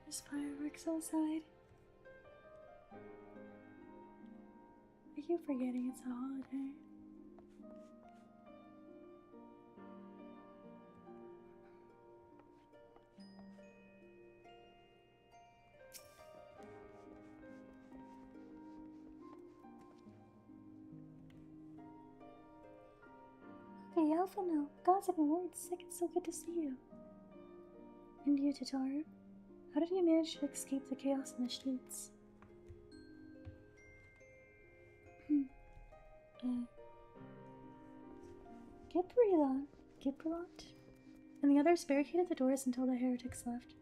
There's fireworks outside. I keep forgetting it's a holiday. Okay, Alpha now. Gods and words, sick and so good to see you. And you, Tataru? How did you manage to escape the chaos in the streets? Gibralot? And the others barricaded the doors until the heretics left.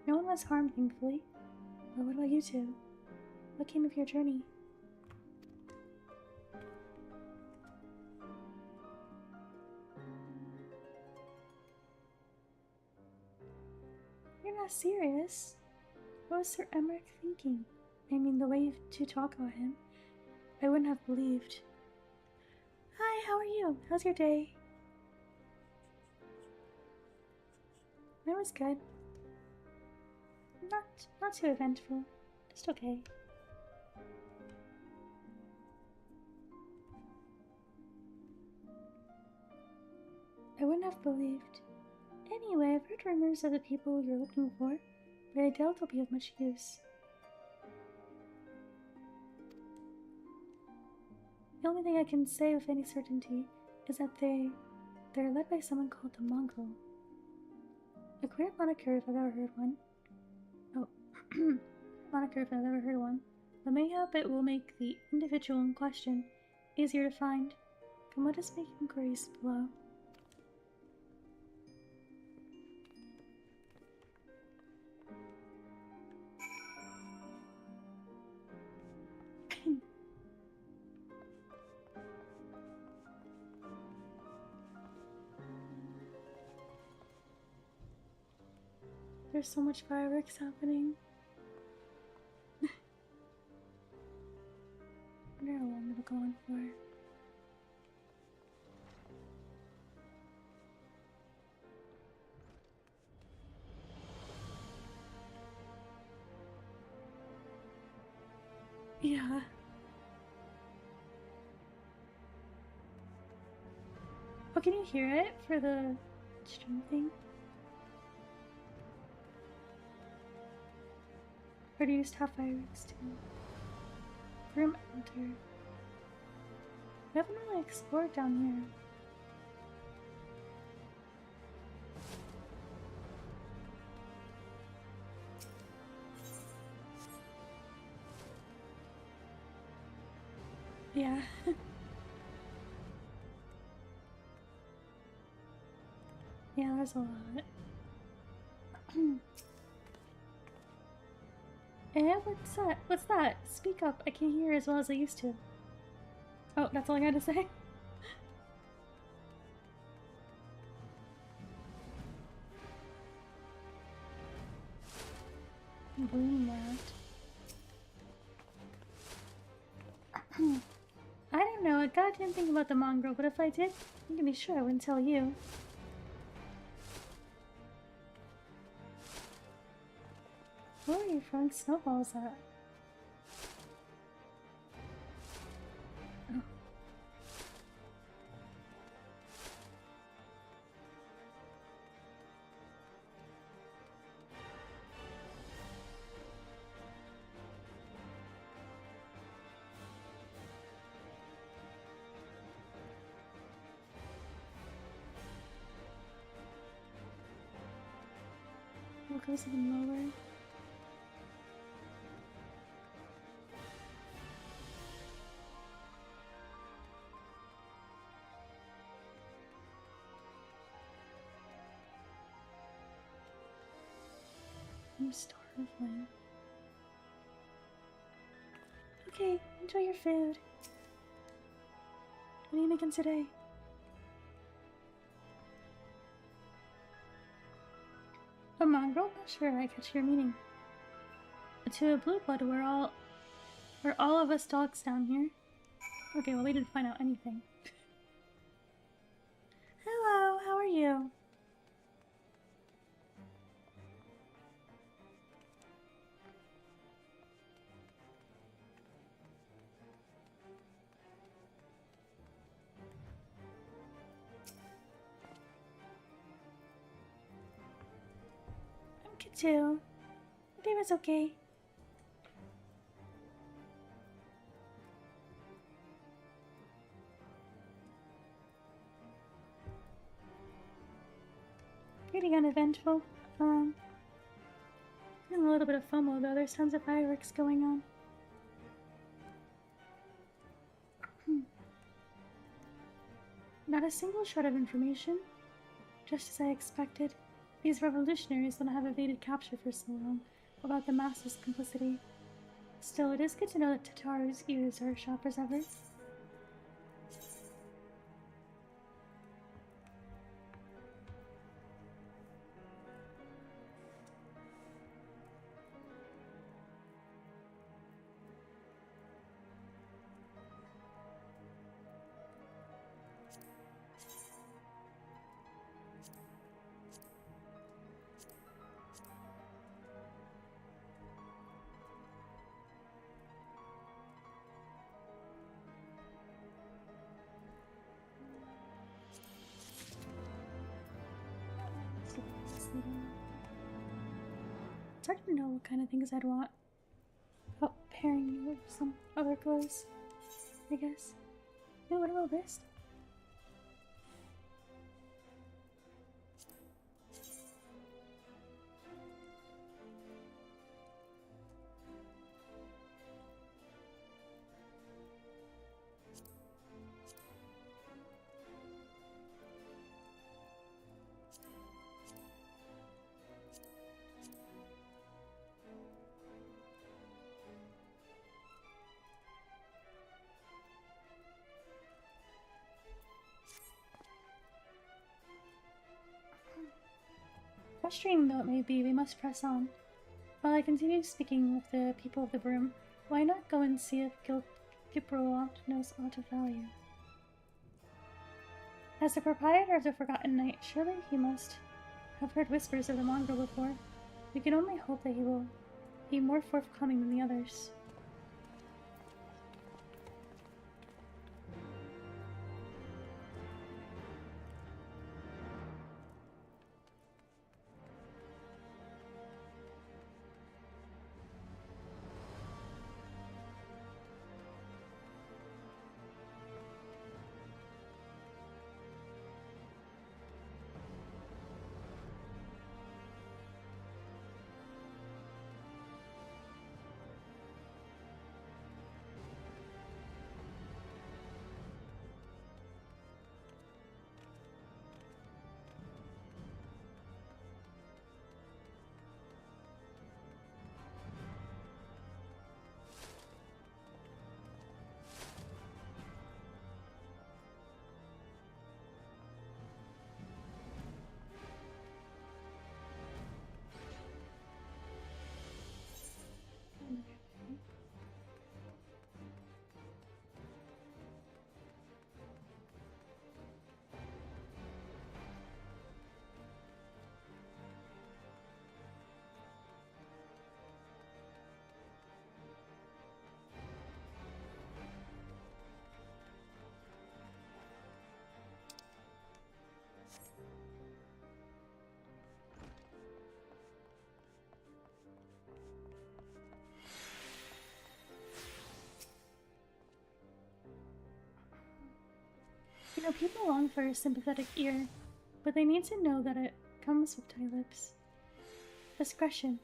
No one was harmed, thankfully. But what about you two? What came of your journey? You're not serious. What was Sir Emmerich thinking? I mean, the way you two talk about him, I wouldn't have believed. Hi, how are you? How's your day? Mine was good. Not too eventful. Just okay. I wouldn't have believed. Anyway, I've heard rumors of the people you're looking for, but I doubt they'll be of much use. The only thing I can say with any certainty is that they're led by someone called the Mongol. A queer moniker if I've ever heard one. Oh, moniker if I've ever heard one. But mayhap it will make the individual in question easier to find. Come let us make inquiries below. There's so much fireworks happening. I wonder how long it'll go on for. Yeah. Oh, can you hear it for the stream thing? Or do you just have fireworks too? Room enter. We haven't really explored down here. Yeah. Yeah, there's a lot. Eh, what's that? What's that? Speak up. I can't hear as well as I used to. Oh, that's all I gotta say? Boom that. I don't know. God didn't think about the mongrel, but if I did, you can be sure I wouldn't tell you. Where are you throwing snowballs at? Oh. What goes even lower? I'm starving. Okay, enjoy your food. What are you making today? A mongrel? Not sure I catch your meaning. To a blue blood, we're all of us dogs down here. Okay, well we didn't find out anything. Hello, how are you? too. The day was okay. Pretty uneventful. Feeling a little bit of FOMO though. There's tons of fireworks going on. Not a single shred of information. Just as I expected, these revolutionaries that have evaded capture for so long about the master's complicity. Still, it is good to know that Tataru's ears are as sharp as ever. It's hard to know what kind of things I'd want about pairing you with some other clothes, I guess. Hey, what about this? Frustrating though it may be, we must press on. While I continue speaking with the people of the broom, why not go and see if Gibraltar knows aught of value? As the proprietor of the Forgotten Knight, surely he must have heard whispers of the mongrel before. We can only hope that he will be more forthcoming than the others. You know, people long for a sympathetic ear, but they need to know that it comes with tight lips. Discretion.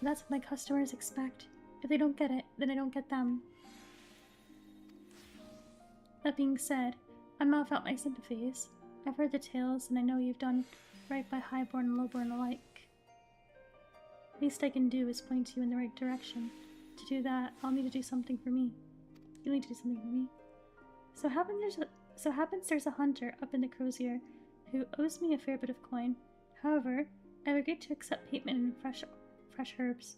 That's what my customers expect. If they don't get it, then I don't get them. That being said, I'm not without my sympathies. I've heard the tales, and I know you've done right by highborn and lowborn alike. Least I can do is point you in the right direction. To do that, I'll need to do something for me. You'll need to do something for me. So happens there's a hunter up in the Crozier who owes me a fair bit of coin. However, I've agreed to accept payment in fresh herbs.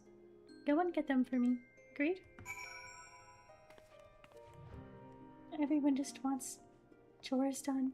Go and get them for me. Agreed? Everyone just wants chores done.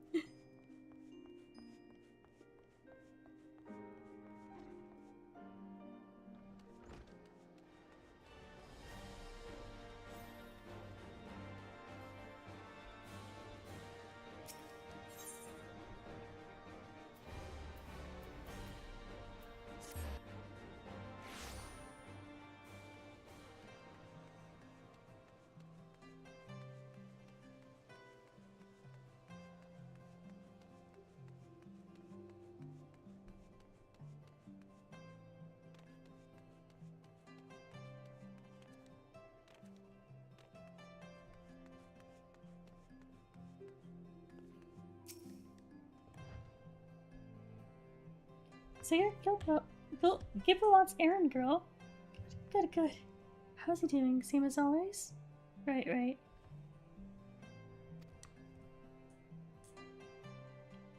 So you're Gilbert's errand girl. Good, good. How's he doing? Same as always? Right, right.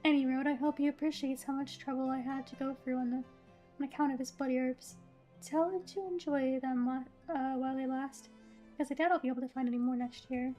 Any road, I hope he appreciates how much trouble I had to go through on account of his bloody herbs. Tell him to enjoy them while they last, because I doubt I'll be able to find any more next year.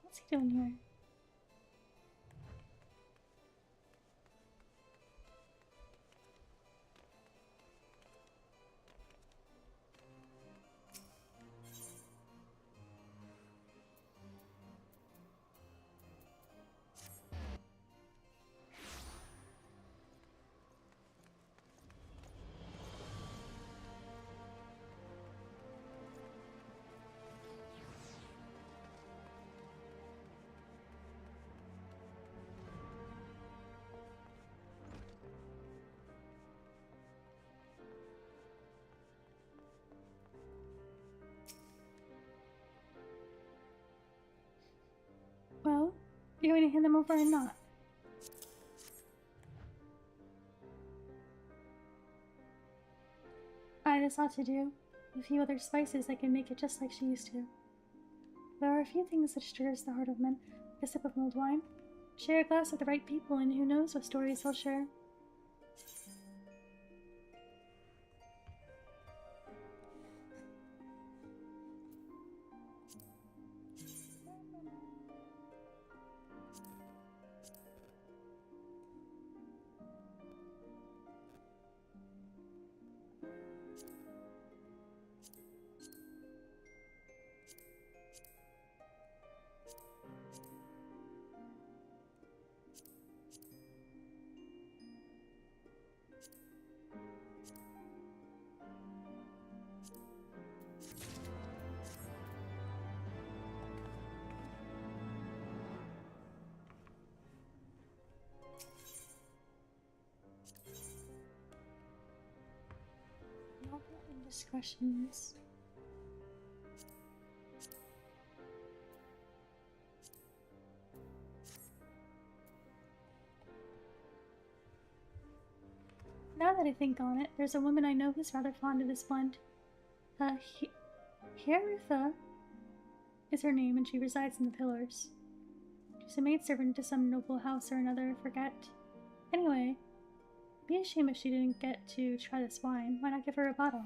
What's he doing here? Well, you're going to hand them over or not? I had a lot to do. A few other spices that can make it just like she used to. There are a few things that stirs the heart of men, like a sip of mulled wine. Share a glass with the right people, and who knows what stories they'll share. Indiscretions. Now that I think on it, there's a woman I know who's rather fond of this blend. Herutha is her name, and she resides in the Pillars. She's a maidservant to some noble house or another, I forget. Anyway, it'd be a shame if she didn't get to try this wine. Why not give her a bottle?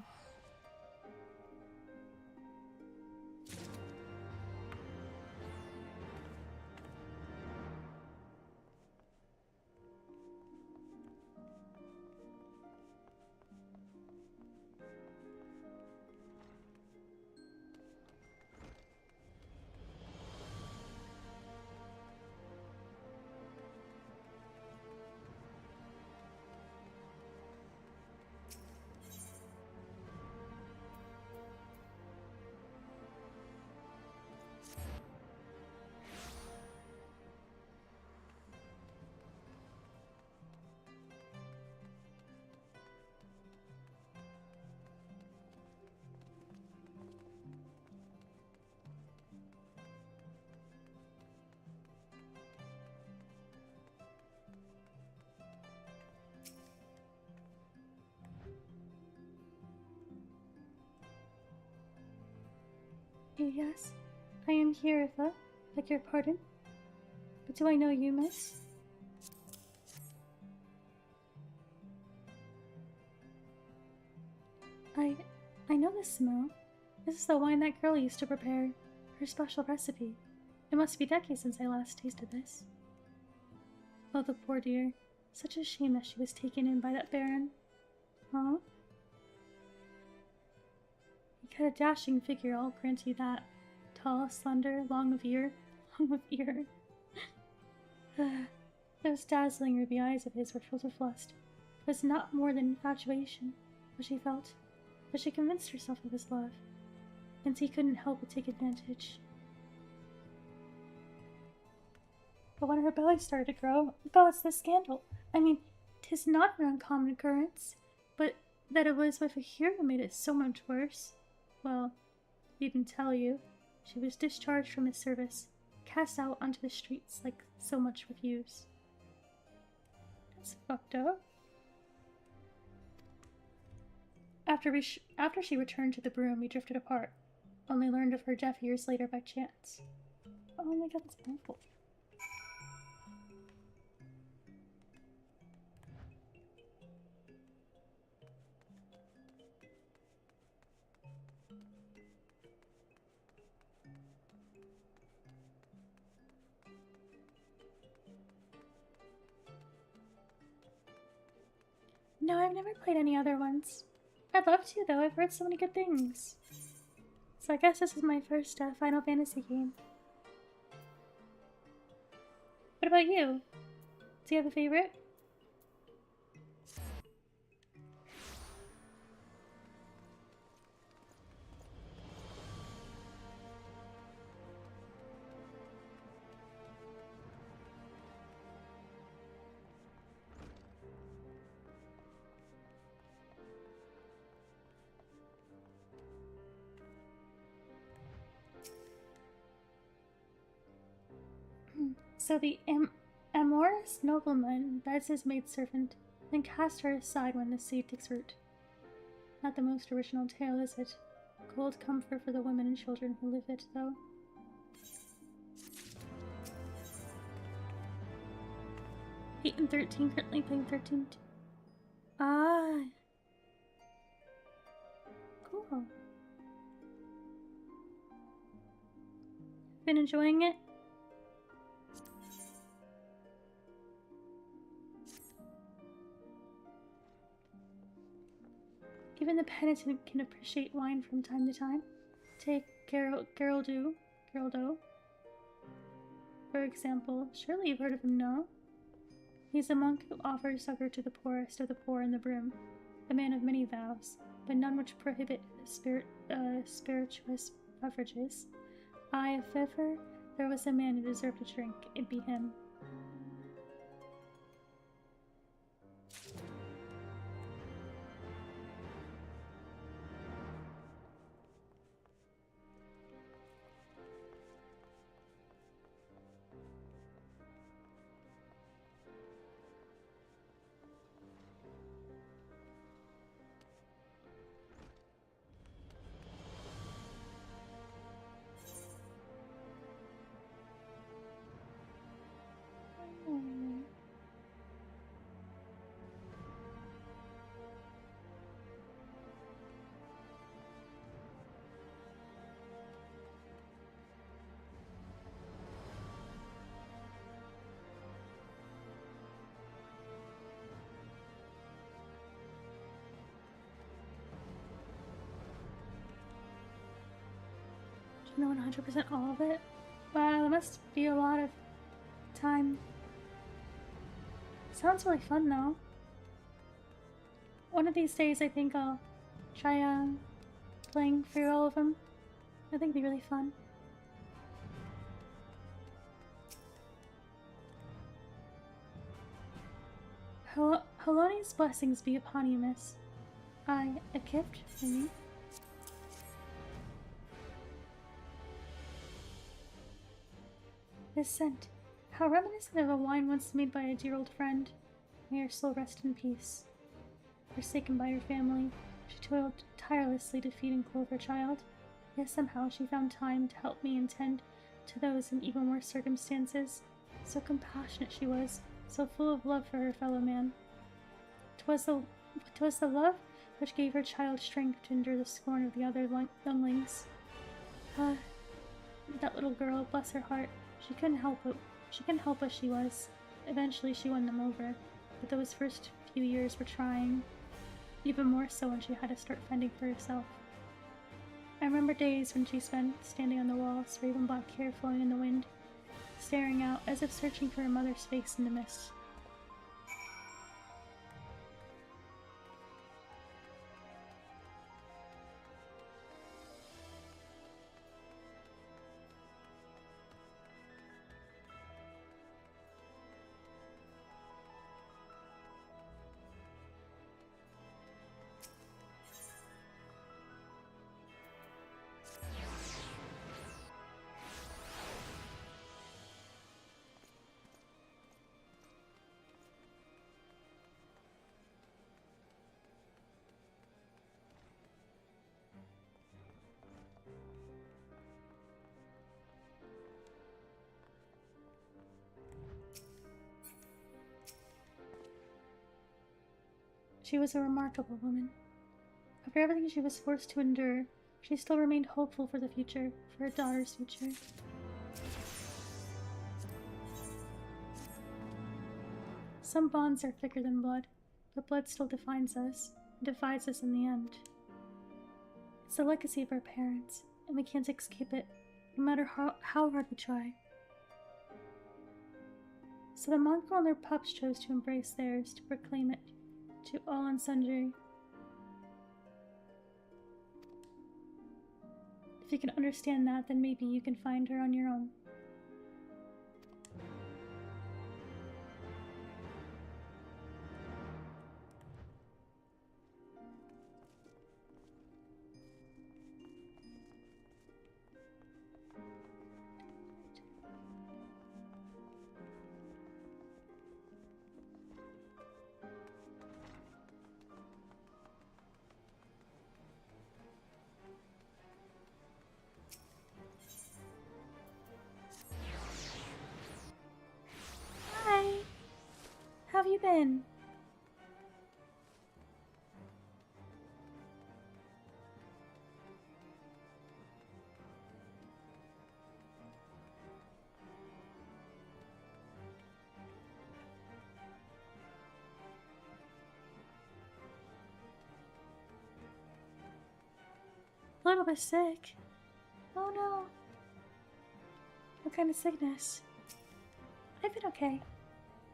Yes, I am Herutha. Beg your pardon. But do I know you, miss? I know this smell. This is the wine that girl used to prepare. Her special recipe. It must be decades since I last tasted this. Oh, the poor dear. Such a shame that she was taken in by that baron. Huh? He had a dashing figure, I'll grant you that. Tall, slender, long of ear. Those dazzling ruby eyes of his were filled with lust. It was not more than infatuation, what she felt, but she convinced herself of his love. and he couldn't help but take advantage. But when her belly started to grow, that was the scandal. I mean, 'tis not an uncommon occurrence, but that it was with a hero made it so much worse. Well, he didn't tell you. She was discharged from his service, cast out onto the streets like so much refuse. That's fucked up. After she returned to the broom, we drifted apart. Only learned of her death years later by chance. Oh my god, that's awful. No, I've never played any other ones. I'd love to, though. I've heard so many good things. So I guess this is my first Final Fantasy game. What about you? Do you have a favorite? So the amorous nobleman beds his maidservant, then casts her aside when the seed takes root. Not the most original tale, is it? Cold comfort for the women and children who live it, though. 8 and 13, currently playing 13. Ah. Cool. Been enjoying it? Even the penitent can appreciate wine from time to time. Take Geraldo, for example. Surely you've heard of him, no? He's a monk who offers succor to the poorest of the poor in the broom, a man of many vows, but none which prohibit spirituous beverages. Aye, if ever there was a man who deserved a drink, it'd be him. Do you know 100% all of it? Wow, that must be a lot of time. Sounds really fun though. One of these days I think I'll try playing through all of them. I think it'd be really fun. Haloni's blessings be upon you, miss. A gift for me. This scent, how reminiscent of a wine once made by a dear old friend. May her soul rest in peace. Forsaken by her family, she toiled tirelessly to feed and clothe her child. Yet somehow she found time to help me and tend to those in even worse circumstances. So compassionate she was, so full of love for her fellow man. 'Twas the love which gave her child strength to endure the scorn of the other younglings. That little girl, bless her heart, she couldn't help as she was. Eventually she won them over, but those first few years were trying. Even more so when she had to start fending for herself. I remember days when she spent standing on the walls, raven black hair flowing in the wind, staring out as if searching for her mother's face in the mist. She was a remarkable woman. After everything she was forced to endure, she still remained hopeful for the future, for her daughter's future. Some bonds are thicker than blood, but blood still defines us, and divides us in the end. It's the legacy of our parents, and we can't escape it, no matter how hard we try. So the mongrel and their pups chose to embrace theirs, to proclaim it to all and sundry. If you can understand that, then maybe you can find her on your own. How have you been? A little bit sick. Oh no. What kind of sickness? I've been okay.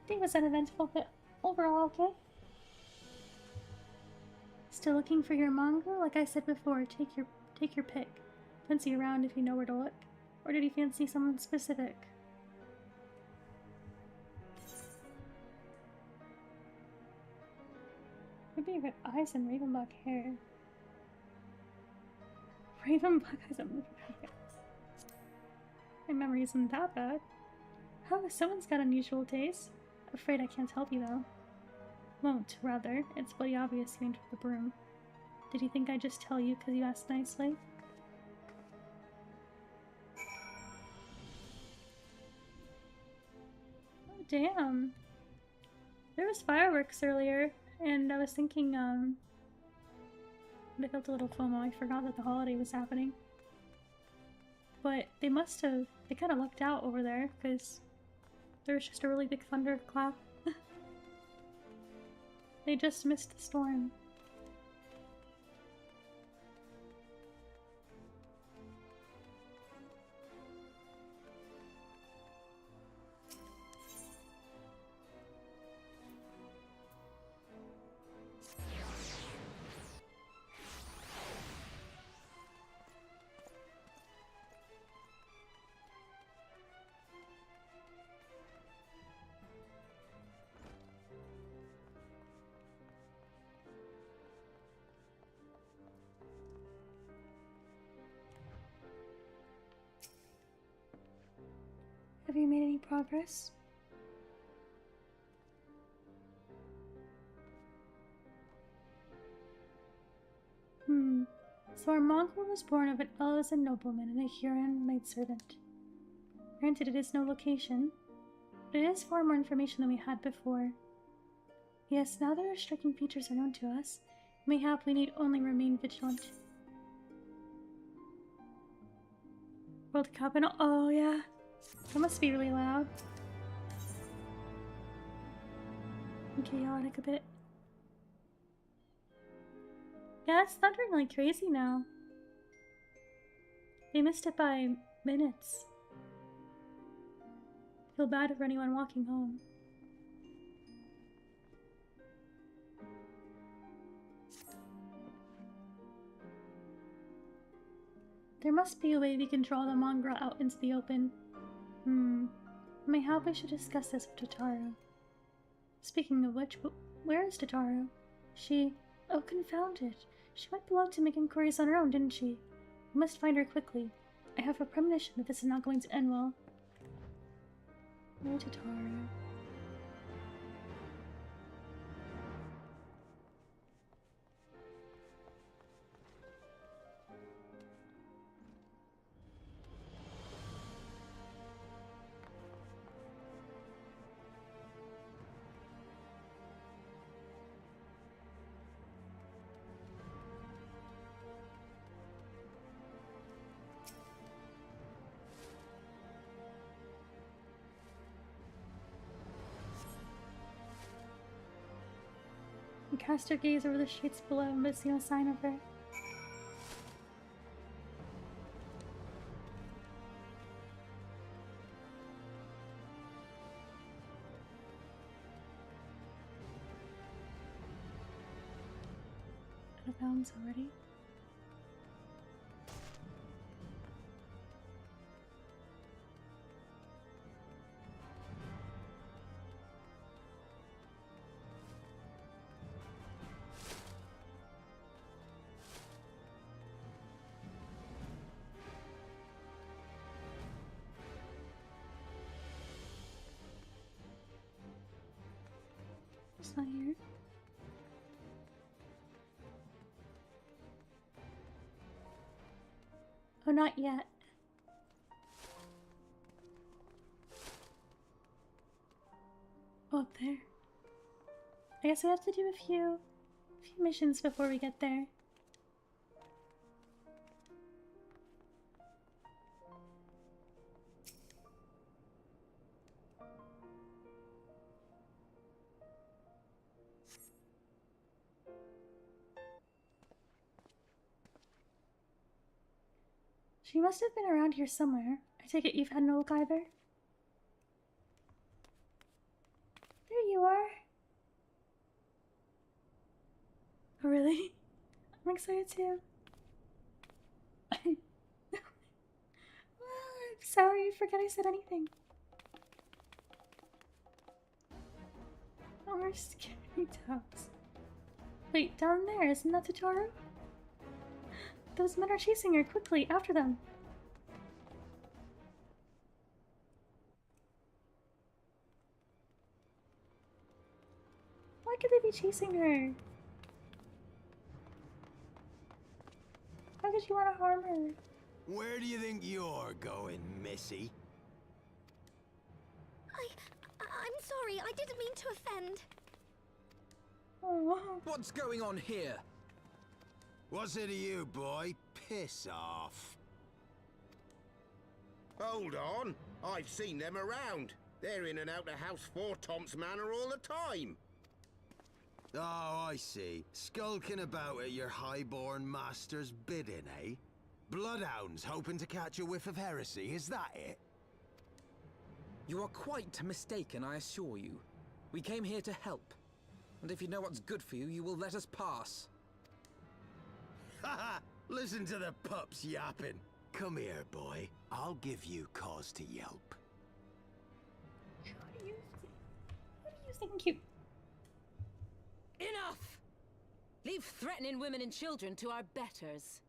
Day was uneventful, but overall okay. Still looking for your manga? Like I said before, take your pick. Fancy around if you know where to look. Or did you fancy someone specific? Maybe you got eyes and raven black hair. Raven black eyes and raven black hair. My memory isn't that bad. Oh, someone's got unusual taste. Afraid I can't help you though. Won't, rather. It's bloody obvious you entered the broom. Did you think I'd just tell you because you asked nicely? Oh, damn. There was fireworks earlier, and I was thinking, I felt a little FOMO. I forgot that the holiday was happening. But they kind of lucked out over there, because there was just a really big thunderclap. They just missed the storm. Have you made any progress? So our mongrel was born of an Elysian nobleman and a Huron maidservant. Granted, it is no location, but it is far more information than we had before. Yes, now that our striking features are known to us, mayhap we need only remain vigilant. World Cup and oh yeah. That must be really loud. And chaotic a bit. Yeah, it's thundering like crazy now. They missed it by minutes. Feel bad for anyone walking home. There must be a way we can draw the mongrel out into the open. Mayhap we should discuss this with Totaro. Speaking of which, where is Totaro? She... Oh, confound it. She went below to make inquiries on her own, didn't she? We must find her quickly. I have a premonition that this is not going to end well. Oh, Totaro. and cast her gaze over the streets below, but see no sign of her. Out of bounds already? It's not here. Oh, not yet. Oh, up there. I guess we have to do a few missions before we get there. She must have been around here somewhere. I take it you've had no look either? There you are. Oh, really? I'm excited too. I'm sorry, I forget I said anything. Oh, we're scary dogs. Wait, down there, isn't that Totoro? Those men are chasing her. Quickly, after them. Why could they be chasing her? How could you want to harm her? Where do you think you're going, Missy? I'm sorry, I didn't mean to offend. Oh. What's going on here? What's it to you, boy? Piss off. Hold on. I've seen them around. They're in and out of House 4 Tom's Manor all the time. Oh, I see. Skulking about at your highborn master's bidding, eh? Bloodhounds hoping to catch a whiff of heresy, is that it? You are quite mistaken, I assure you. We came here to help. And if you know what's good for you, you will let us pass. Haha! Listen to the pups yapping. Come here, boy. I'll give you cause to yelp. What do you think you... Enough! Leave threatening women and children to our betters.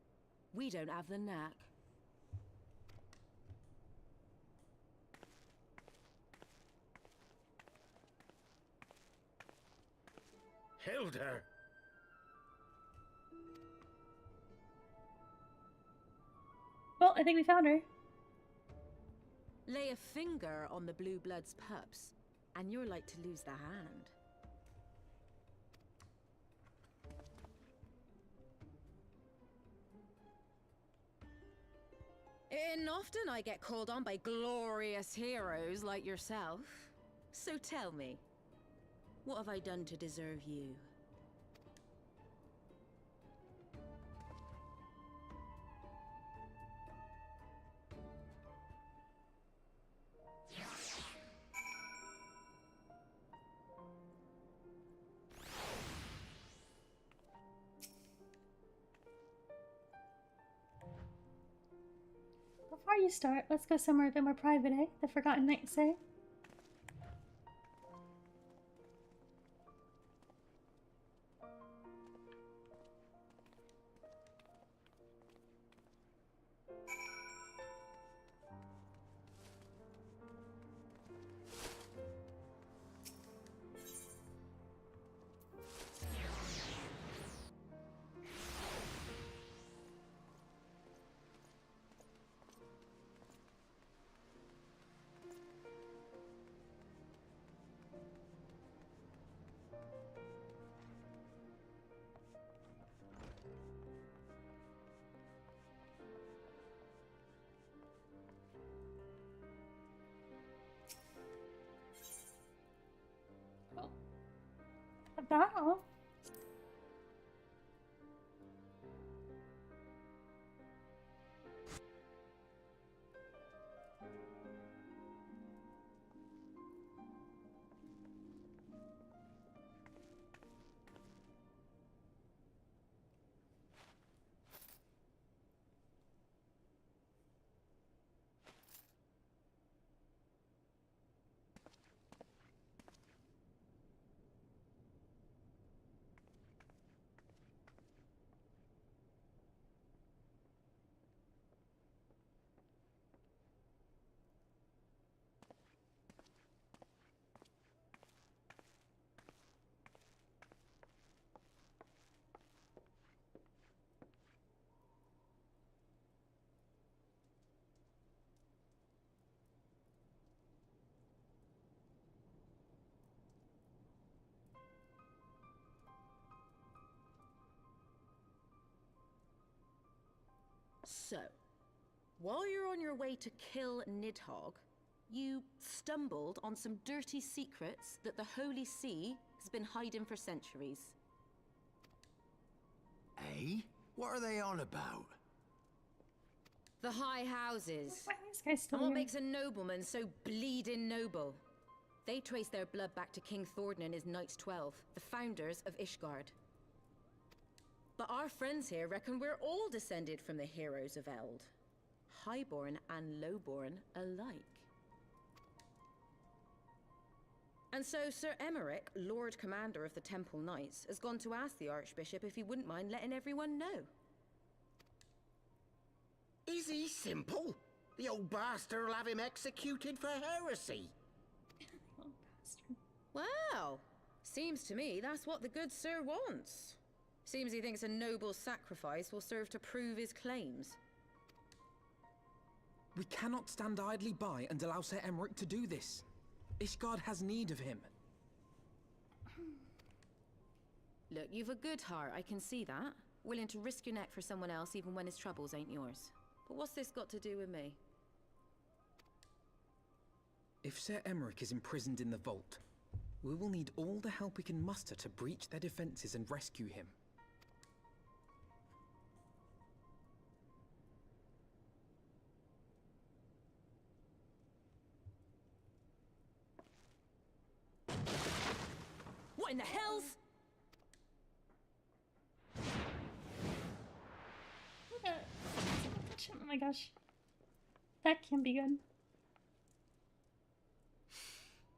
We don't have the knack. Hilda! Well, I think we found her. Lay a finger on the blue blood's pups, and you're like to lose the hand. And often I get called on by glorious heroes like yourself. So tell me, what have I done to deserve you? Before you start, let's go somewhere a bit more private, eh? The Forgotten Knights, eh? A battle? So, while you're on your way to kill Nidhogg, you stumbled on some dirty secrets that the Holy See has been hiding for centuries. Eh? What are they on about? The High Houses. Why is this guy still And what here? makes a nobleman so bleeding noble? They trace their blood back to King Thornton and his Knights 12, the founders of Ishgard. But our friends here reckon we're all descended from the heroes of Eld. Highborn and lowborn alike. And so Sir Emmerich, Lord Commander of the Temple Knights, has gone to ask the Archbishop if he wouldn't mind letting everyone know. Is he simple? The old bastard will have him executed for heresy. Oh, bastard. Well, seems to me that's what the good sir wants. Seems he thinks a noble sacrifice will serve to prove his claims. We cannot stand idly by and allow Sir Emmerich to do this. Ishgard has need of him. Look, you've a good heart, I can see that. Willing to risk your neck for someone else even when his troubles ain't yours. But what's this got to do with me? If Sir Emmerich is imprisoned in the vault, we will need all the help we can muster to breach their defenses and rescue him. What in the hells? Oh my gosh. That can be good.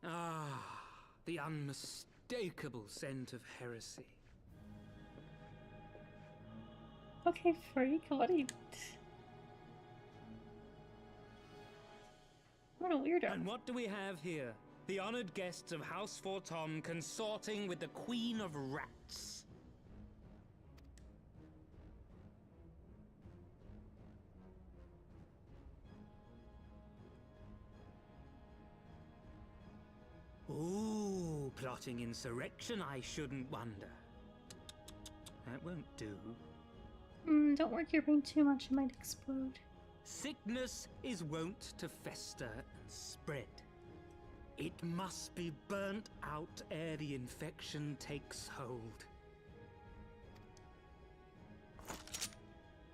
Ah, the unmistakable scent of heresy. Okay, freak, what are you... What a weirdo. And what do we have here? The honored guests of House Fortom consorting with the Queen of Rats. Ooh, plotting insurrection, I shouldn't wonder. That won't do. Don't work your brain too much, it might explode. Sickness is wont to fester and spread. It must be burnt out ere the infection takes hold.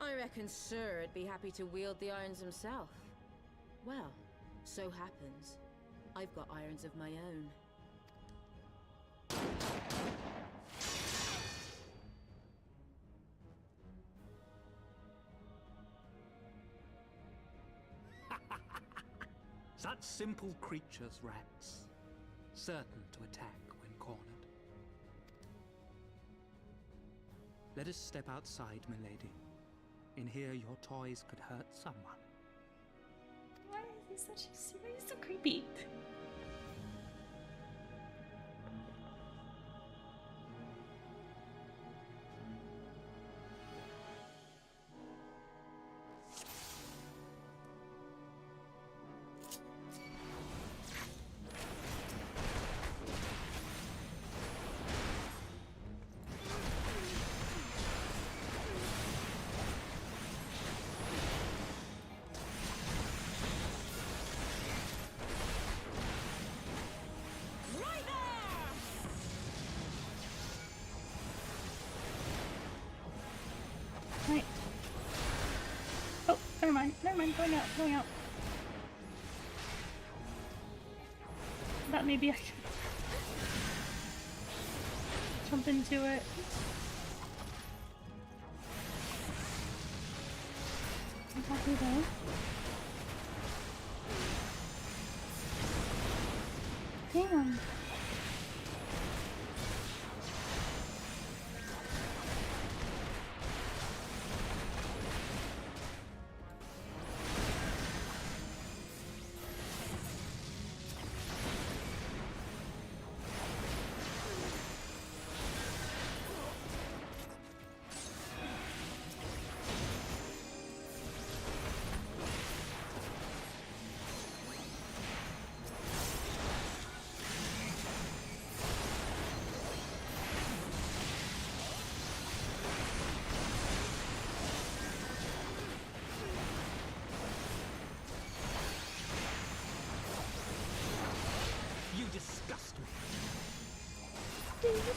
I reckon Sir'd be happy to wield the irons himself. Well, so happens I've got irons of my own. Such simple creatures, rats. Certain to attack when cornered. Let us step outside, milady. In here, your toys could hurt someone. Why is he so creepy? Right. Oh, never mind, going out. That maybe I should jump into it. Happy though. Damn.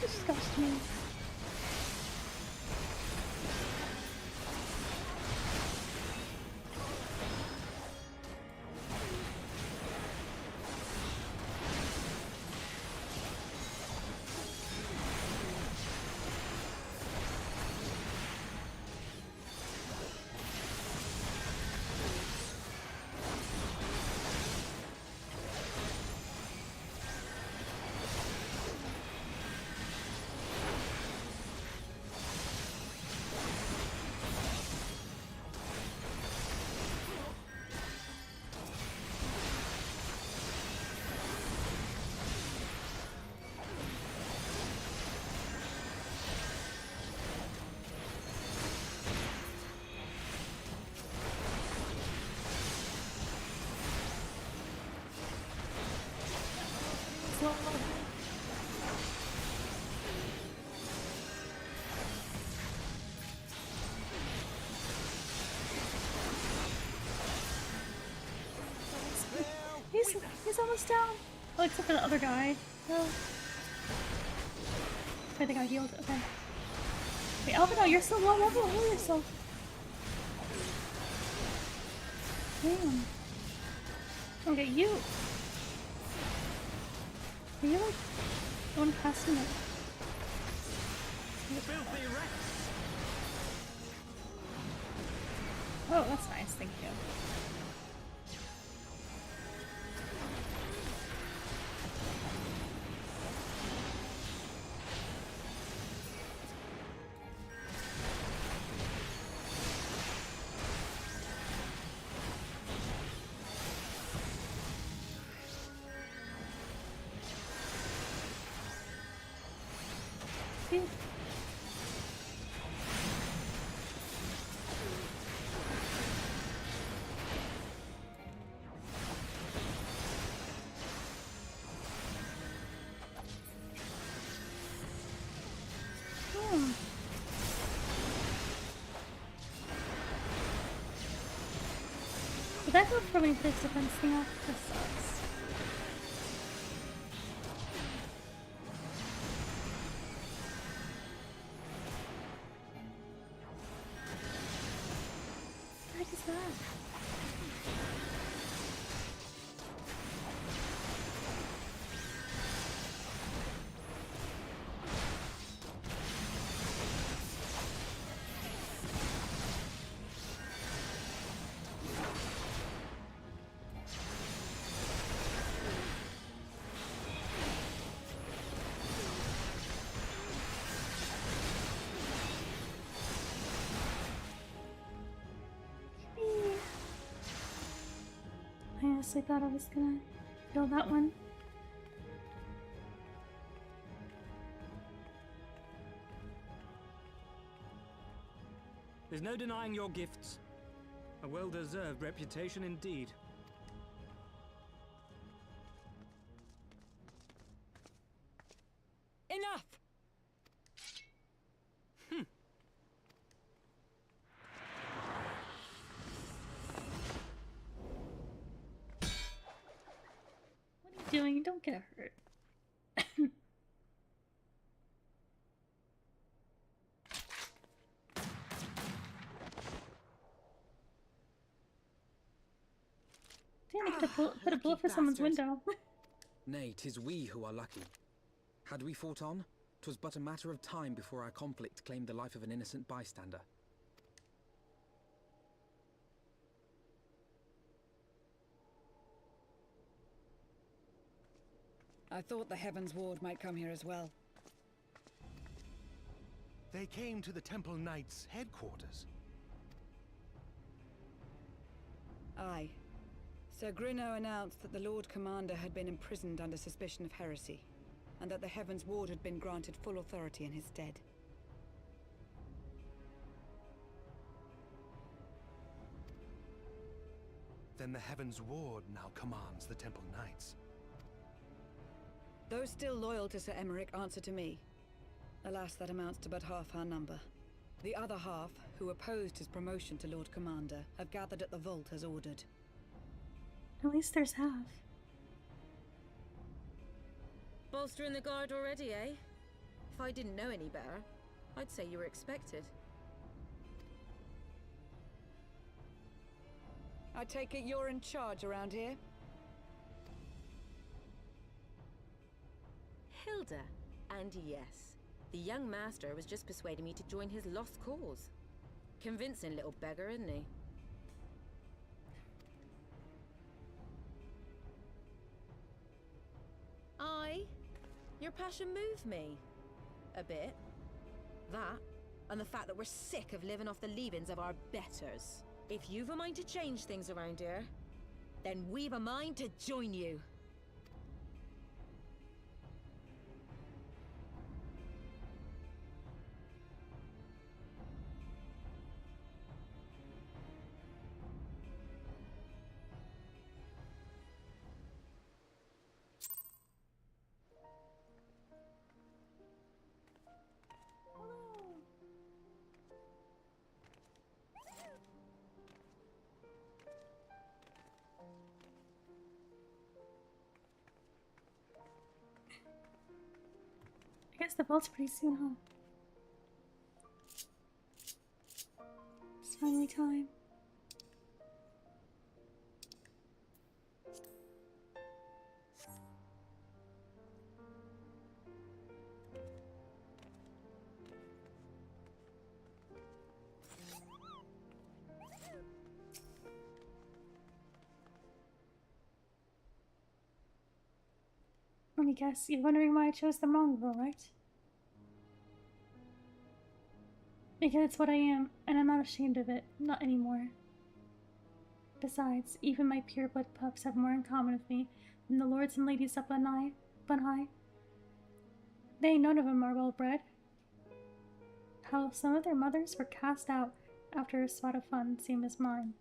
Disgust me. He's almost down. Oh, except for the other guy. Oh. I think I healed. Okay. Wait, Alvino, you're still low level. Heal yourself. Damn. Okay, you. Are you like going past him? Filthy Rex! Oh, that's nice. Thank you. Did that go for me this defense thing off? This sucks. What the heck is that? I honestly thought I was gonna kill that one. There's no denying your gifts. A well-deserved reputation indeed. Enough! What are you doing? Don't get hurt. Damn, I could have put a bullet for someone's window. Nay, 'tis we who are lucky. Had we fought on, 'twas but a matter of time before our conflict claimed the life of an innocent bystander. I thought the heavensward might come here as well. They came to the Temple Knights' headquarters. Aye. Sir Grinno announced that the Lord Commander had been imprisoned under suspicion of heresy, and that the heavensward had been granted full authority in his stead. Then the heavensward now commands the Temple Knights. Those still loyal to Sir Emeric answer to me. Alas, that amounts to but half our number. The other half, who opposed his promotion to Lord Commander, have gathered at the vault as ordered. At least there's half. Bolstering the guard already, eh? If I didn't know any better, I'd say you were expected. I take it you're in charge around here? Hilda. And yes, the young master was just persuading me to join his lost cause. Convincing little beggar, isn't he? Your passion moved me. A bit. That, and the fact that we're sick of living off the leavings of our betters. If you've a mind to change things around here, then we've a mind to join you. I guess the vault's pretty soon, huh? It's finally time. Let me guess, you're wondering why I chose the mongrel, right? Because it's what I am, and I'm not ashamed of it. Not anymore. Besides, even my pureblood pups have more in common with me than the lords and ladies up on high. They ain't none of them are well bred. How some of their mothers were cast out after a spot of fun, same as mine.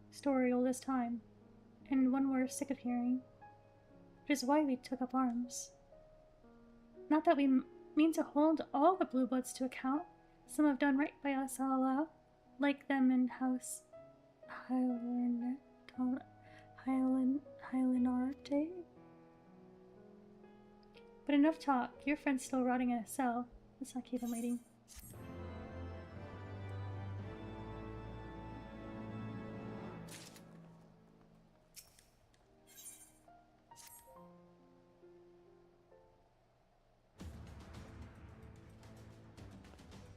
Story old as time, and one we're sick of hearing. Which is why we took up arms. Not that we mean to hold all the blue bloods to account. Some have done right by us, I'll allow, like them in House Hylanarte. But enough talk. Your friend's still rotting in a cell. Let's not keep him waiting.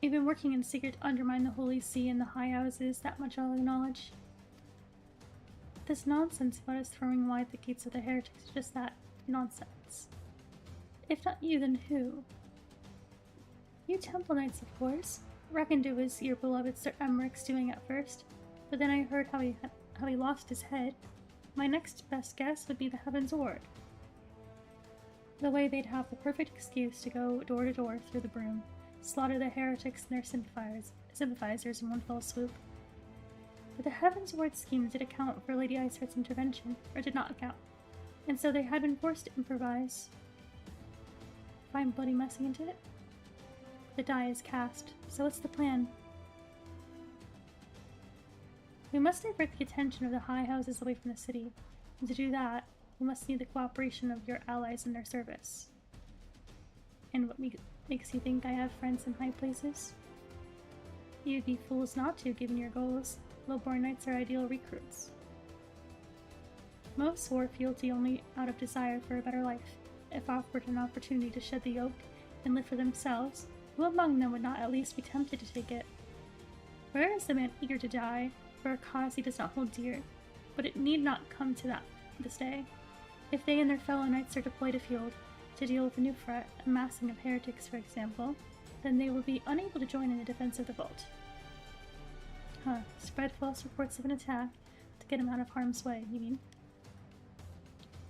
You've been working in secret to undermine the Holy See and the High Houses, that much I'll acknowledge. This nonsense about us throwing wide the gates of the heretics is just that, nonsense. If not you, then who? You Temple Knights, of course. Reckoned it was your beloved Sir Emmerich's doing at first, but then I heard how he lost his head. My next best guess would be the heavensward. The way they'd have the perfect excuse to go door to door through the broom. Slaughter the heretics and their sympathizers in one fell swoop. But the heavensward scheme did account for Lady Iceheart's intervention, or did not account, and so they had been forced to improvise. Find bloody messy into it? The die is cast, so what's the plan? We must divert the attention of the high houses away from the city, and to do that, we must need the cooperation of your allies in their service. And what makes you think I have friends in high places? You'd be fools not to, given your goals. Lowborn knights are ideal recruits. Most swore fealty only out of desire for a better life. If offered an opportunity to shed the yoke and live for themselves, who among them would not at least be tempted to take it? Where is the man eager to die for a cause he does not hold dear? But it need not come to that this day. If they and their fellow knights are deployed afield, to deal with a new threat, a massing of heretics for example, then they will be unable to join in the defense of the vault. Spread false reports of an attack to get him out of harm's way, you mean?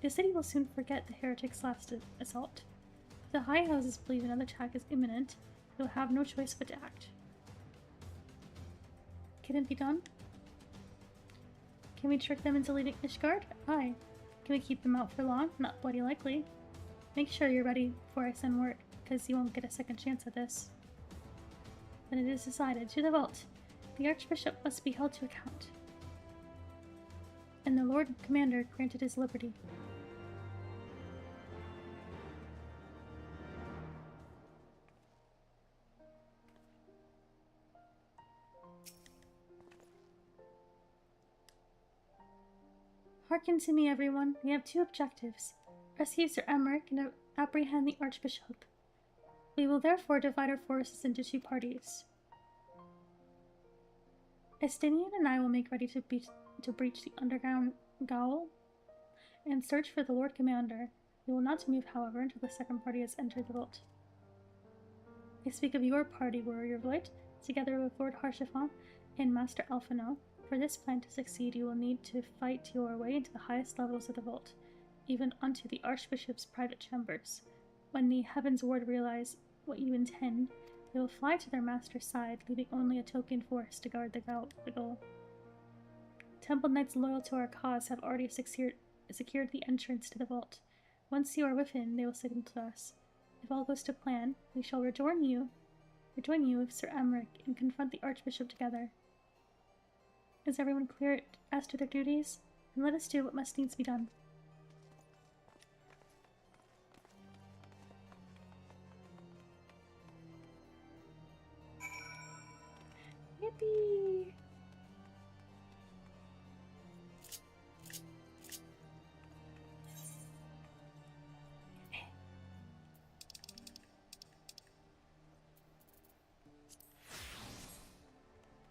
The city will soon forget the heretics' last assault. If the high houses believe another attack is imminent, they will have no choice but to act. Can it be done? Can we trick them into leaving Ishgard? Aye. Can we keep them out for long? Not bloody likely. Make sure you're ready before I send word, because you won't get a second chance at this. Then it is decided. To the vault. The Archbishop must be held to account. And the Lord Commander granted his liberty. Hearken to me, everyone. We have two objectives. Rescue Sir Emmerich and apprehend the Archbishop. We will therefore divide our forces into two parties. Estinian and I will make ready to breach the underground gaol and search for the Lord Commander. We will not move, however, until the second party has entered the vault. I speak of your party, Warrior Voigt, together with Lord Harshiffon and Master Alphino. For this plan to succeed, you will need to fight your way into the highest levels of the vault, even unto the Archbishop's private chambers. When the heavensward realize what you intend, they will fly to their master's side, leaving only a token force to guard the goal. Temple Knights loyal to our cause have already secured the entrance to the vault. Once you are within, they will signal to us. If all goes to plan, we shall rejoin you with Sir Emmerich and confront the Archbishop together. Is everyone clear as to their duties? And let us do what must needs be done. Yippee!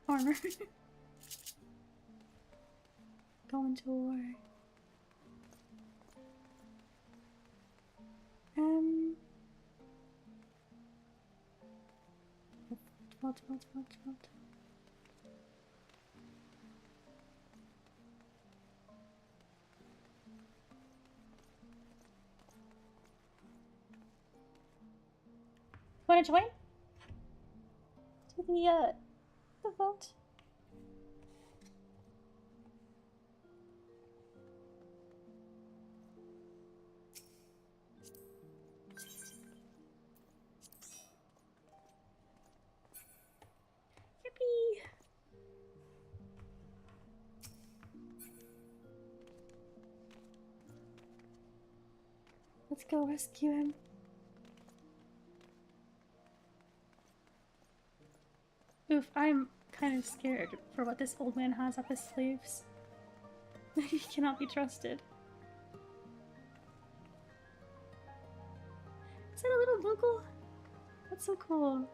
Armor. Going to war. Vault. Wanna join? To the vault? Yippee! Let's go rescue him. Oof, I'm kind of scared for what this old man has up his sleeves. He cannot be trusted. Is that a little Moogle? That's so cool.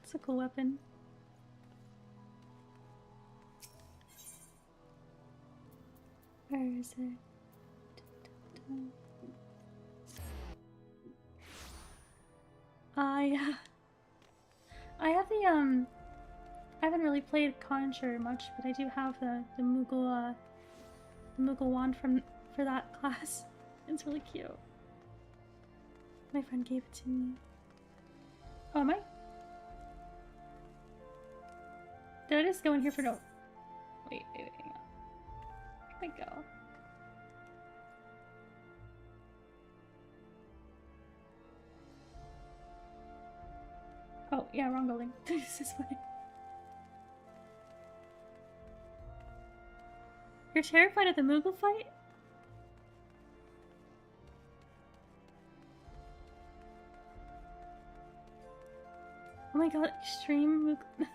It's a cool weapon. Where is it? I have the I haven't really played Conjure much, but I do have the Moogle wand for that class. It's really cute. My friend gave it to me. Oh, am I? Did I just go in here for no? Wait, hang on. Where'd I go? Oh, yeah, wrong building. This is funny. You're terrified of the Moogle fight? Oh my god, extreme Moogle.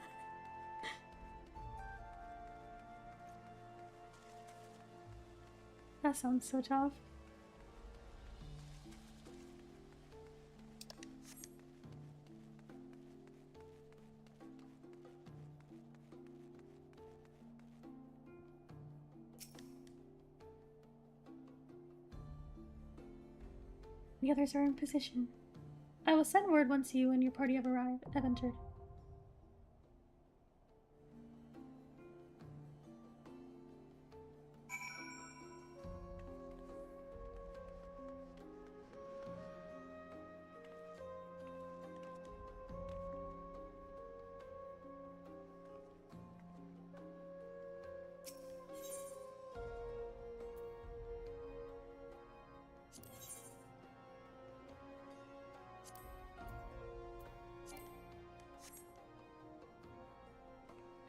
That sounds so tough. The others are in position. I will send word once you and your party have entered.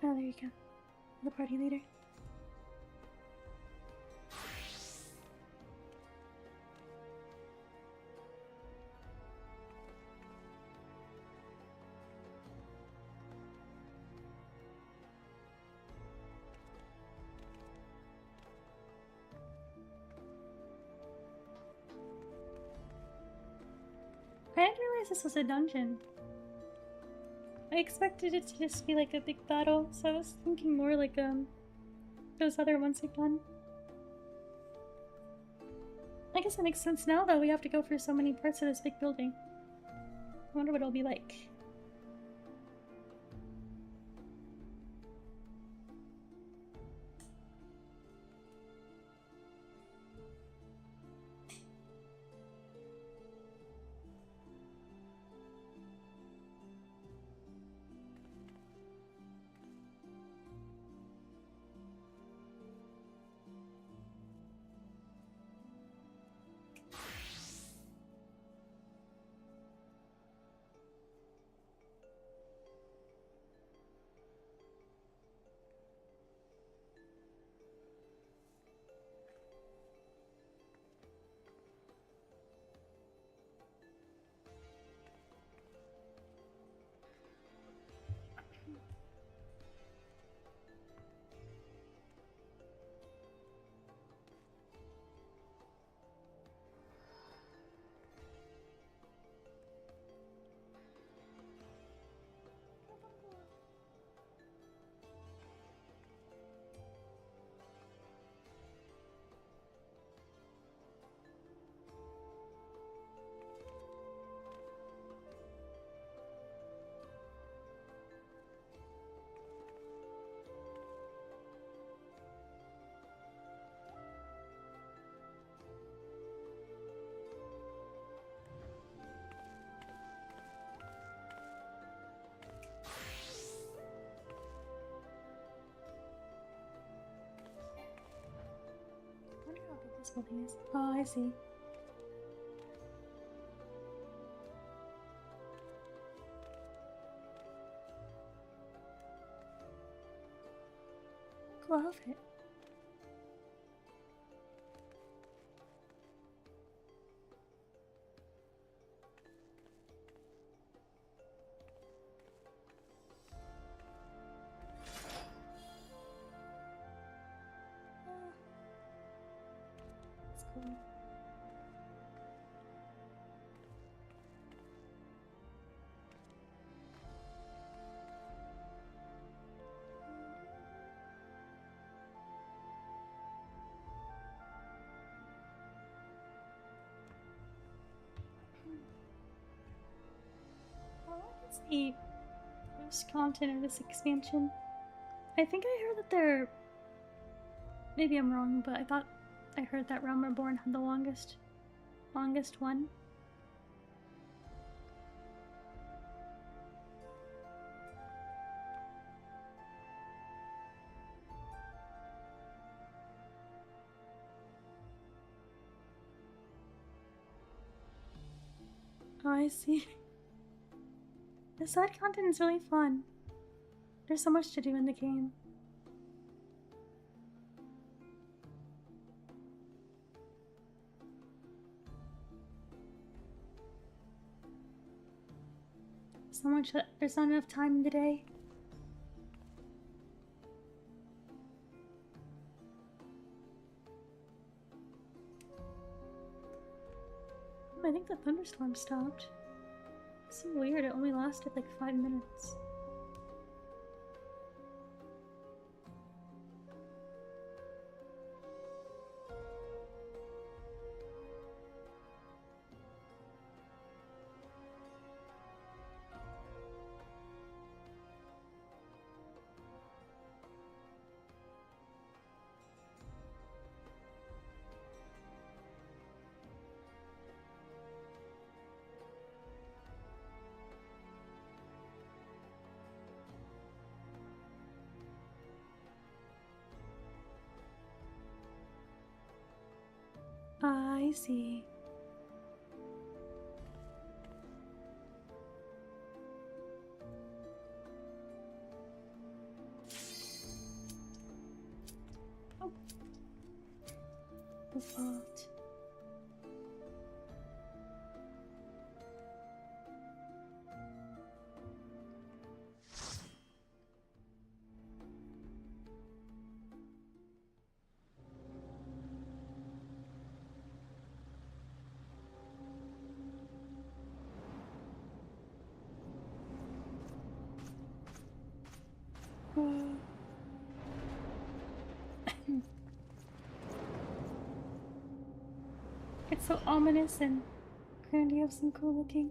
Oh, there you go. The party leader. I didn't realize this was a dungeon. I expected it to just be like a big battle, so I was thinking more like those other ones we've done. I guess that makes sense now, though. We have to go through so many parts of this big building. I wonder what it'll be like. I wonder how big this building is. Oh, I see. Cool outfit. That's cool. Well, what is the first content of this expansion? I think I heard that they're... Maybe I'm wrong, but I thought I heard that Realm Reborn had the longest one. Oh, I see. The side content is really fun. There's so much to do in the game. So much that there's not enough time in the day. I think the thunderstorm stopped. It's so weird, it only lasted like 5 minutes. I see. Oh. The fault. It's so ominous and grandiose and cool looking.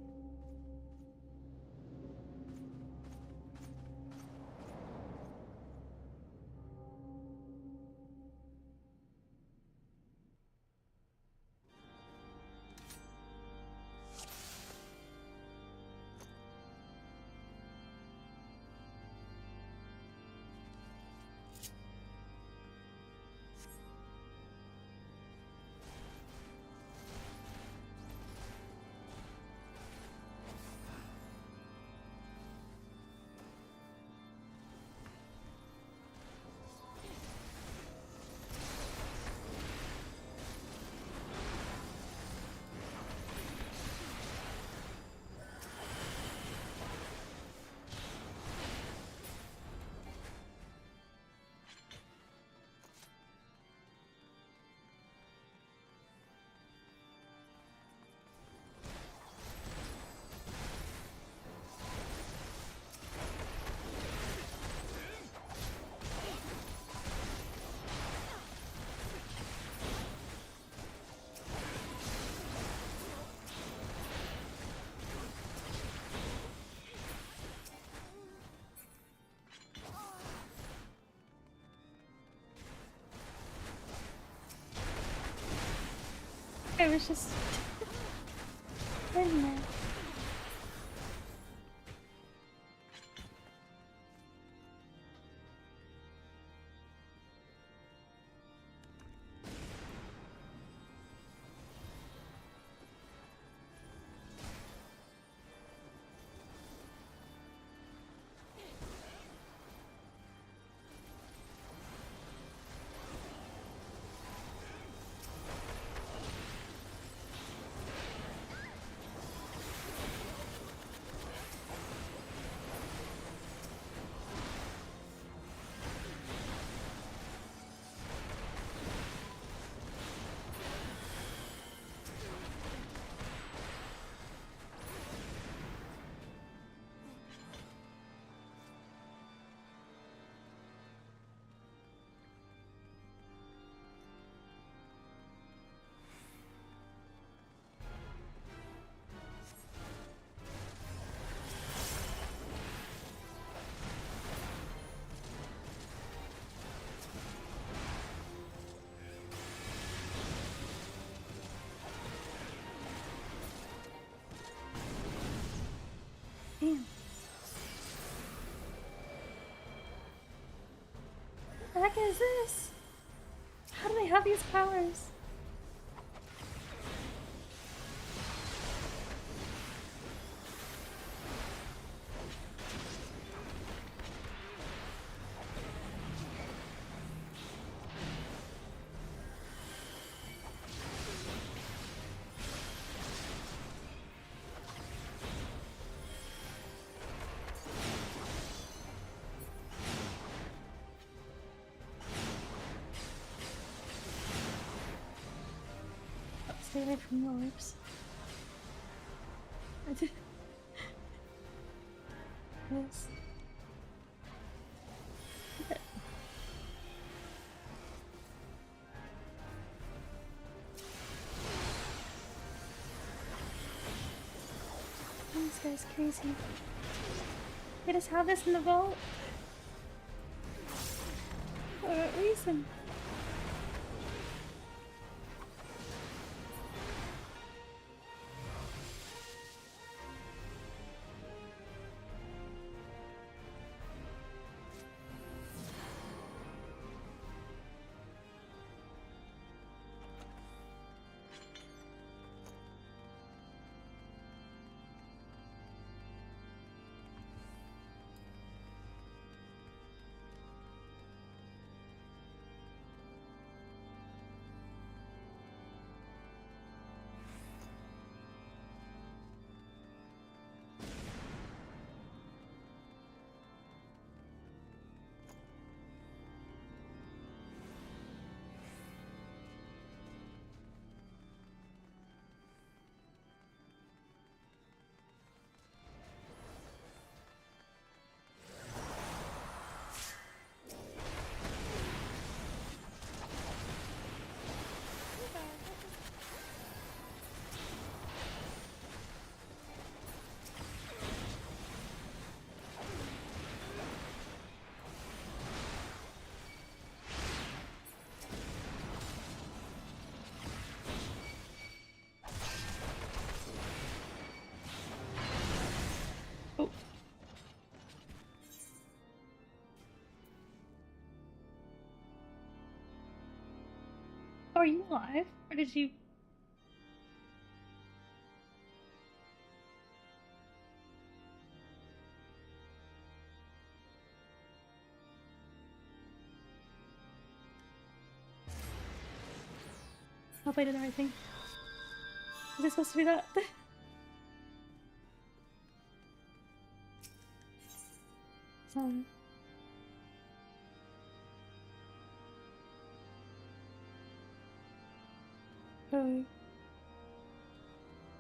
I was just in there. Damn. What the heck is this? How do they have these powers? Stay away from the orbs. I did. Yes. This guy's crazy. They just have this in the vault. For what reason? are you alive? Or did you... Hope I did the right thing. Was I supposed to do that? So...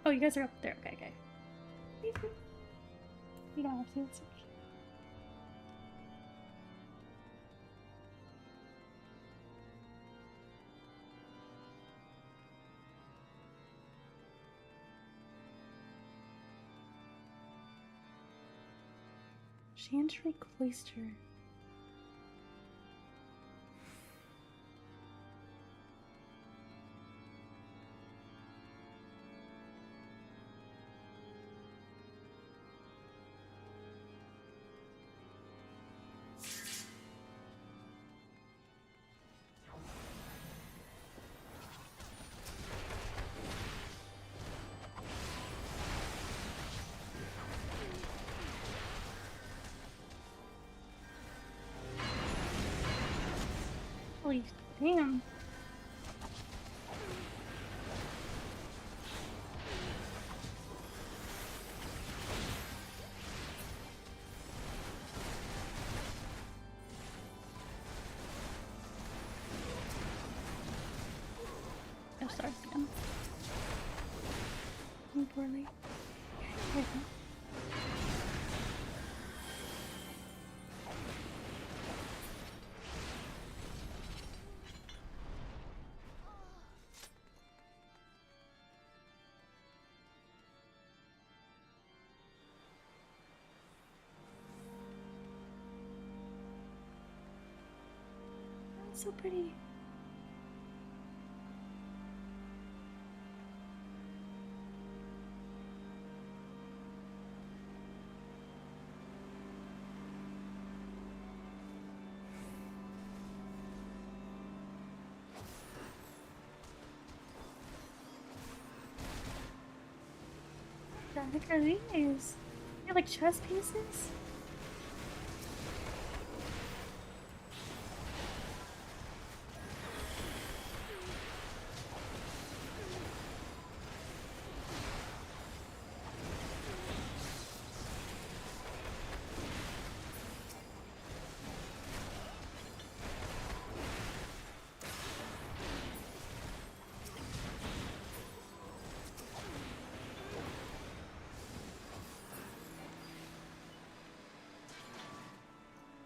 Oh, you guys are up there. Okay, okay. You don't have to. It's okay. Chantry Cloister. Holy damn. Oh, sorry again. Poorly. Okay. So pretty. Look at these. They're like chess pieces.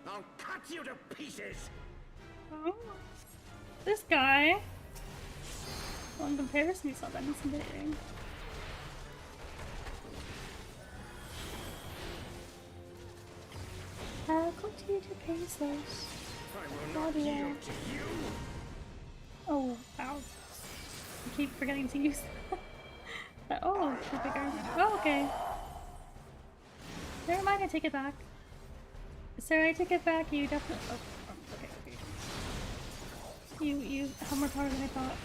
I'll cut you to pieces! Oh, this guy. Well, in comparison, he's not that intimidating. I'll continue to pesos. I will not yield to you! Oh, wow. I keep forgetting to use that. Oh, the bigger. Oh, okay. Never mind, I take it back. Sir, I take it back. You definitely. Oh, okay, okay. You have more power than I thought.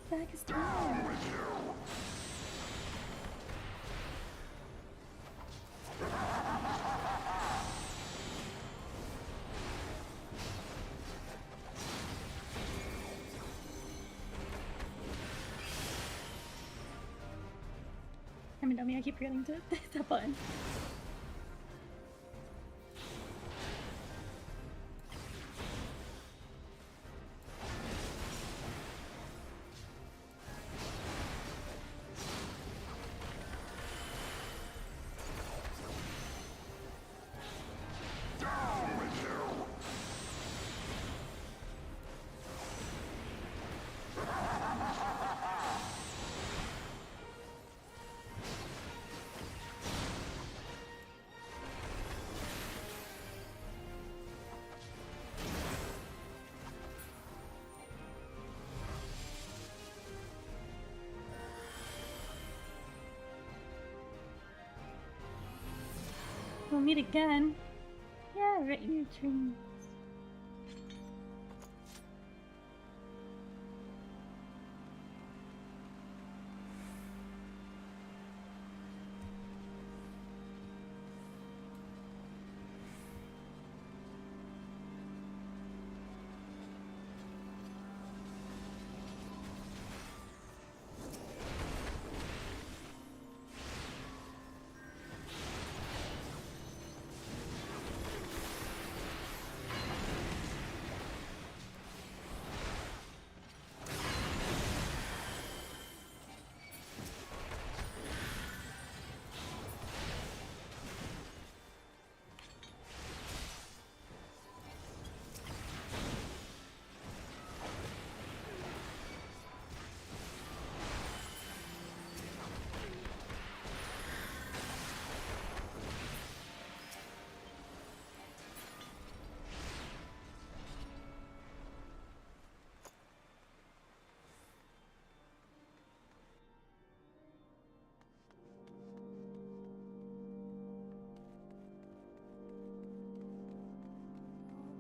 What the heck is doing? I'm a dummy, I keep forgetting to hit that button. We'll meet again. right in your dreams.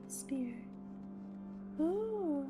Spear. Ooh.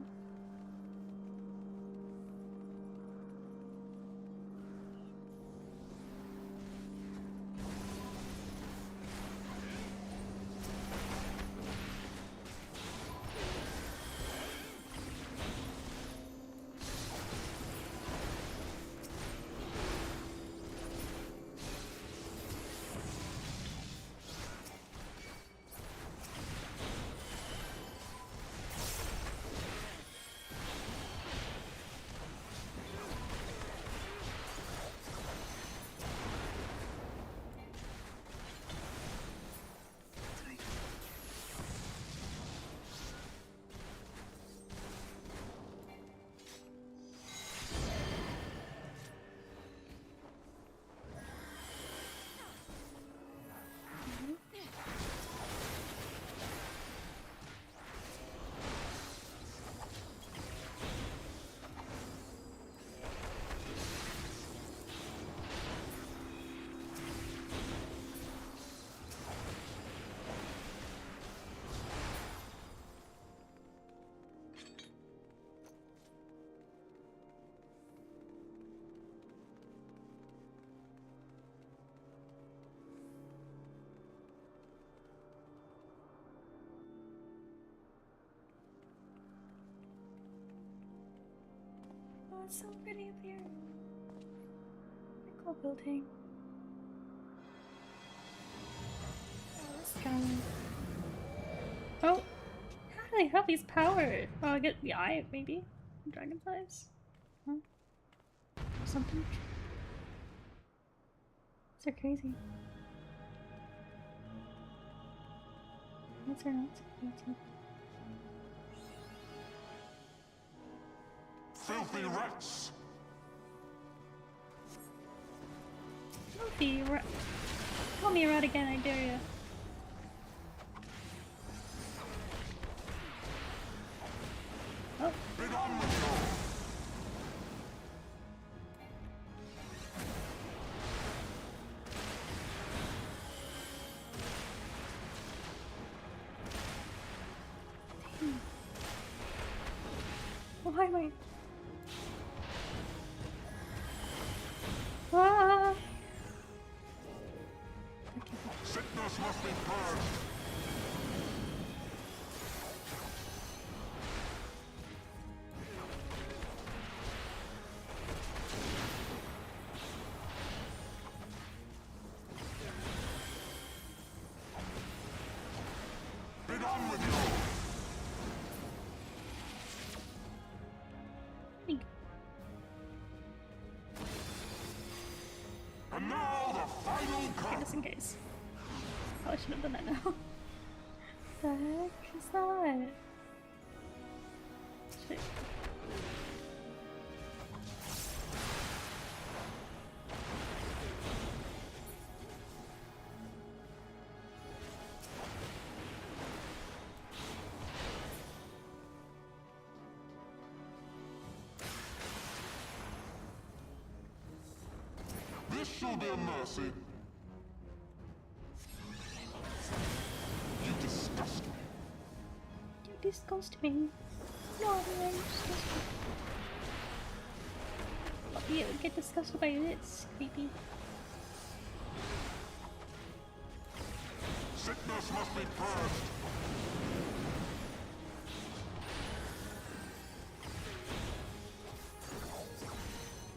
Oh, it's so pretty up here. Cool building. Oh, this guy. Oh, how do they have these powers? Oh, I get the eye, maybe? Dragon's eyes? Huh? Or something? These are crazy. These are not so crazy. Filthy rats! Filthy rat. Call me a rat again, I dare you. Oh. Bring on with you! Why am I? Ah! Sickness must be purged! Bring on with you! And now the final cut! Just in case. Probably should have done that now. The heck is that? Shit. This shall be a mercy. You disgust disgust me. No, man, disgust me. Oh, yeah, get disgusted by this, creepy. Sickness must be purged.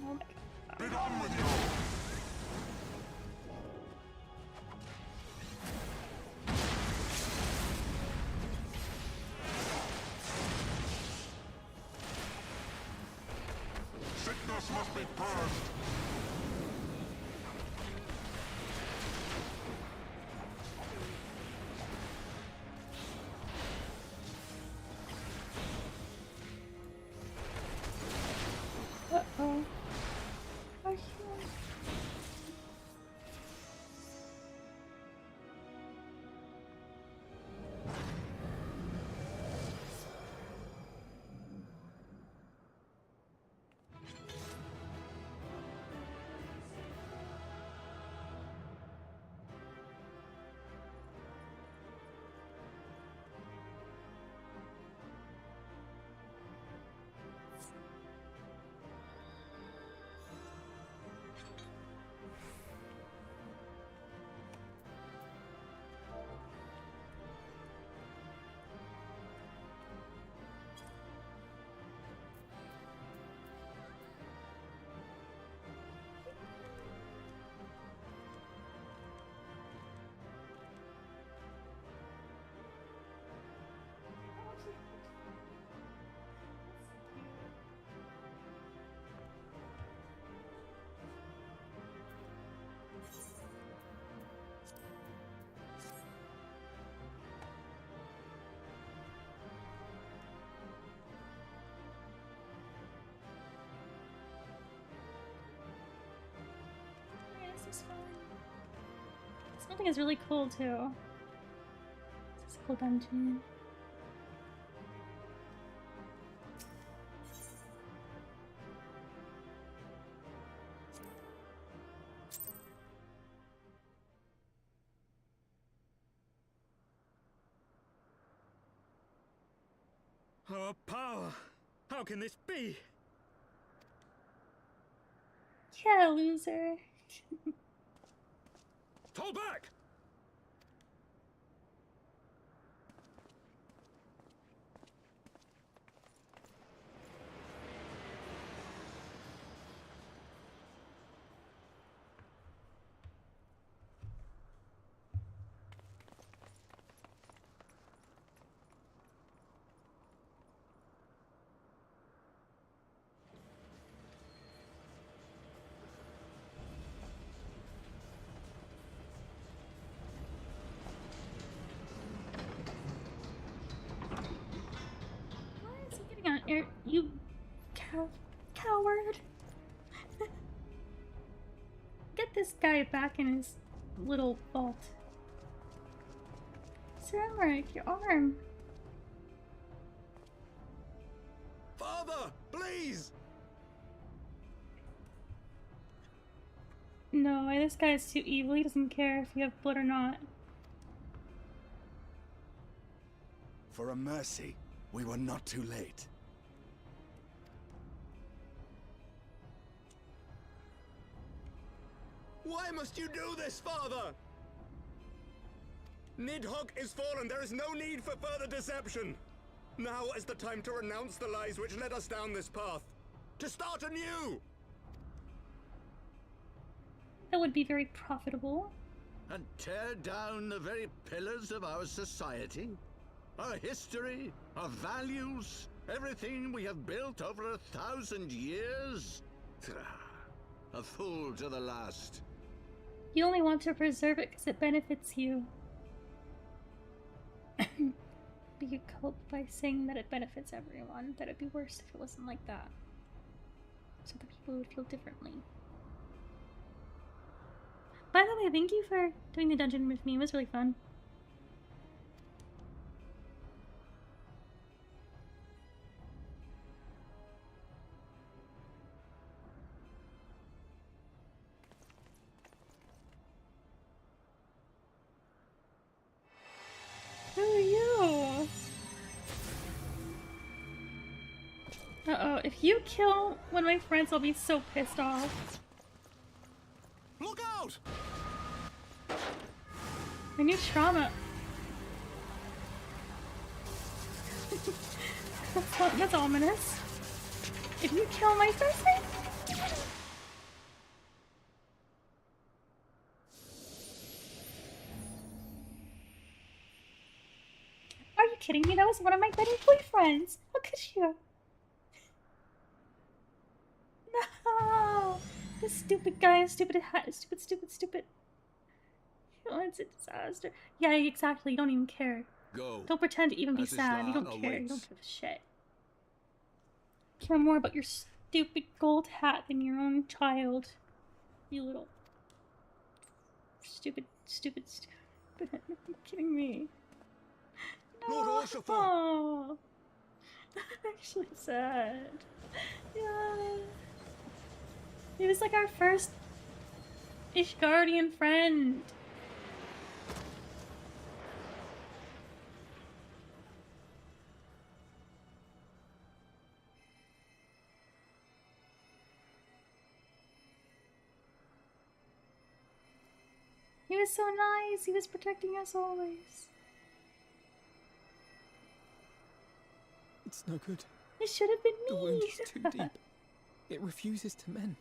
Oh my god. Be done with you. Sickness must be purged. Uh-oh. Are you... Yeah, this is fun. This building is really cool too. This is a cool dungeon. Our power! How can this be? Yeah, loser. Fall back! Why is he getting on air? You coward. Get this guy back in his little vault. Sir Emmerich, your arm. Father, please! No, this guy is too evil. He doesn't care if you have blood or not. For a mercy, we were not too late. Why must you do this, Father? Nidhogg is fallen. There is no need for further deception. Now is the time to renounce the lies which led us down this path. To start anew! That would be very profitable. And tear down the very pillars of our society? Our history, our values, everything we have built over 1,000 years? A fool to the last. You only want to preserve it because it benefits you. But you cope by saying that it benefits everyone. That it'd be worse if it wasn't like that. So the people would feel differently. By the way, thank you for doing the dungeon with me. It was really fun. Who are you? Uh-oh, if you kill one of my friends, I'll be so pissed off. Look out! My new trauma. That's ominous. If you kill my first mate... Are you kidding me? That was one of my budding boyfriends. How could you? No! This stupid guy, stupid hat, stupid. Oh, it's a disaster. Yeah, exactly. You don't even care. Go. Don't pretend to even be As sad. You don't Islam care. You awaits. don't give a shit. Care more about your stupid gold hat than your own child. You little stupid. Are you kidding me? Lord No. Orshafor! Oh. I'm actually sad. Yeah. He was like our first Ishgardian friend. He was so nice. He was protecting us always. It's no good. It should have been me. The wound is too deep. It refuses to mend.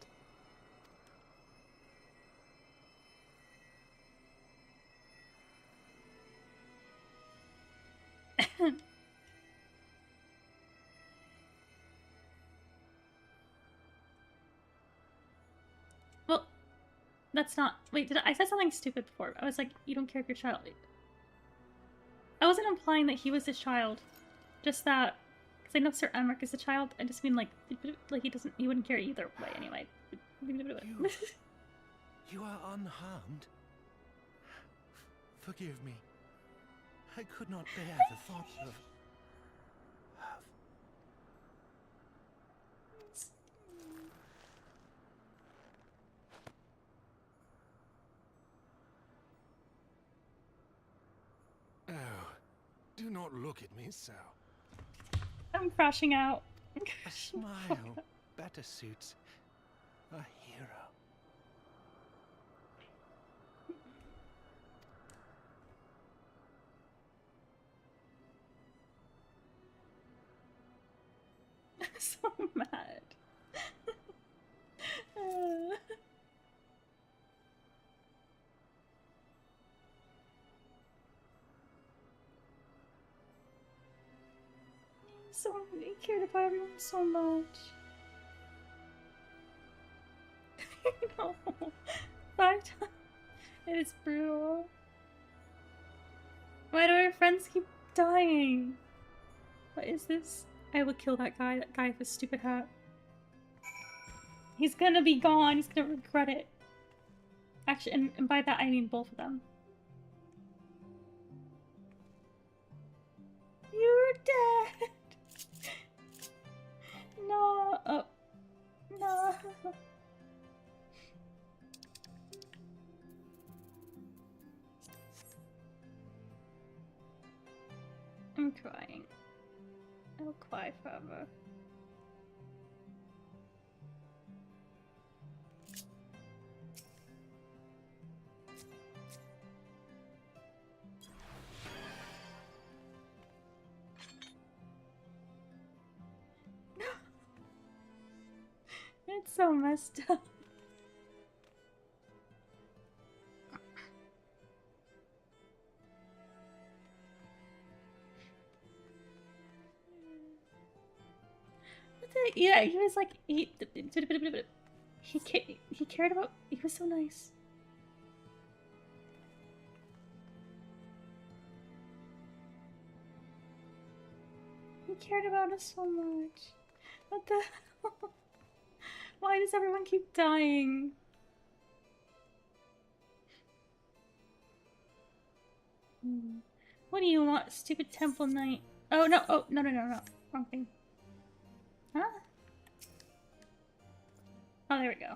Well, that's not. Wait, I said something stupid before? I was like, you don't care if your child. I wasn't implying that he was his child. Just that, because I know Sir Emmerich is a child. I just mean like he wouldn't care either way anyway. You are unharmed. Forgive me. I could not bear the thought of... Oh, do not look at me so. I'm crashing out. A smile better suits a hero. I'm so mad. He cared about everyone so much. No, 5 times. It is brutal. Why do our friends keep dying? What is this? I will kill that guy with his stupid hat. He's gonna be gone. He's gonna regret it. Actually, and by that I mean both of them. You're dead. No. Oh. No. I'm crying. I'll cry forever. It's so messed up. Yeah, he was like he cared about. He was so nice. He cared about us so much. What the hell? Why does everyone keep dying? What do you want, stupid temple knight? Oh no! Oh no! Wrong thing. Huh? Oh, there we go.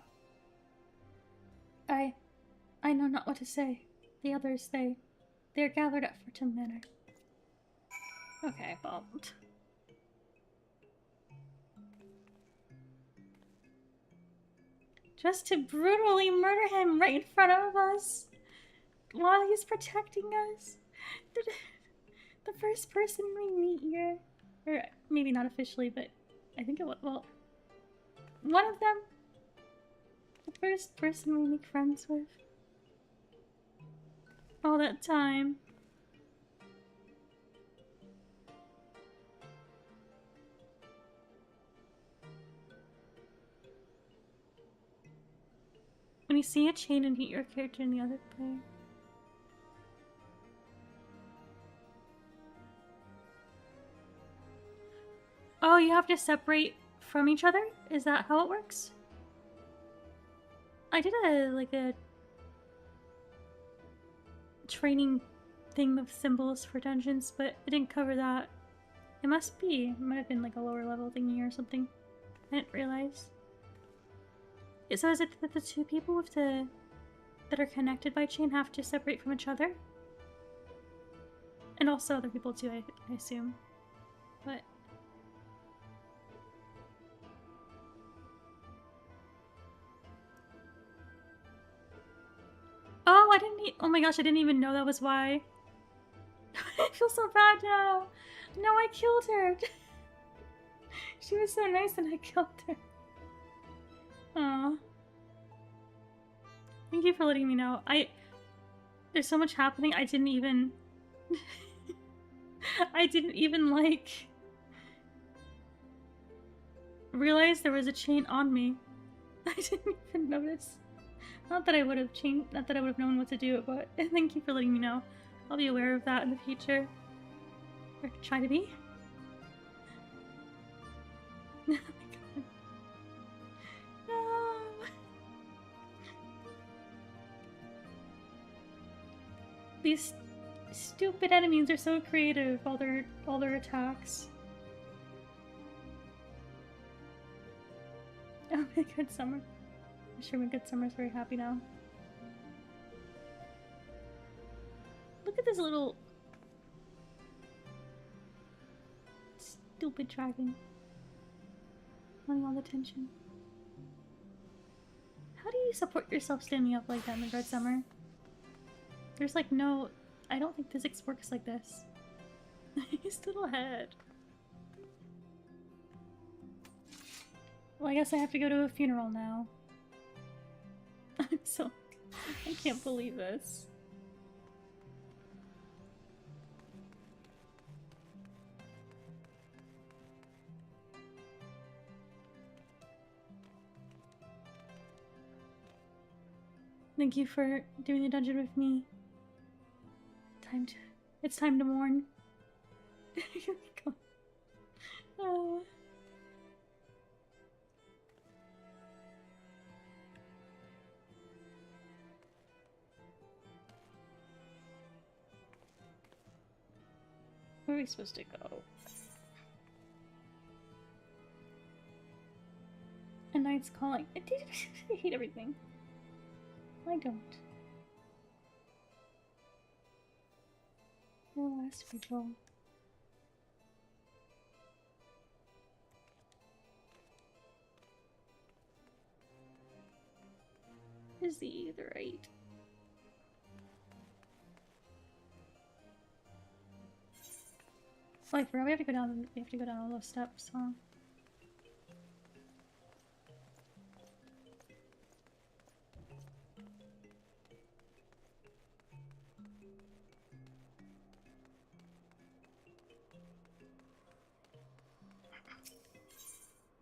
I know not what to say. The others, they're gathered at Fortune Manor. Okay, well. Just to brutally murder him right in front of us while he's protecting us. The first person we meet here, or maybe not officially, but I think it was, well, one of them, the first person we make friends with. All that time. When you see a chain and hit your character in the other player. Oh, you have to separate from each other? Is that how it works? I did a training thing with symbols for dungeons, but it didn't cover that. It must be. It might have been like a lower level thingy or something. I didn't realize. So is it that the two people with that are connected by chain have to separate from each other? And also other people too, I assume. But oh, I didn't oh my gosh, I didn't even know that was why. I feel so bad now. No, I killed her. She was so nice and I killed her. Aw. Thank you for letting me know. There's so much happening, I didn't even... I didn't even, like... realize there was a chain on me. I didn't even notice. Not that I would have changed, not that I would have known what to do, but thank you for letting me know. I'll be aware of that in the future. Or try to be. Oh my god. No. These stupid enemies are so creative, all their attacks. Oh my good summer. I'm sure my good summer's very happy now. Look at this little stupid dragon. Wanting all the attention. How do you support yourself standing up like that in the Red Summer? There's like no... I don't think physics works like this. His little head. Well, I guess I have to go to a funeral now. I'm so... I can't believe this. Thank you for doing the dungeon with me. It's time to mourn. Here we go. Oh. Where are we supposed to go? A knight's calling. I hate everything. I don't. The last people. Is the right? Oh, I forgot we have to go down. We have to go down all those steps, huh?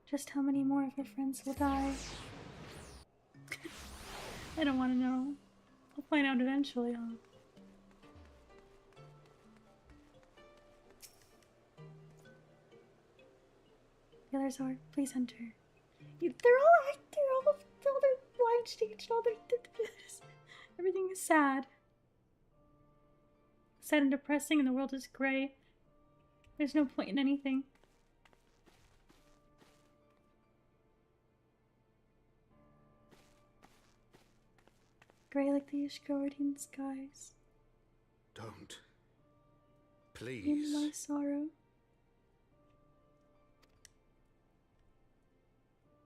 Just how many more of her friends will die? I don't want to know. I'll find out eventually, huh? The others are. Please enter. They're all blind staged. All their everything is sad. Sad and depressing, and the world is gray. There's no point in anything. Gray like the Ishgardian skies. Don't. Please. In my sorrow.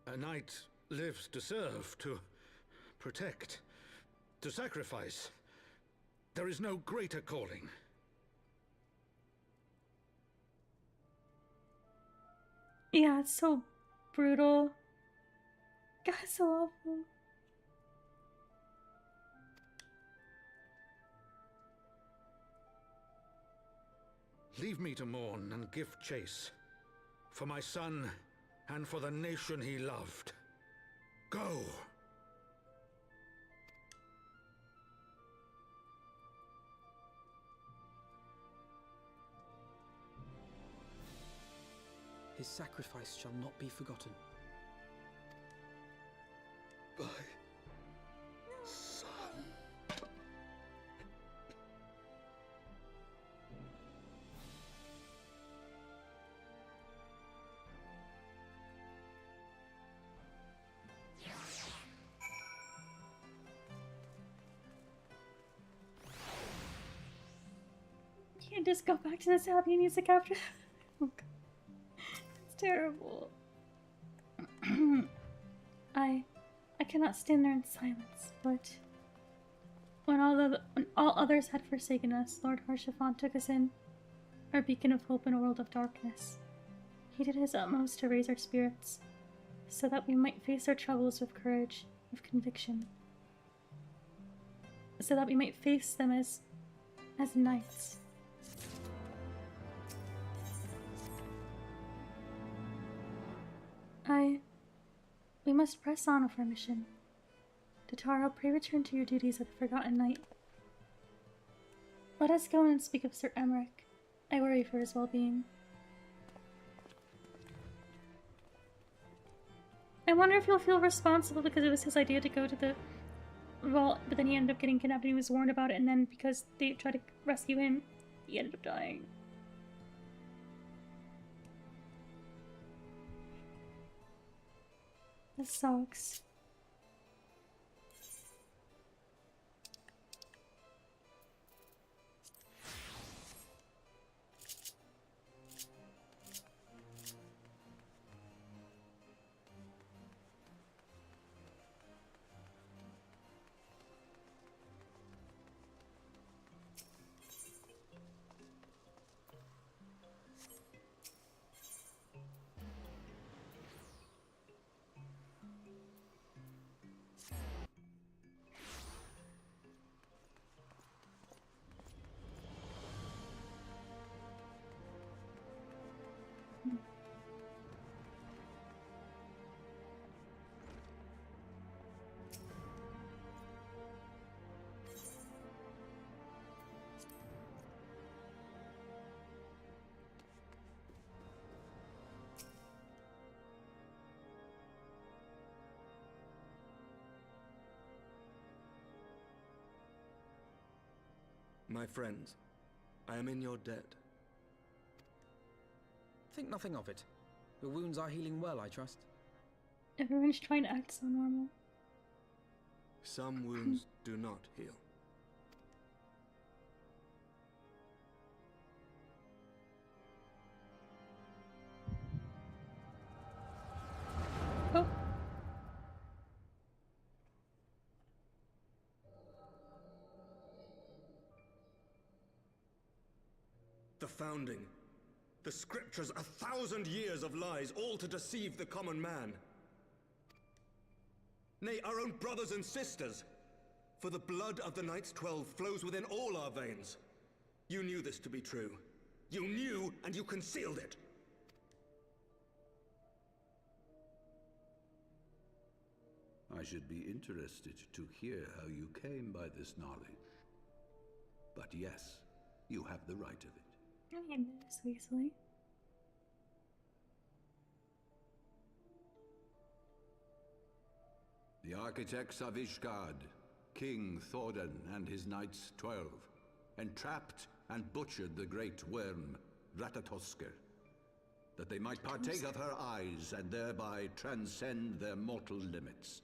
A knight lives to serve, to protect, to sacrifice. There is no greater calling. Yeah, it's so brutal. God, it's so awful. Leave me to mourn and give chase. For my son, and for the nation he loved. Go! His sacrifice shall not be forgotten. My son. Can't just go back to this happy music after. Oh God. It's terrible. I cannot stand there in silence, but when all others had forsaken us, Lord Harshaphon took us in, our beacon of hope in a world of darkness. He did his utmost to raise our spirits, so that we might face our troubles with courage, with conviction. So that we might face them as knights. We must press on with our mission. Totaro, pray return to your duties at the Forgotten Knight. Let us go and speak of Sir Emmerich. I worry for his well-being. I wonder if he'll feel responsible because it was his idea to go to the vault, but then he ended up getting kidnapped and he was warned about it, and then because they tried to rescue him, he ended up dying. That sucks. My friends, I am in your debt. Think nothing of it. Your wounds are healing well, I trust. Everyone's trying to act so normal. Some wounds do not heal. Oh. The founding. The scriptures, 1,000 years of lies, all to deceive the common man. Nay, our own brothers and sisters. For the blood of the Knights 12 flows within all our veins. You knew this to be true. You knew, and you concealed it. I should be interested to hear how you came by this knowledge. But yes, you have the right of it. I mean, this easily. The architects of Ishgard, King Thordan and his Knights 12, entrapped and butchered the great worm, Ratatosker, that they might partake of her eyes and thereby transcend their mortal limits.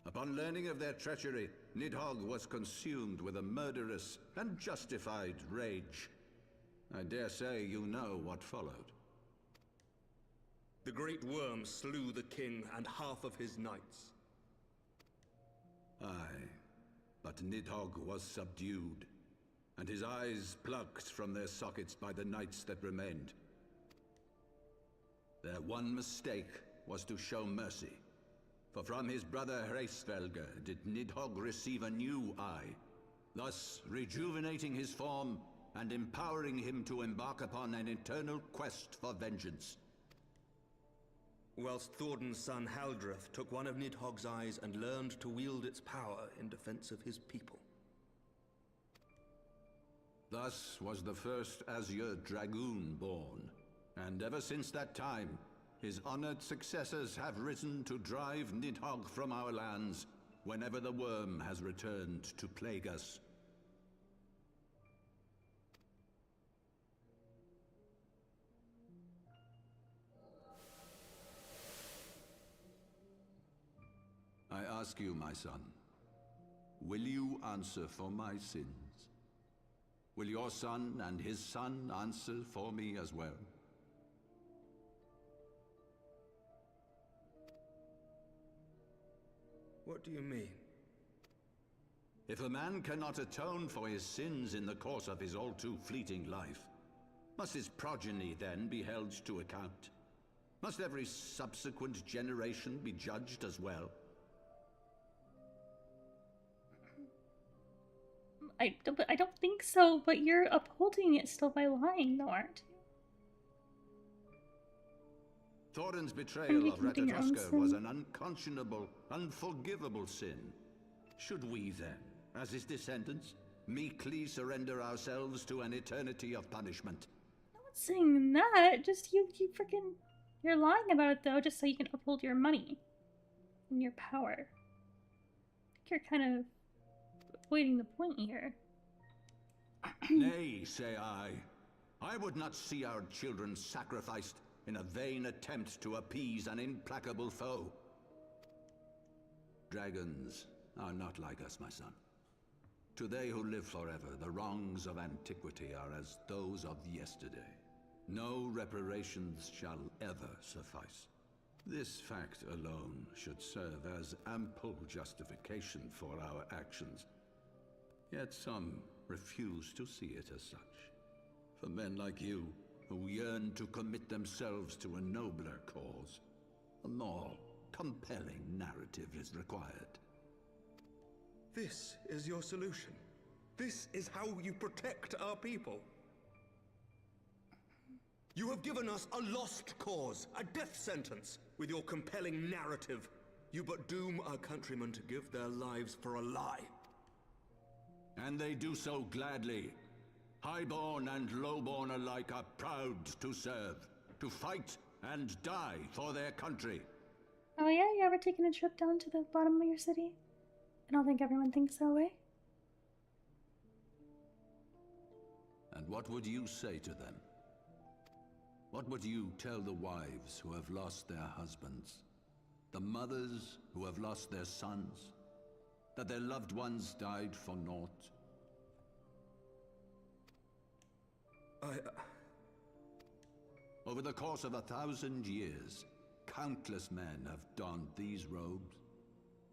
Upon learning of their treachery, Nidhogg was consumed with a murderous and justified rage. I dare say you know what followed. The great worm slew the king and half of his knights. Aye, but Nidhogg was subdued, and his eyes plucked from their sockets by the knights that remained. Their one mistake was to show mercy, for from his brother Hraesvelgr did Nidhogg receive a new eye, thus rejuvenating his form and empowering him to embark upon an eternal quest for vengeance. Whilst Thorden's son Haldreth took one of Nidhogg's eyes and learned to wield its power in defense of his people. Thus was the first Azure Dragoon born, and ever since that time, his honored successors have risen to drive Nidhogg from our lands whenever the worm has returned to plague us. I ask you, my son, will you answer for my sins? Will your son and his son answer for me as well? What do you mean? If a man cannot atone for his sins in the course of his all too fleeting life, must his progeny then be held to account? Must every subsequent generation be judged as well? I don't think so, but you're upholding it still by lying, though, aren't you? Thorin's betrayal of committing your own Ratatoskr was sin. an unconscionable, unforgivable sin. Should we then, as his descendants, meekly surrender ourselves to an eternity of punishment? No one's saying that. Just you freaking... You're lying about it, though, just so you can uphold your money. And your power. I think you're kind of avoiding the point here. Nay, say I. I would not see our children sacrificed in a vain attempt to appease an implacable foe. Dragons are not like us, my son. To they who live forever, the wrongs of antiquity are as those of yesterday. No reparations shall ever suffice. This fact alone should serve as ample justification for our actions. Yet some refuse to see it as such. For men like you, who yearn to commit themselves to a nobler cause, a more compelling narrative is required. This is your solution. This is how you protect our people. You have given us a lost cause, a death sentence. With your compelling narrative, you but doom our countrymen to give their lives for a lie. And they do so gladly. Highborn and lowborn alike are proud to serve, to fight and die for their country. Oh yeah, you ever taken a trip down to the bottom of your city? I don't think everyone thinks that way. And what would you say to them? What would you tell the wives who have lost their husbands? The mothers who have lost their sons? That their loved ones died for naught? Over the course of 1,000 years, countless men have donned these robes,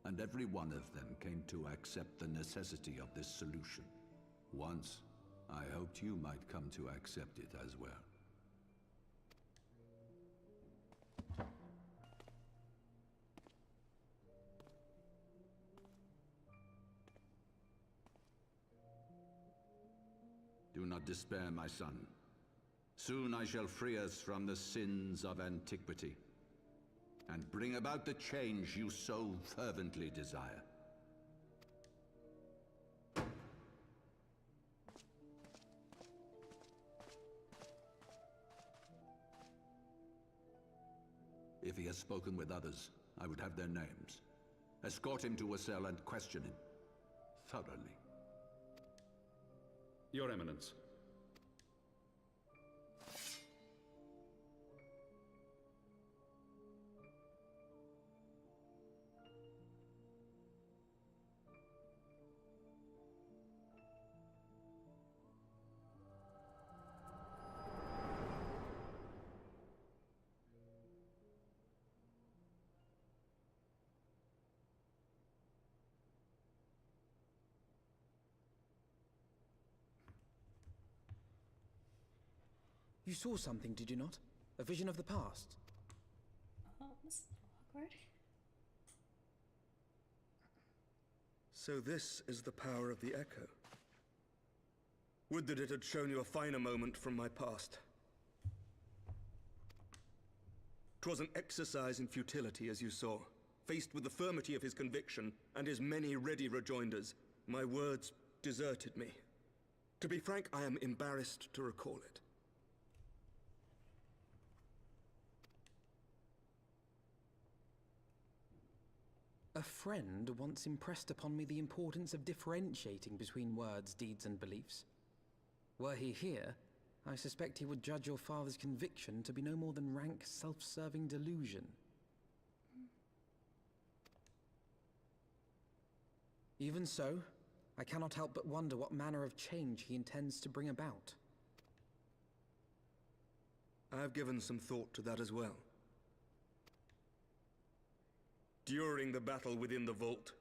and every one of them came to accept the necessity of this solution. Once, I hoped you might come to accept it as well. Do not despair, my son. Soon I shall free us from the sins of antiquity, and bring about the change you so fervently desire. If he has spoken with others, I would have their names. Escort him to a cell and question him thoroughly. Your Eminence. You saw something, did you not? A vision of the past? This is awkward. So this is the power of the Echo. Would that it had shown you a finer moment from my past. 'Twas an exercise in futility, as you saw. Faced with the firmity of his conviction and his many ready rejoinders, my words deserted me. To be frank, I am embarrassed to recall it. A friend once impressed upon me the importance of differentiating between words, deeds, and beliefs. Were he here, I suspect he would judge your father's conviction to be no more than rank, self-serving delusion. Even so, I cannot help but wonder what manner of change he intends to bring about. I've given some thought to that as well. During the battle within the vault,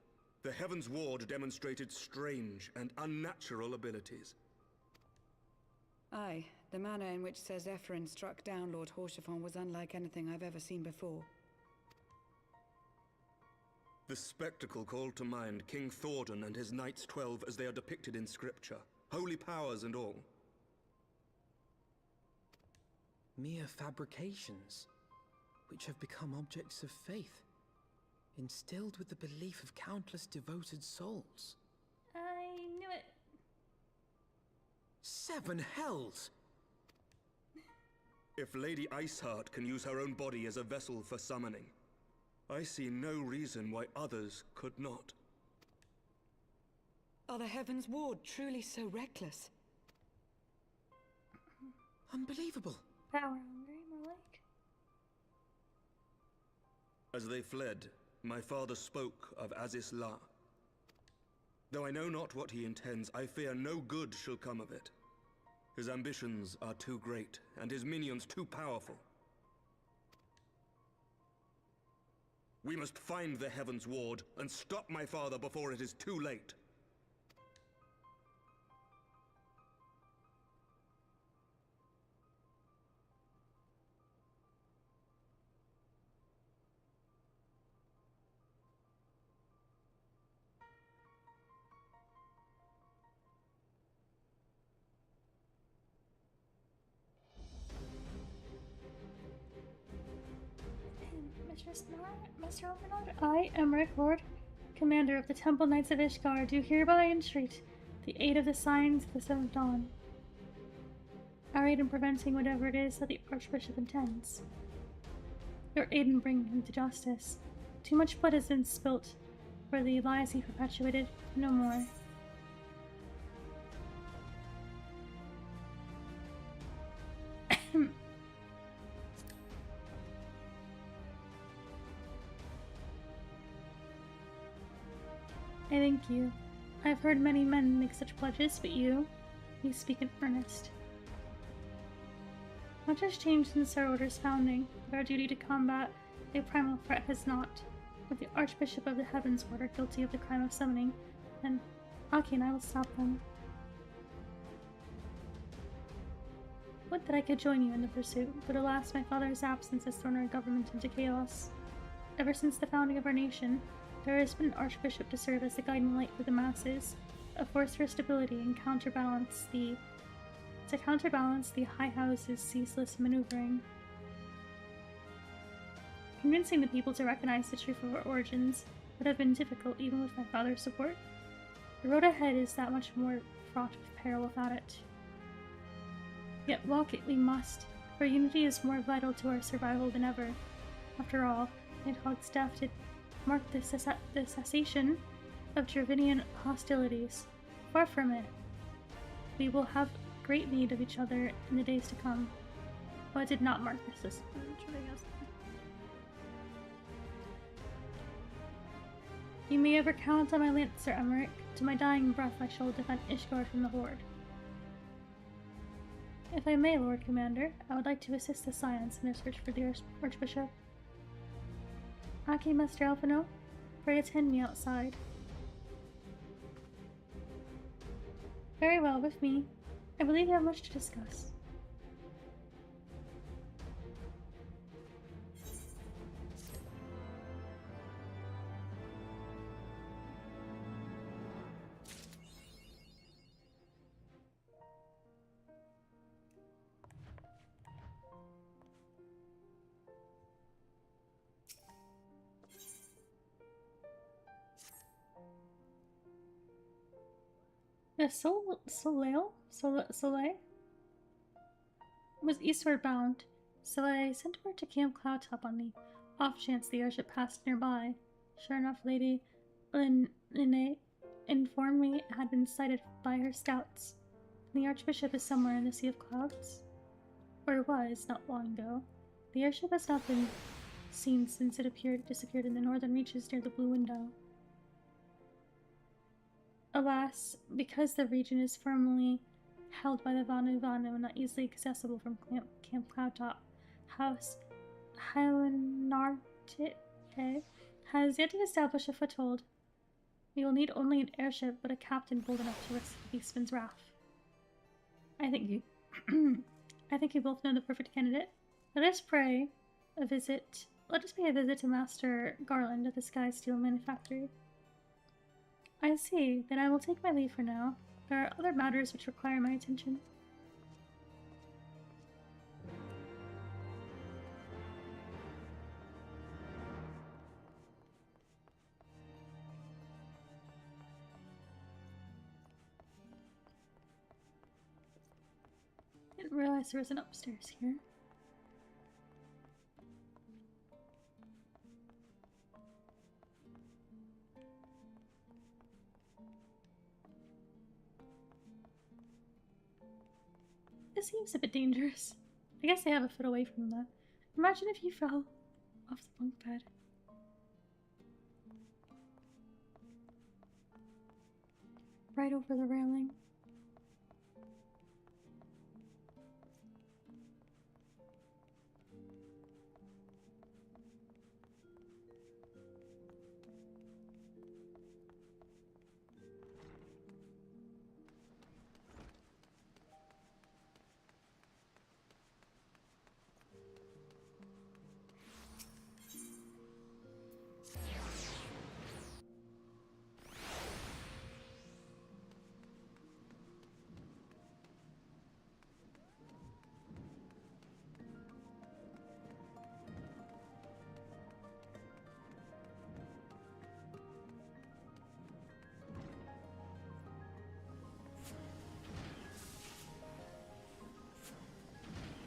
the Heavensward demonstrated strange and unnatural abilities. Aye, the manner in which Ser Zephyrin struck down Lord Horschiffon was unlike anything I've ever seen before. The spectacle called to mind King Thordan and his Knights 12 as they are depicted in scripture, holy powers and all. Mere fabrications, which have become objects of faith, instilled with the belief of countless devoted souls. I knew it. 7 hells! If Lady Iceheart can use her own body as a vessel for summoning, I see no reason why others could not. Are the Heavensward truly so reckless? Unbelievable. Power hungry, more like. As they fled, my father spoke of Aziz La. Though I know not what he intends, I fear no good shall come of it. His ambitions are too great, and his minions too powerful. We must find the Heavensward and stop my father before it is too late. Master Overlord, I, Emmerich Lord, Commander of the Temple Knights of Ishgard, do hereby entreat the aid of the Signs of the Seventh Dawn. Our aid in preventing whatever it is that the Archbishop intends. Your aid in bringing him to justice. Too much blood has been spilt for the lies he perpetuated. No more. I thank you. I've heard many men make such pledges, but you speak in earnest. Much has changed since our order's founding, but our duty to combat a primal threat has not. If the Archbishop of the Heavensward are guilty of the crime of summoning, then Aki and I will stop them. Would that I could join you in the pursuit, but alas, my father's absence has thrown our government into chaos. Ever since the founding of our nation, there has been an archbishop to serve as the guiding light for the masses, a force for stability and counterbalance the High House's ceaseless maneuvering. Convincing the people to recognize the truth of our origins would have been difficult even with my father's support. The road ahead is that much more fraught with peril without it. Yet walk it we must, for unity is more vital to our survival than ever. After all, Nidhogg's death did mark the cessation of Dravinian hostilities. Far from it. We will have great need of each other in the days to come. But it did not mark the cessation. You may ever count on my lance, Sir Emmerich. To my dying breath I shall defend Ishgard from the Horde. If I may, Lord Commander, I would like to assist the Scions in their search for the Archbishop. Aki, Master Alphino, pray attend me outside. Very well, with me. I believe you have much to discuss. The Soleil was eastward bound, so I sent word to Camp Cloudtop on the off chance the airship passed nearby. Sure enough, Lady Linne informed me it had been sighted by her scouts. The Archbishop is somewhere in the Sea of Clouds. Or was, not long ago. The airship has not been seen since it disappeared in the northern reaches near the Blue Window. Alas, because the region is firmly held by the Vanu and not easily accessible from Camp Cloudtop, House Hylanarte has yet to establish a foothold. We will need only an airship, but a captain bold enough to risk the Beastman's wrath. I think you both know the perfect candidate. Let us pay a visit to Master Garland at the Sky Steel Manufactory. I see. Then I will take my leave for now. There are other matters which require my attention. Didn't realize there was an upstairs here. This seems a bit dangerous. I guess I have a foot away from that. Imagine if you fell off the bunk bed. Right over the railing.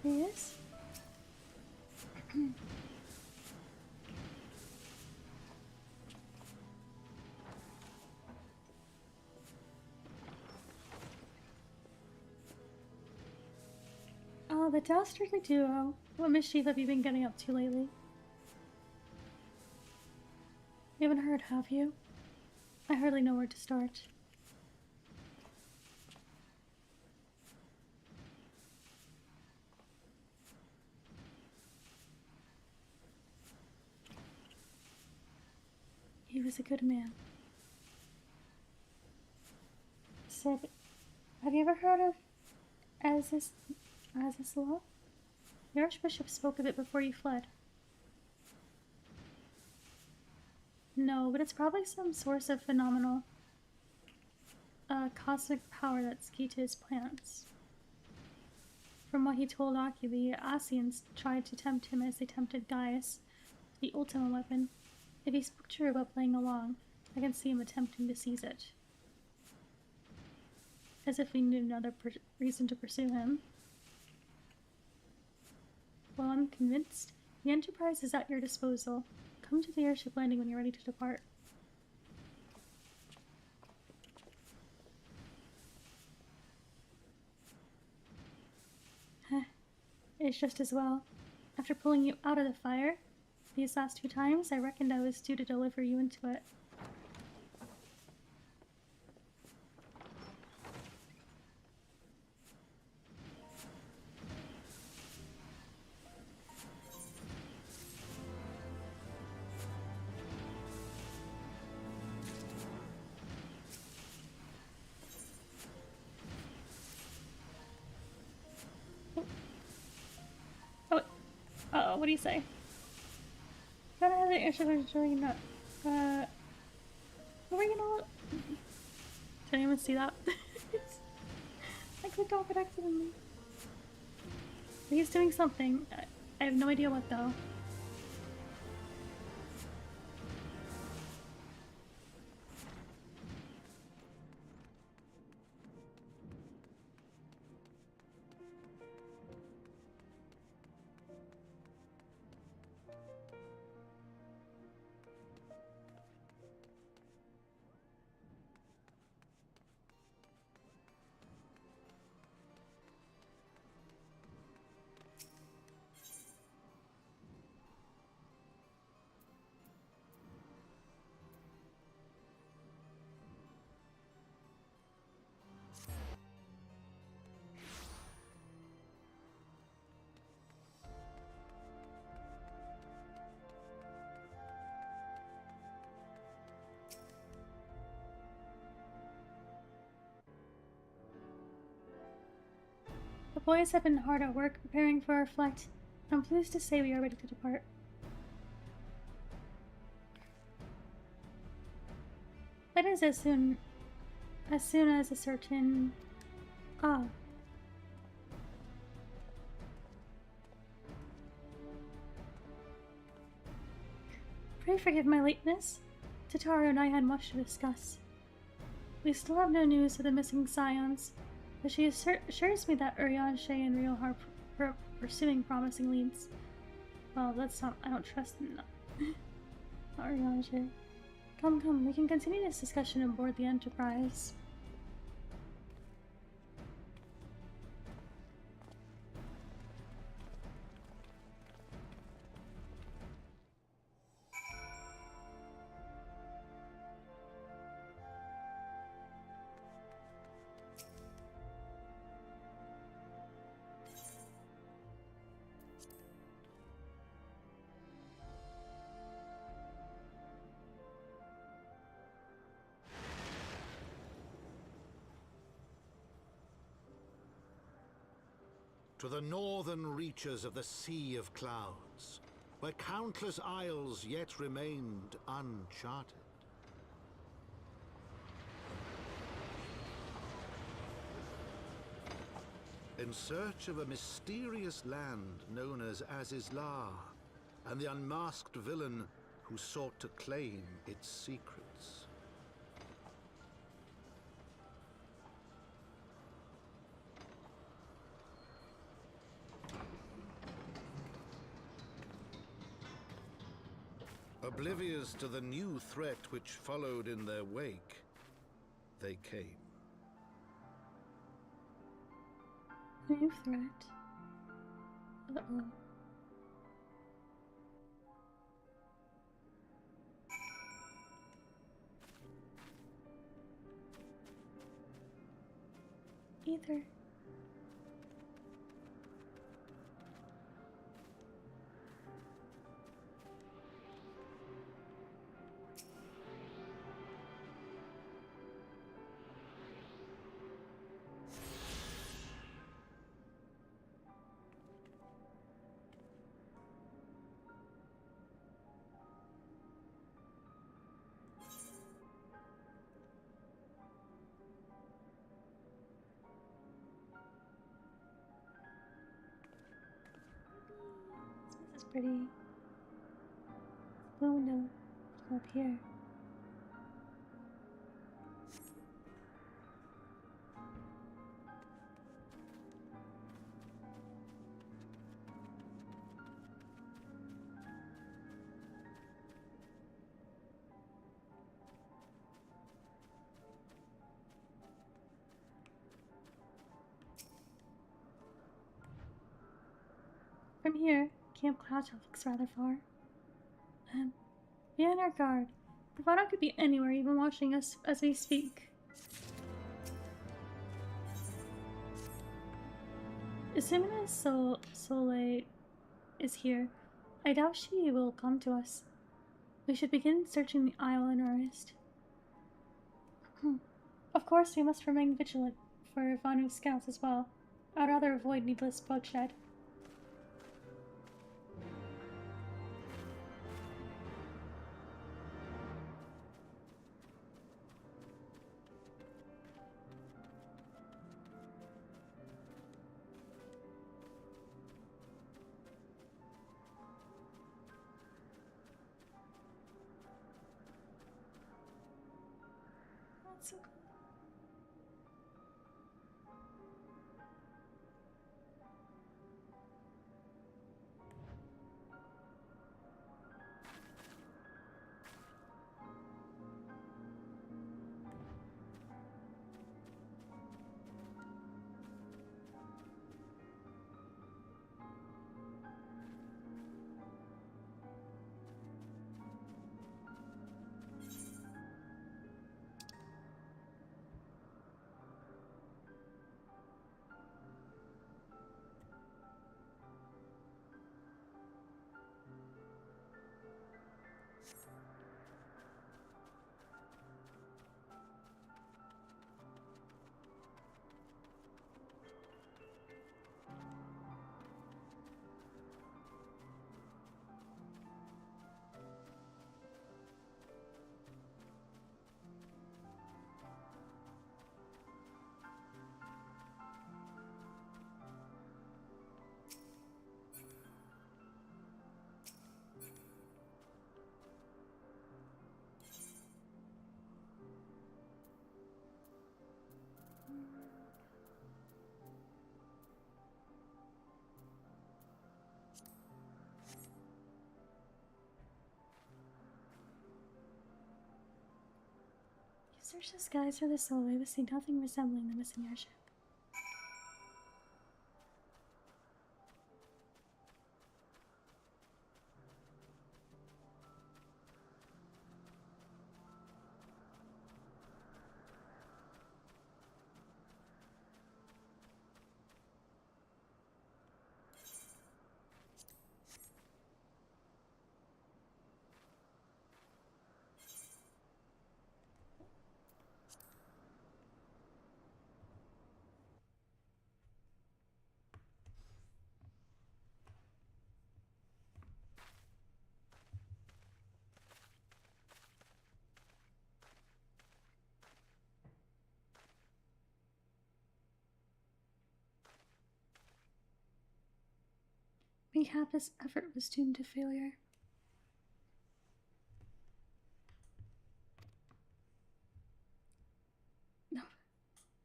Yes. Oh, the dastardly duo. What mischief have you been getting up to lately? You haven't heard, have you? I hardly know where to start. He was a good man. Said, have you ever heard of Azizla? The Archbishop spoke of it before you fled. No, but it's probably some source of phenomenal cosmic power that's key to his plans. From what he told Aki, the Asians tried to tempt him as they tempted Gaius, the Ultima weapon. If he spoke true about playing along, I can see him attempting to seize it. As if we needed another reason to pursue him. Well, I'm convinced. The Enterprise is at your disposal. Come to the airship landing when you're ready to depart. It's just as well. After pulling you out of the fire, these last 2 times, I reckoned I was due to deliver you into it. What do you say? I don't have the airship, I'm really not. What were you gonna look? Did anyone see that? I clicked off it accidentally. He's doing something. I have no idea what though. boys have been hard at work preparing for our flight, and I'm pleased to say we are ready to depart. That is as soon as a certain... Ah. Pray forgive my lateness. Tataru and I had much to discuss. We still have no news of the missing scions, but she assures me that Urianshe and Rio are pursuing promising leads. Well, that's not... I don't trust them, though. Not Urianshe. Come, we can continue this discussion aboard the Enterprise. To the northern reaches of the Sea of Clouds, where countless isles yet remained uncharted. In search of a mysterious land known as Azizlar, and the unmasked villain who sought to claim its secrets. Oblivious to the new threat which followed in their wake, they came. New threat? Uh-oh. Either. This is pretty. The window up here. From here, Camp Cloudtail looks rather far. Be on our guard. The Vado could be anywhere, even watching us as we speak. Assuming that Soleil is here, I doubt she will come to us. We should begin searching the isle in earnest. Of course, we must remain vigilant for Vanu scouts as well. I'd rather avoid needless bloodshed. That's so cool. Search the skies for the solar, but see nothing resembling the missing airship. Mayhap this effort was doomed to failure. No.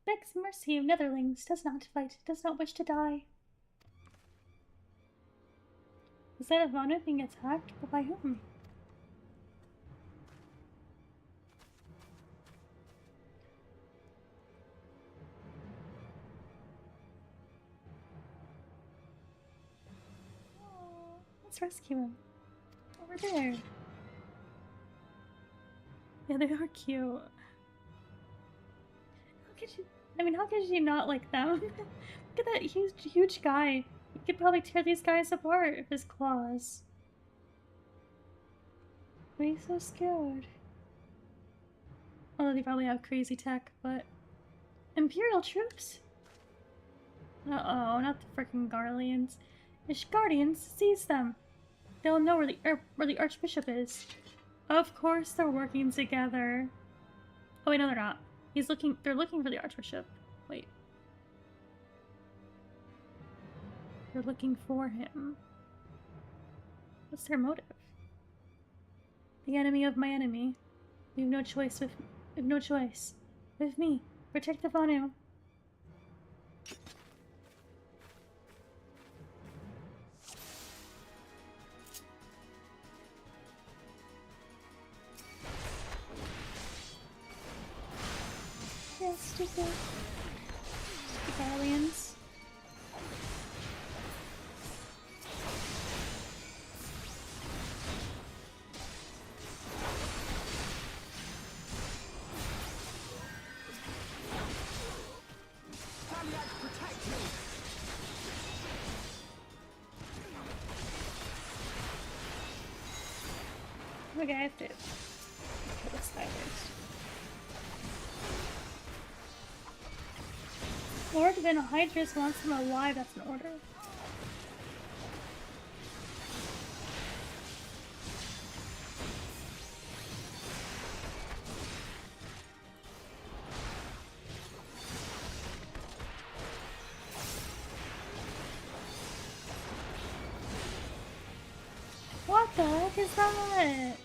Begs mercy of Netherlings, does not fight, does not wish to die. Is that Ivana being attacked? But by whom? Let's rescue him. Over there. Yeah, they are cute. How could you... I mean, how could you not like them? Look at that huge guy. He could probably tear these guys apart with his claws. Why are you so scared? Although they probably have crazy tech, but... Imperial troops? Uh-oh, not the frickin' Garleans. Ishgardians, seize them! They'll know where the Archbishop is. Of course they're working together. Oh wait, no they're not. They're looking for the Archbishop. Wait. They're looking for him. What's their motive? The enemy of my enemy. We have no choice with me. Protect the Vanu. Yeah, stupid aliens. Okay, I have to kill this guy first. Lord Van Hydrus wants him alive, that's an order. What the heck is that?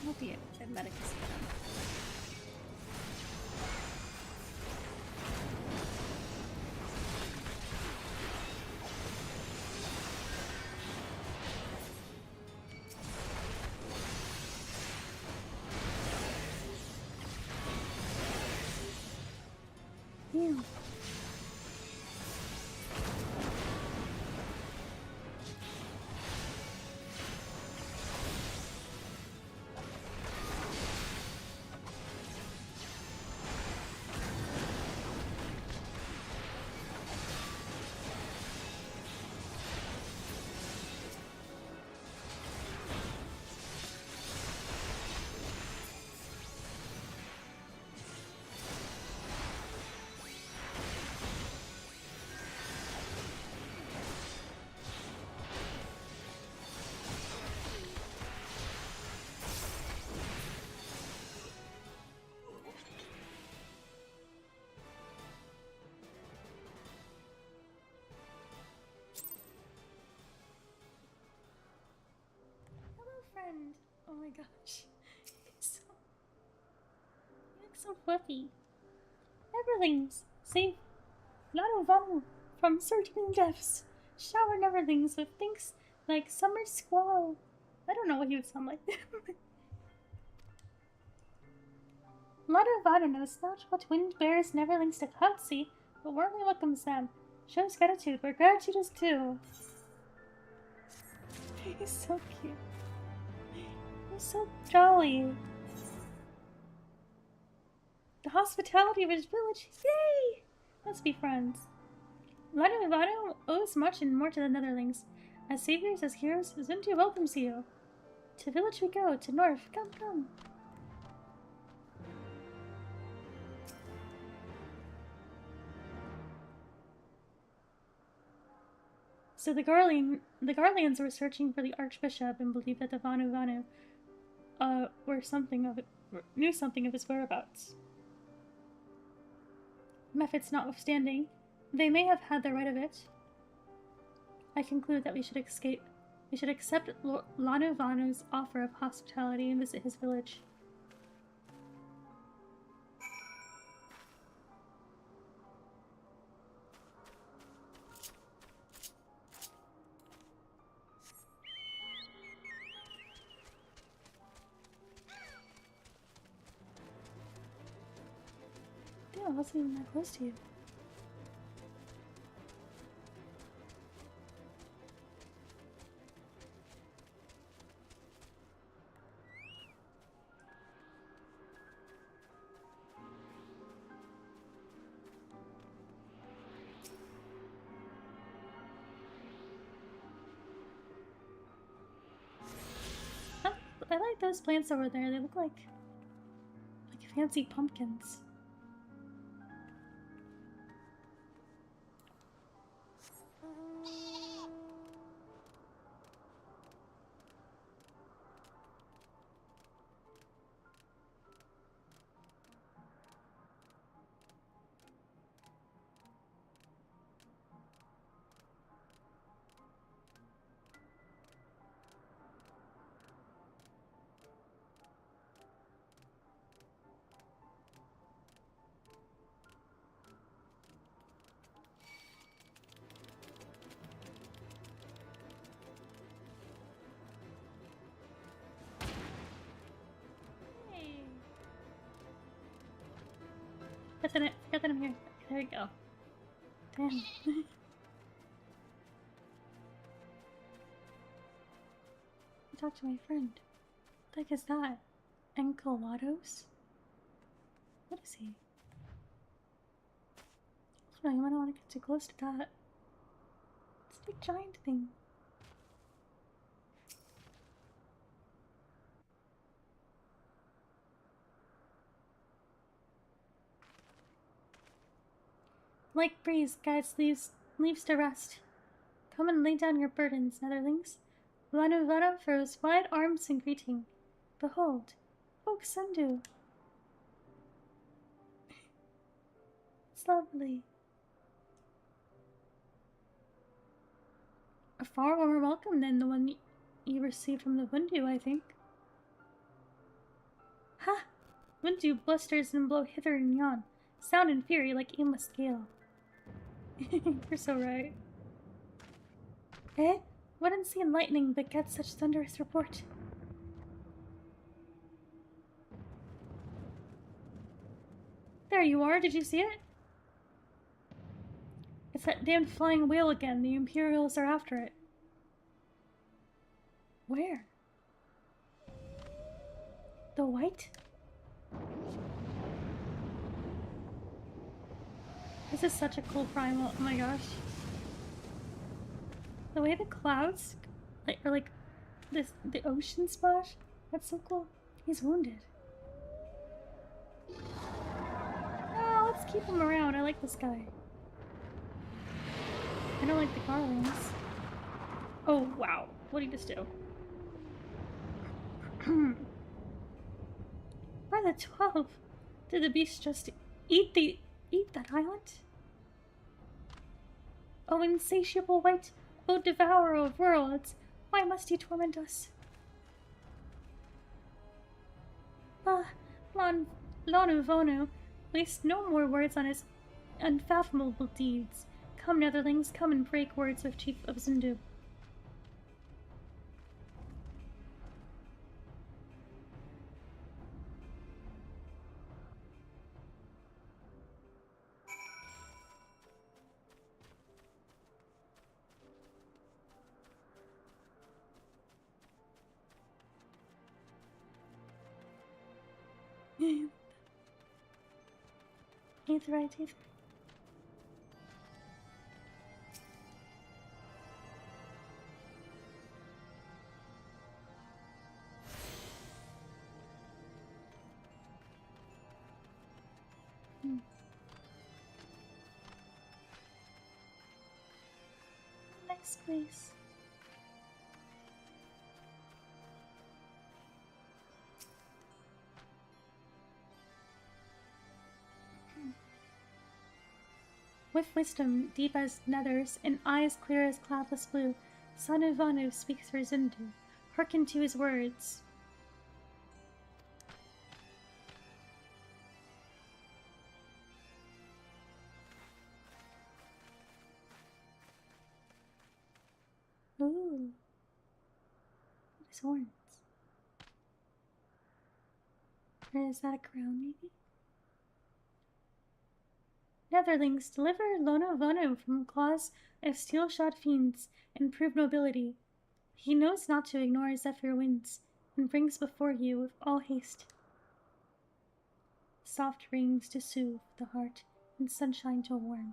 I'll be a medic is done. Ew. friend. Oh my gosh. You look so fluffy. Neverlings, save Lanu Vanu from certain deaths. Shower neverlings with things like summer squall. I don't know what he would sound like. Lanu Vanu knows not what wind bears neverlings to Cloudsea, but warmly welcomes them. Shows gratitude where gratitude is due. He's so cute. He's so jolly. The hospitality of his village. Yay! Let's be friends. Lanu Vanu owes much and more to the Netherlings. As saviors, as heroes, Zuntu welcomes you. To village we go, to north. Come, come. So the Garleans were searching for the Archbishop and believed that the Vanu Vanu knew something of his whereabouts. Methods notwithstanding, they may have had the right of it. I conclude that we should escape. We should accept Lanu Vanu's offer of hospitality and visit his village. Damn, I wasn't even that close to you. I like those plants over there. They look like fancy pumpkins. Forget that I'm here. There you go. Damn. I talked to my friend. What the heck is that? Enceladus? What is he? No, you might not want to get too close to that. It's a big giant thing. Like breeze guides leaves to rest. Come and lay down your burdens, Netherlings. Lanu Vanu throws wide arms in greeting. Behold, Folk Sundu. It's lovely. A far warmer welcome than the one you received from the Wundu, I think. Ha! Wundu blusters and blow hither and yon, sound and fury like aimless gale. You're so right. Eh? Wouldn't see lightning but get such thunderous report. There you are, did you see it? It's that damned flying whale again. The Imperials are after it. Where? The white? This is such a cool primal. Oh my gosh. The way the clouds are like this, the ocean splash, that's so cool. He's wounded. Oh, let's keep him around. I like this guy. I don't like the Garlands. Oh wow, what did he just do? By the 12, did the beast just eat that island? Oh insatiable white, oh devourer of worlds, why must he torment us? Ah, Lonu Vonu, waste no more words on his unfathomable deeds. Come, Netherlings, come and break words with Chief of Zindu. Aetherite. Nice place. With wisdom deep as nethers and eyes clear as cloudless blue, son of Vanu speaks for Zindu. Hearken to his words. Ooh. His horns. Or is that a crown, maybe? Netherlings, deliver Lono Vono from claws of steel-shod fiends and prove nobility. He knows not to ignore Zephyr winds, and brings before you with all haste soft rings to soothe the heart and sunshine to warm.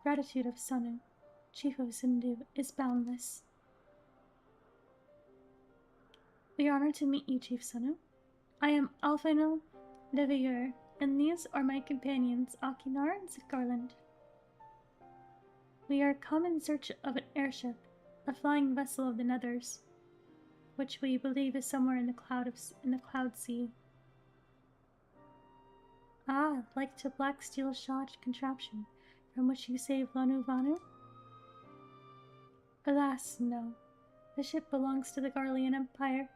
Gratitude of Sanu, Chief of Zindu, is boundless. We are honored to meet you, Chief Sanu. I am Alphino Leveilleur, and these are my companions, Akinar and Garland. We are come in search of an airship, a flying vessel of the Nethers, which we believe is somewhere in the cloud sea. Ah, like to black steel-shod contraption from which you saved Lonu Vanu? Alas, no. The ship belongs to the Garlean Empire,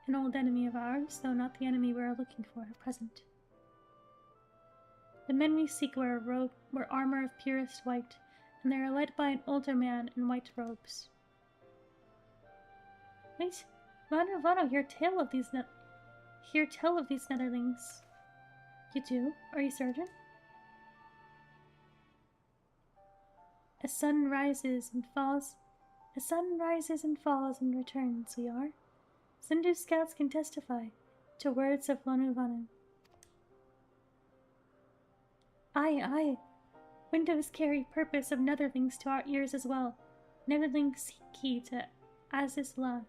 an old enemy of ours, though not the enemy we are looking for at present. The men we seek wear armor of purest white, and they are led by an older man in white robes. Wait, Vanu, hear tell of these Netherlings. You do? Are you certain? A sun rises and falls and returns, we are. Zindu scouts can testify to words of Lonu Vanu. Aye. Windows carry purpose of Netherlings to our ears as well. Netherlings key to Aziz La.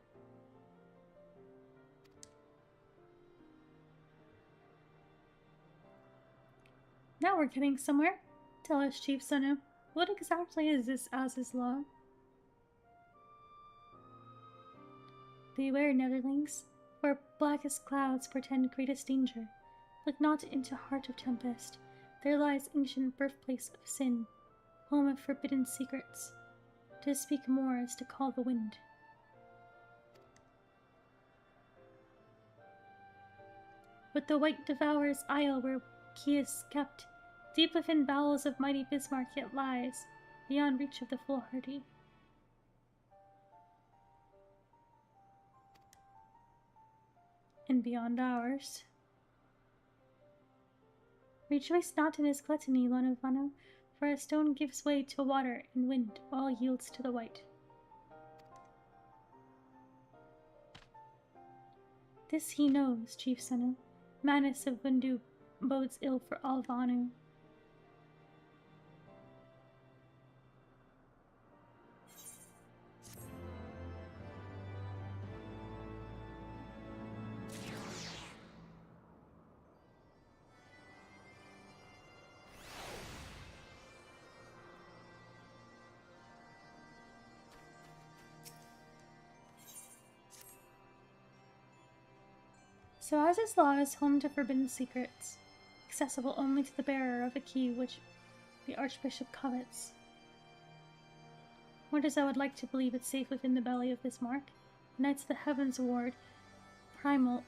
Now we're getting somewhere. Tell us, Chief Sanu, what exactly is this Aziz Law? Beware, Netherlings, where blackest clouds portend greatest danger. Look not into heart of tempest. There lies ancient birthplace of sin, home of forbidden secrets. To speak more is to call the wind. But the white devours isle where key is kept. Deep within bowels of mighty Bismarck yet lies, beyond reach of the foolhardy. And beyond ours. Rejoice not in his gluttony, Lonu Vanu, for a stone gives way to water, and wind all yields to the white. This he knows, Chief Sanu. Madness of Windu bodes ill for all Vanu. So Aziz Law is home to forbidden secrets, accessible only to the bearer of a key which the Archbishop covets. Much as I would like to believe it's safe within the belly of Bismarck, Knights of the Heavensward, primal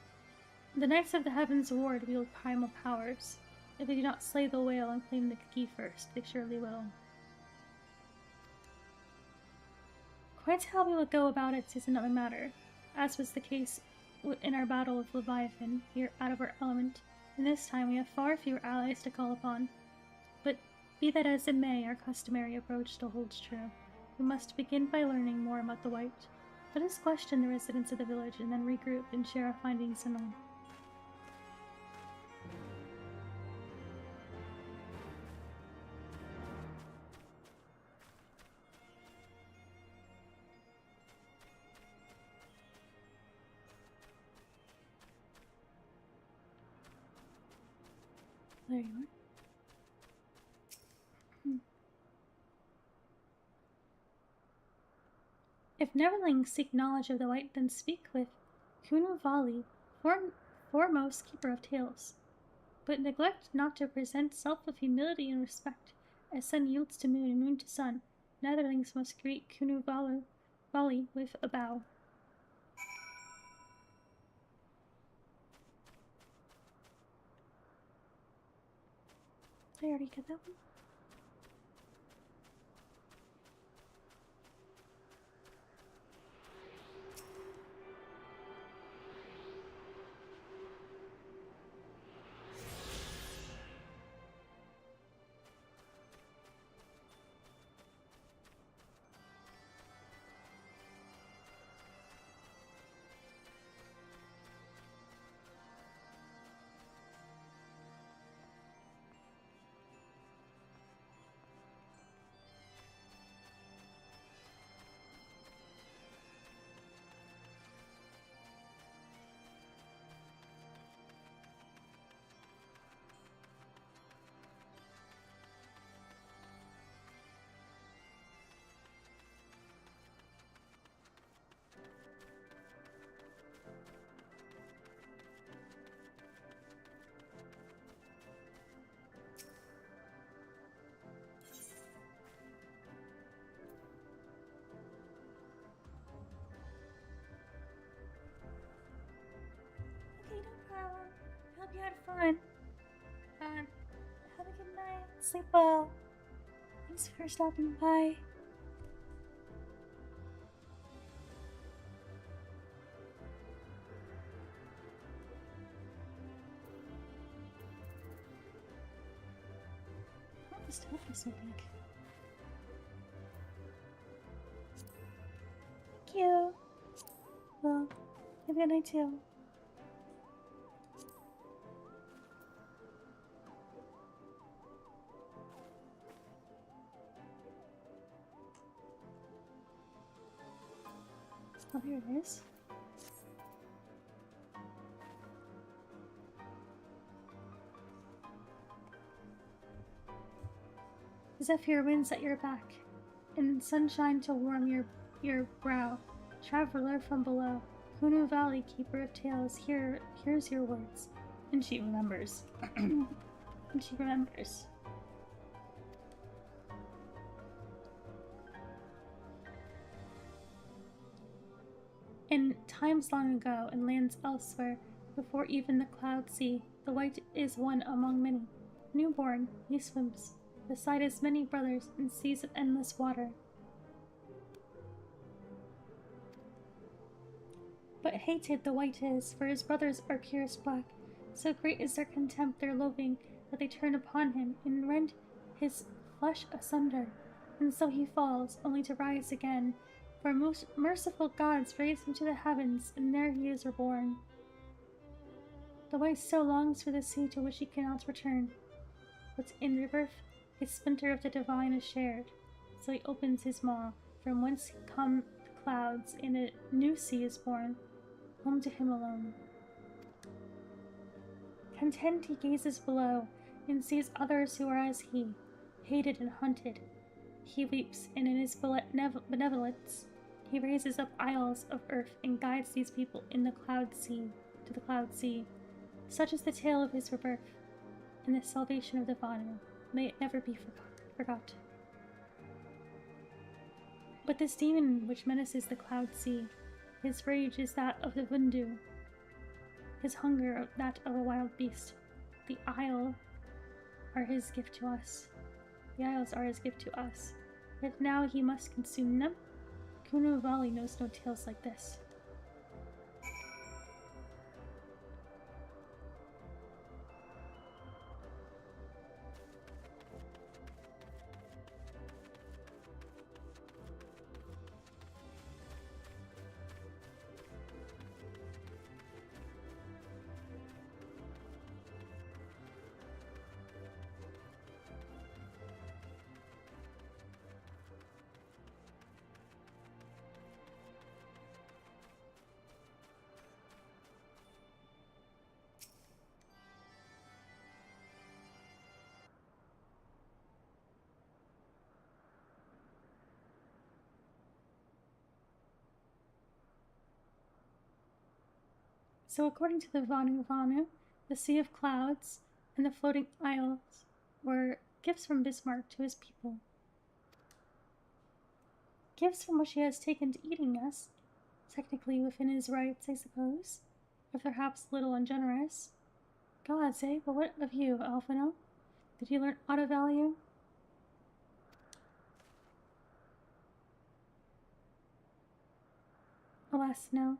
The Knights of the Heavensward wield primal powers. If they do not slay the whale and claim the key first, they surely will. Quite how we will go about it is another matter. As was the case in our battle with Leviathan, we are out of our element, and this time we have far fewer allies to call upon. But be that as it may, our customary approach still holds true. We must begin by learning more about the White. Let us question the residents of the village and then regroup and share our findings and all. There you are. If neverlings seek knowledge of the White, then speak with Kunu Vali, foremost keeper of tales. But neglect not to present self with humility and respect, as sun yields to moon and moon to sun. Netherlings must greet Kunu Vali with a bow. Did I already get that one? Okay, no problem. Hope you had fun. Have a good night. Sleep well. Thanks for stopping by. Oh, this stuff is so big. Thank you. Well, have a good night too. Oh, here it is. Zephyr winds at your back, and sunshine to warm your brow. Traveler from below, Kunu Valley, keeper of tales, here's your words. And she remembers. And she remembers. In times long ago, and lands elsewhere, before even the clouds see, the White is one among many. Newborn, he swims beside his many brothers in seas of endless water. But hated the White is, for his brothers are purest black. So great is their contempt, their loathing, that they turn upon him and rend his flesh asunder. And so he falls, only to rise again. For most merciful gods raise him to the heavens, and there he is reborn. The White so longs for the sea to which he cannot return. But in rebirth, a splinter of the divine is shared. So he opens his maw, from whence come the clouds, and a new sea is born, home to him alone. Content he gazes below, and sees others who are as he, hated and hunted. He weeps, and in his benevolence, he raises up isles of earth and guides these people in the cloud sea to the cloud sea. Such is the tale of his rebirth, and the salvation of the Vanu. May it never be forgot. But this demon which menaces the cloud sea, his rage is that of the Vundu. his hunger that of a wild beast. The Isle are his gift to us. The Isles are his gift to us. Yet now he must consume them? Kuno Valley knows no tales like this. So according to the Vanu Vanu, the Sea of Clouds and the Floating Isles were gifts from Bismarck to his people. Gifts from which he has taken to eating us, technically within his rights, I suppose, if perhaps a little ungenerous. Gods, eh? But what of you, Alphino? Did you learn aught of value? Alas, no.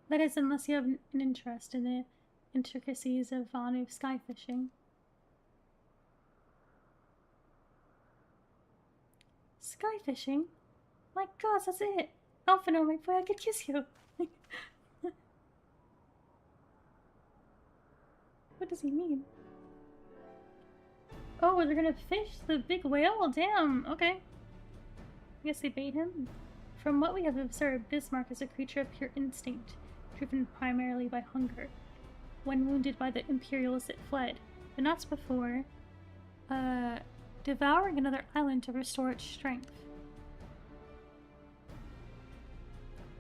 That is, unless you have an interest in the intricacies of Vanu sky fishing. Sky fishing? My God, that's it! Alphino, my boy, I could kiss you! What does he mean? Oh, they're gonna fish the big whale? Damn, okay. I guess they bait him. From what we have observed, Bismarck is a creature of pure instinct, driven primarily by hunger. When wounded by the Imperials, it fled, but not before, devouring another island to restore its strength.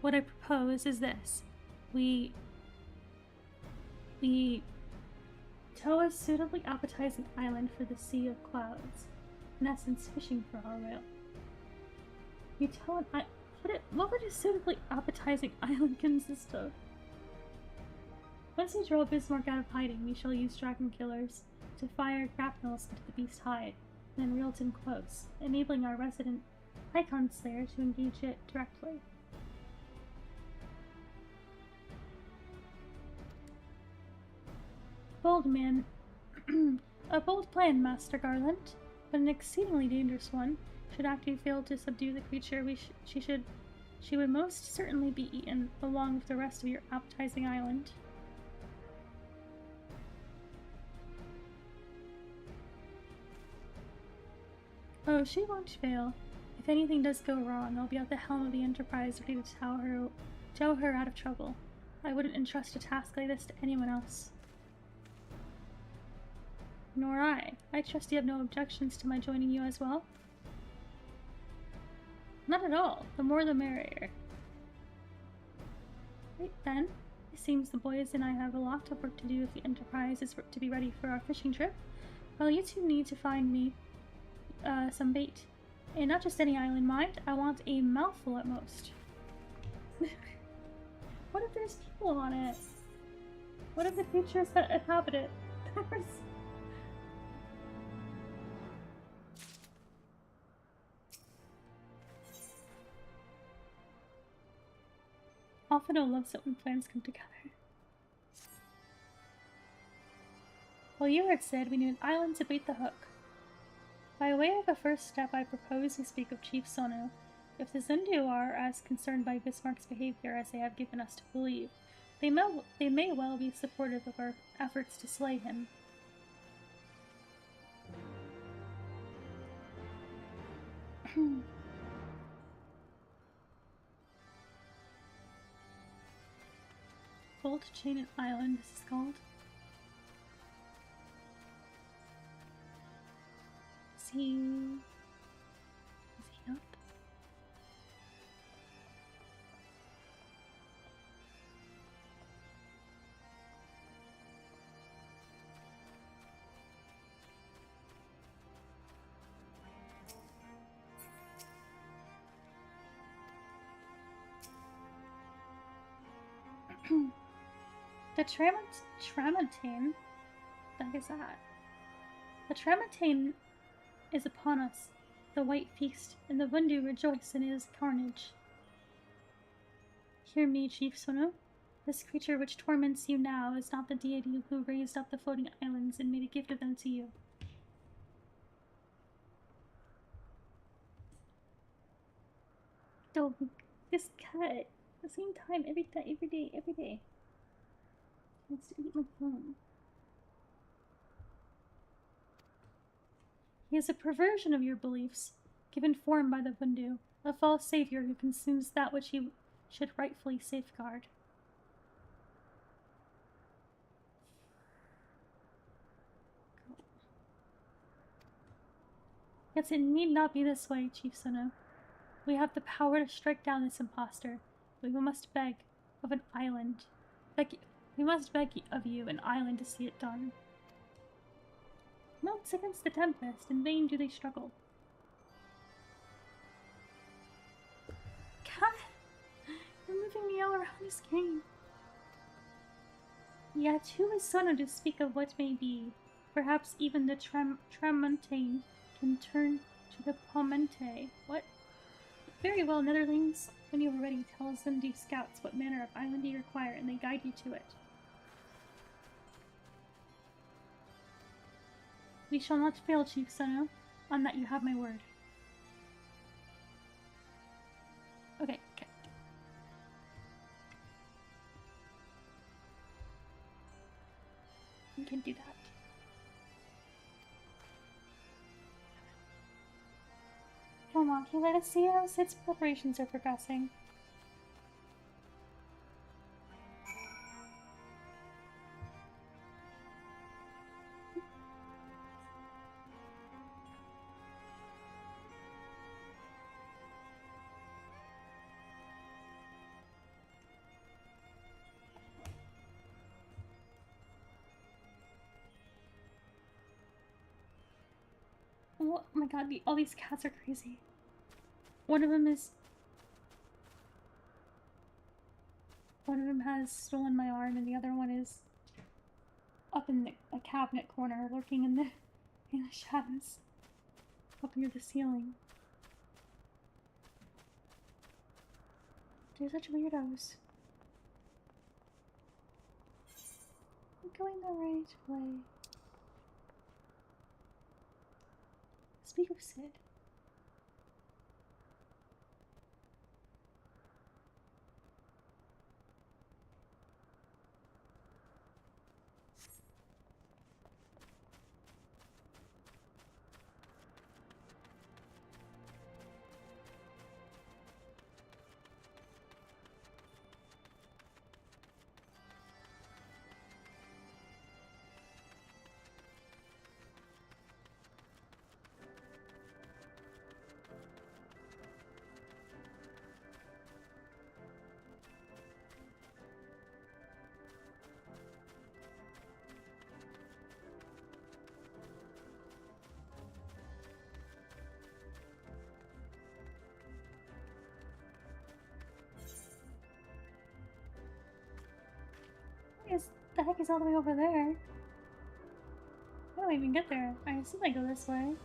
What I propose is this. We tow a suitably appetizing island for the Sea of Clouds, in essence fishing for our whale. You tow an island. What would a suitably appetizing island consist of? Once we draw Bismarck out of hiding, we shall use dragon killers to fire grapnels into the beast's hide, and then reel it in close, enabling our resident Icon Slayer to engage it directly. Bold man. A bold plan, Master Garland, but an exceedingly dangerous one. Should Actu fail to subdue the creature, she would most certainly be eaten, along with the rest of your appetizing island. Oh, she won't fail. If anything does go wrong, I'll be at the helm of the Enterprise ready to tow her out of trouble. I wouldn't entrust a task like this to anyone else. Nor I. I trust you have no objections to my joining you as well? Not at all. The more the merrier. Right then. It seems the boys and I have a lot of work to do if the Enterprise is to be ready for our fishing trip. Well, you two need to find me some bait. And not just any island, mind. I want a mouthful at most. What if there's people on it? What if the creatures that inhabit it? Alphino loves it when plans come together. Well, you heard said we need an island to bait the hook. By way of a first step, I propose we speak of Chief Sonu. If the Zendu are as concerned by Bismarck's behavior as they have given us to believe, they may well be supportive of our efforts to slay him. Bolt Chain Island, this is called. Is he up? The Tramontane? The heck is that? The Tramontane is upon us, the white feast, and the Vundu rejoice in his carnage. Hear me, Chief Sono. This creature which torments you now is not the deity who raised up the floating islands and made a gift of them to you. Don't just cut at the same time every day. Wants to eat my phone. He is a perversion of your beliefs, given form by the Vundu, a false savior who consumes that which he should rightfully safeguard. Yet it need not be this way, Chief Sono. We have the power to strike down this impostor, but we must beg of an island. We must beg of you an island to see it done. Melts against the tempest, in vain do they struggle. God, you're moving me all around this game. Yet who is Sono to speak of what may be? Perhaps even the Tramontane can turn to the Pomente. What? Very well, Netherlings. When you are ready, tell us Zindu scouts what manner of island you require, and they guide you to it. We shall not fail, Chief Sono. On that you have my word. Okay. We can do that. Come on, can you let us see how Sid's preparations are progressing? Oh my god, all these cats are crazy. One of them has stolen my arm, and the other one is up in a cabinet corner, lurking in the shadows, up near the ceiling. They're such weirdos. I'm going the right way. Speak of Sid. The heck is all the way over there? How do I even get there? I assume I go this way.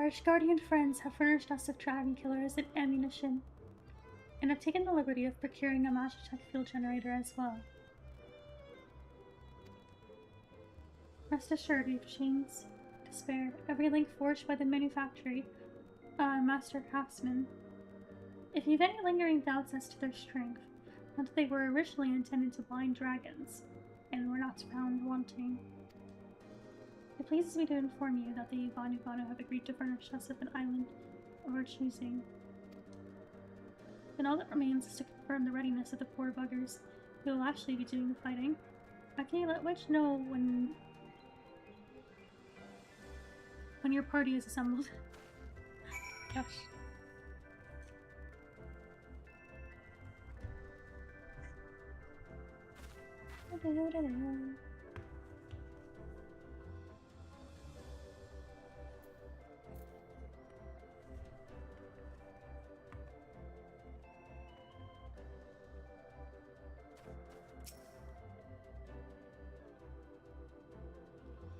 Our Ishgardian friends have furnished us with dragon killers and ammunition, and have taken the liberty of procuring a Magitech fuel generator as well. Rest assured, we've chains to spare, every link forged by the master craftsman. If you've any lingering doubts as to their strength, not that they were originally intended to bind dragons, and were not found wanting. It pleases me to inform you that the Yvanu have agreed to furnish us with an island of our choosing. Then all that remains is to confirm the readiness of the poor buggers who will actually be doing the fighting. How can you let Witch know when your party is assembled? Gosh.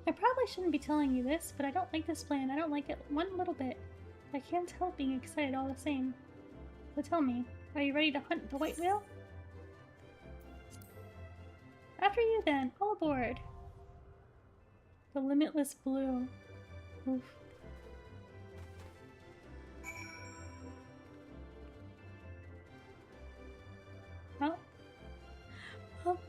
I probably shouldn't be telling you this, but I don't like this plan. I don't like it one little bit. I can't help being excited all the same. So tell me, are you ready to hunt the white whale? After you then, all aboard! The limitless blue. Oof. Well. Well.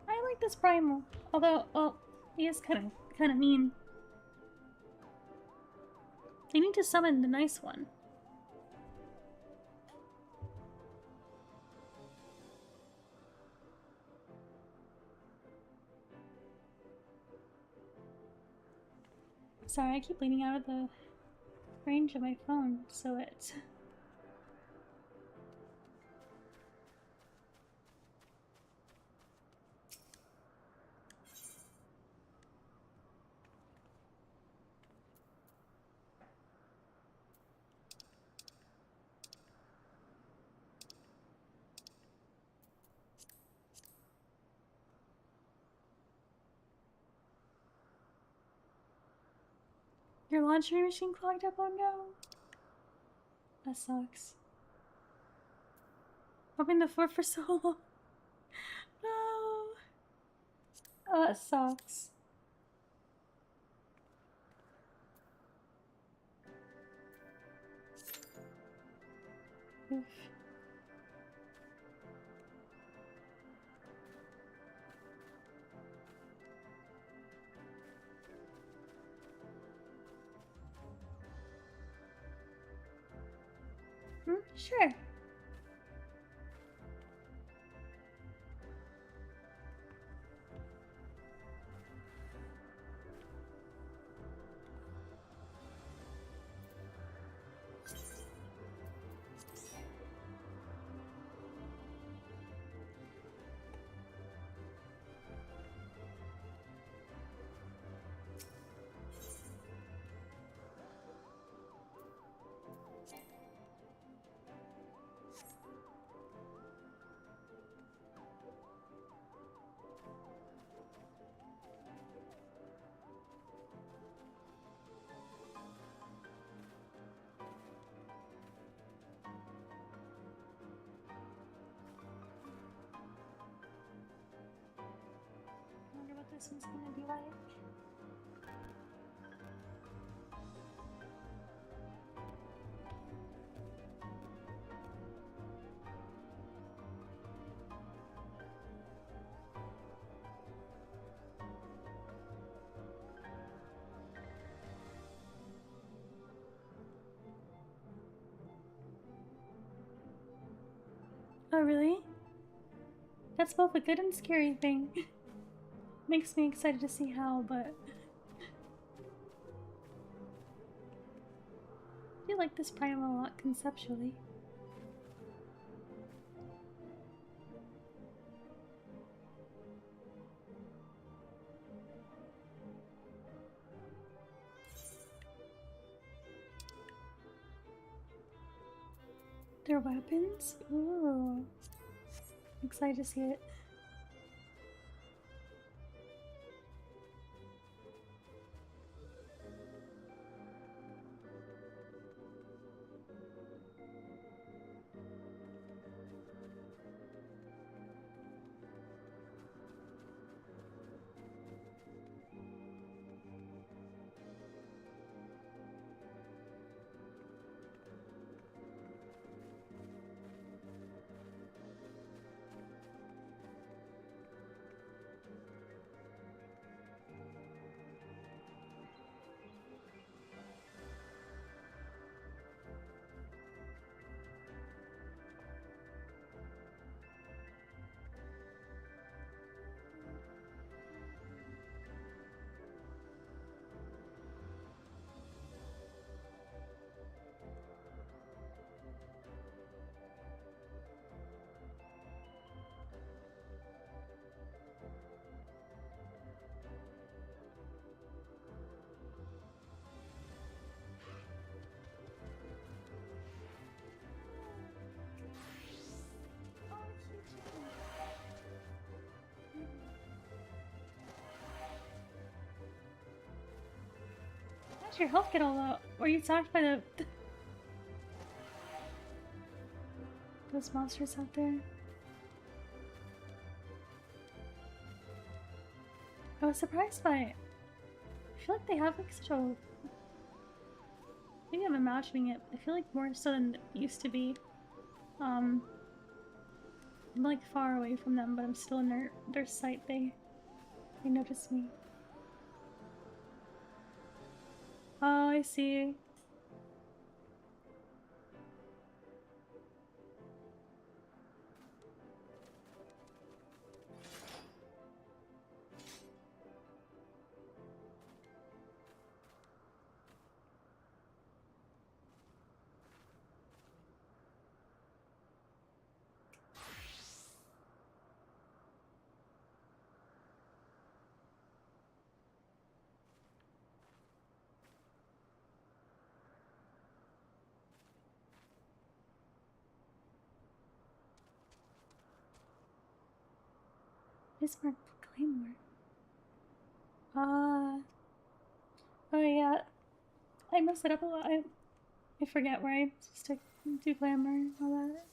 I like this primal, although, well, he is kind of mean. They need to summon the nice one. Sorry, I keep leaning out of the range of my phone, so it's... Your laundry machine clogged up? Oh no. That sucks. Mopping the floor for so long. No. Oh, that sucks. Oof. Sure. I wonder what this one's gonna be like. Oh, really? That's both a good and scary thing. Makes me excited to see how, but... I do like this primal a lot conceptually. Their weapons? Ooh. I'm excited to see it. Did your health get all low? Were you attacked by those monsters out there? I was surprised by it. I feel like they have like such a... Maybe I'm imagining it. I feel like more so than it used to be. I'm like far away from them, but I'm still in their sight. They notice me. Oh, I see. Bismarck Claymore. Oh yeah. I messed it up a lot. I forget where I'm supposed to do glamour and all that.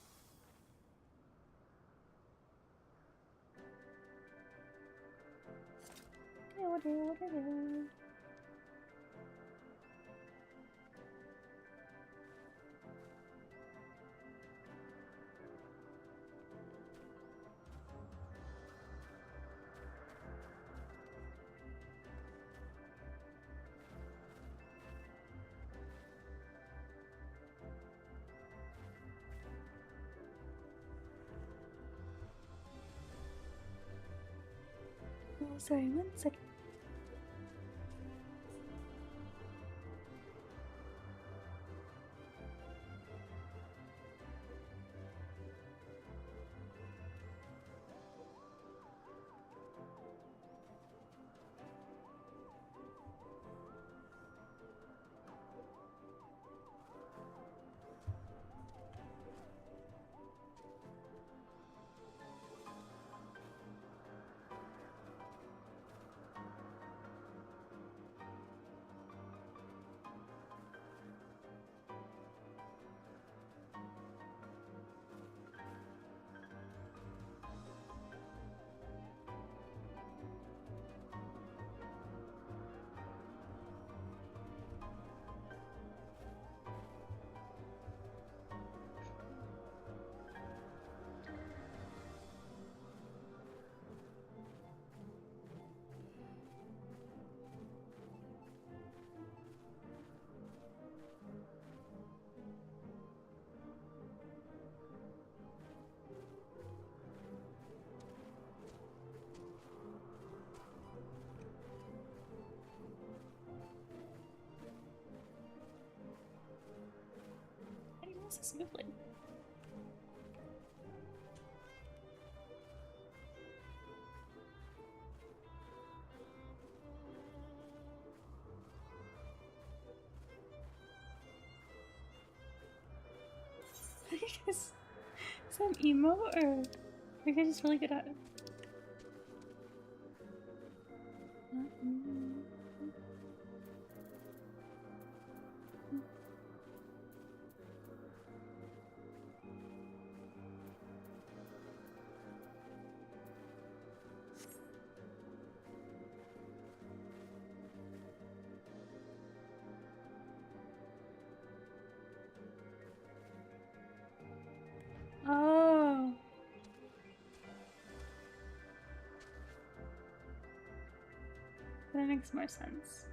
Oh, sorry, 1 second. How do you use this movement? Is that emo or are you guys just really good at it? Oh. That makes more sense.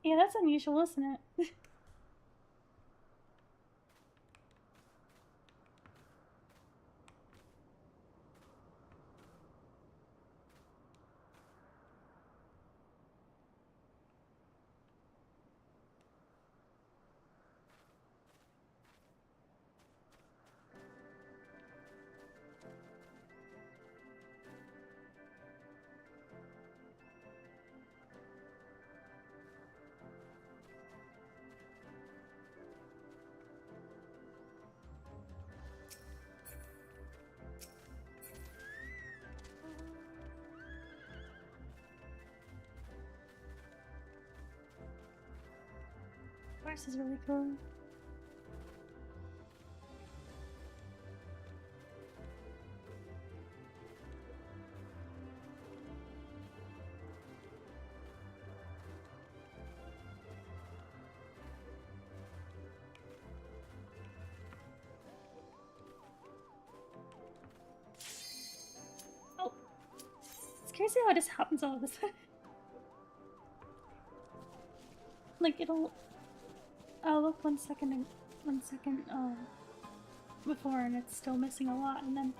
Yeah, that's unusual, isn't it? This is really cool. Oh, it's crazy how it just happens all of a sudden. Like I'll look 1 second before and it's still missing a lot, and then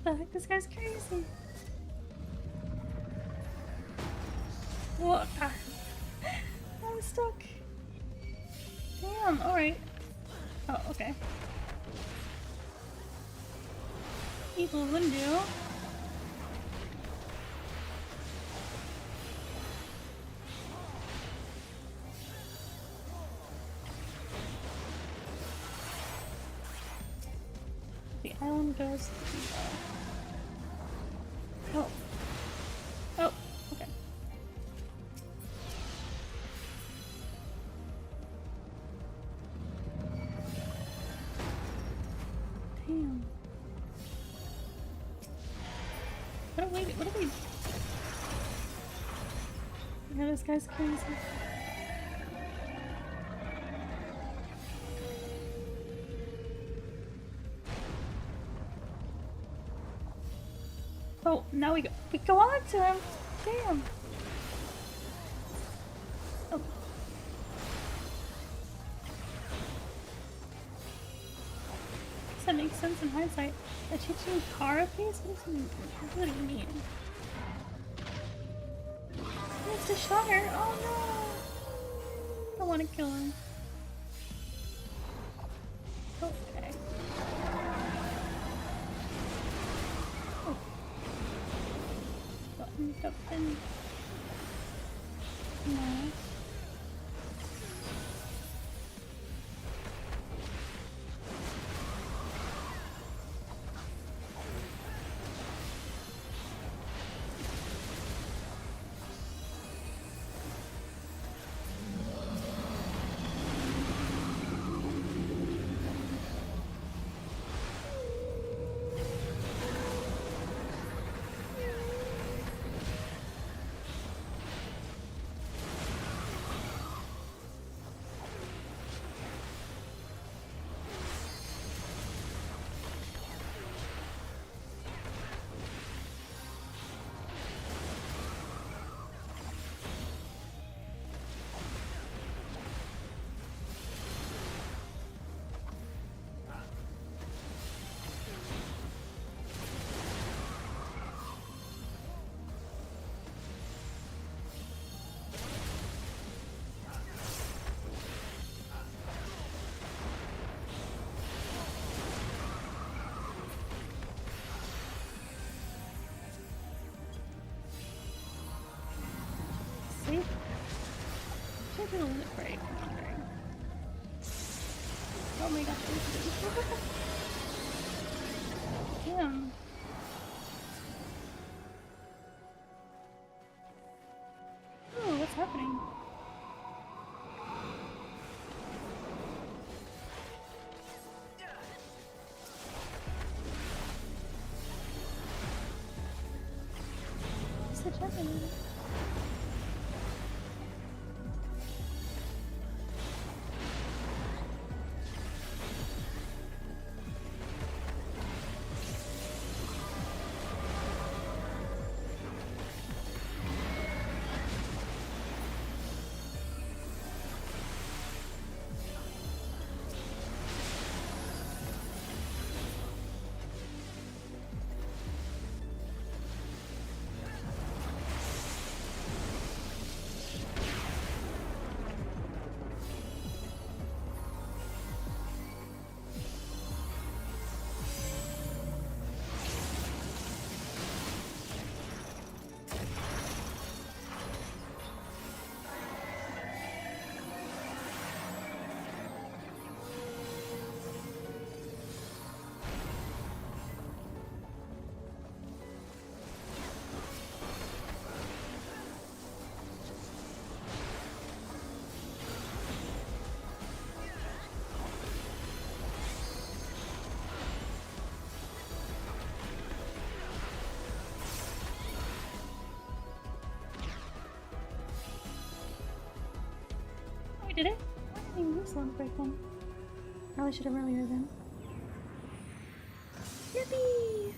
the heck, this guy's crazy. What? I'm stuck. Damn, alright. Oh, okay. Evil window. The island goes to oh. Oh, okay. Damn. What are we? Yeah, this guy's crazy. Oh, now we go on to him. Damn. Oh. Does that make sense in hindsight? A teaching Kara piece? What do you mean? He needs to shot her. Oh no. I want to kill him. Okay. Button. Nice. do a little bit right. Oh my gosh. Damn. Oh, what's happening? What's the jumping? Did it? Why didn't I use one break then? Probably should have earlier then. Yippee!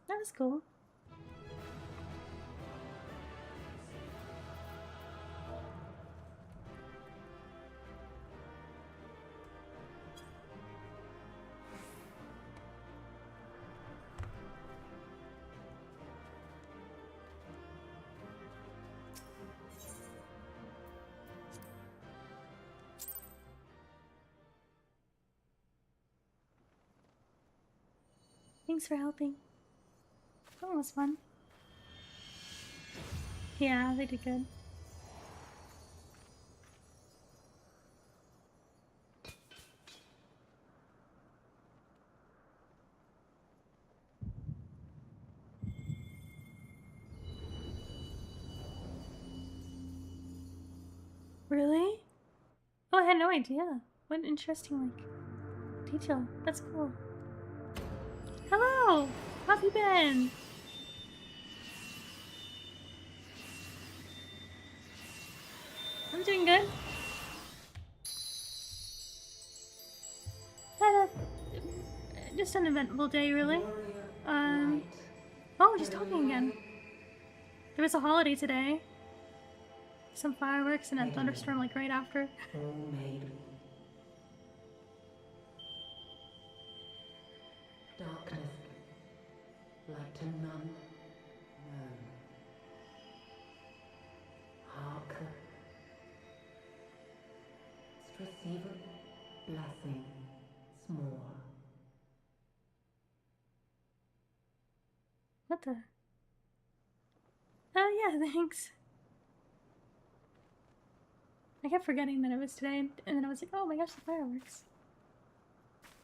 That was cool. Thanks for helping. That was fun. Yeah, they did good. Really? Oh, I had no idea. What an interesting, like, detail. That's cool. Hello! How have you been? I'm doing good. Had just an eventful day, really. Oh, just talking again. There was a holiday today. Some fireworks and a thunderstorm like right after. Darkness, light to none, known. Hark, receive blessing, small. What the? Oh yeah, thanks. I kept forgetting that it was today, and then I was like, oh my gosh, the fireworks.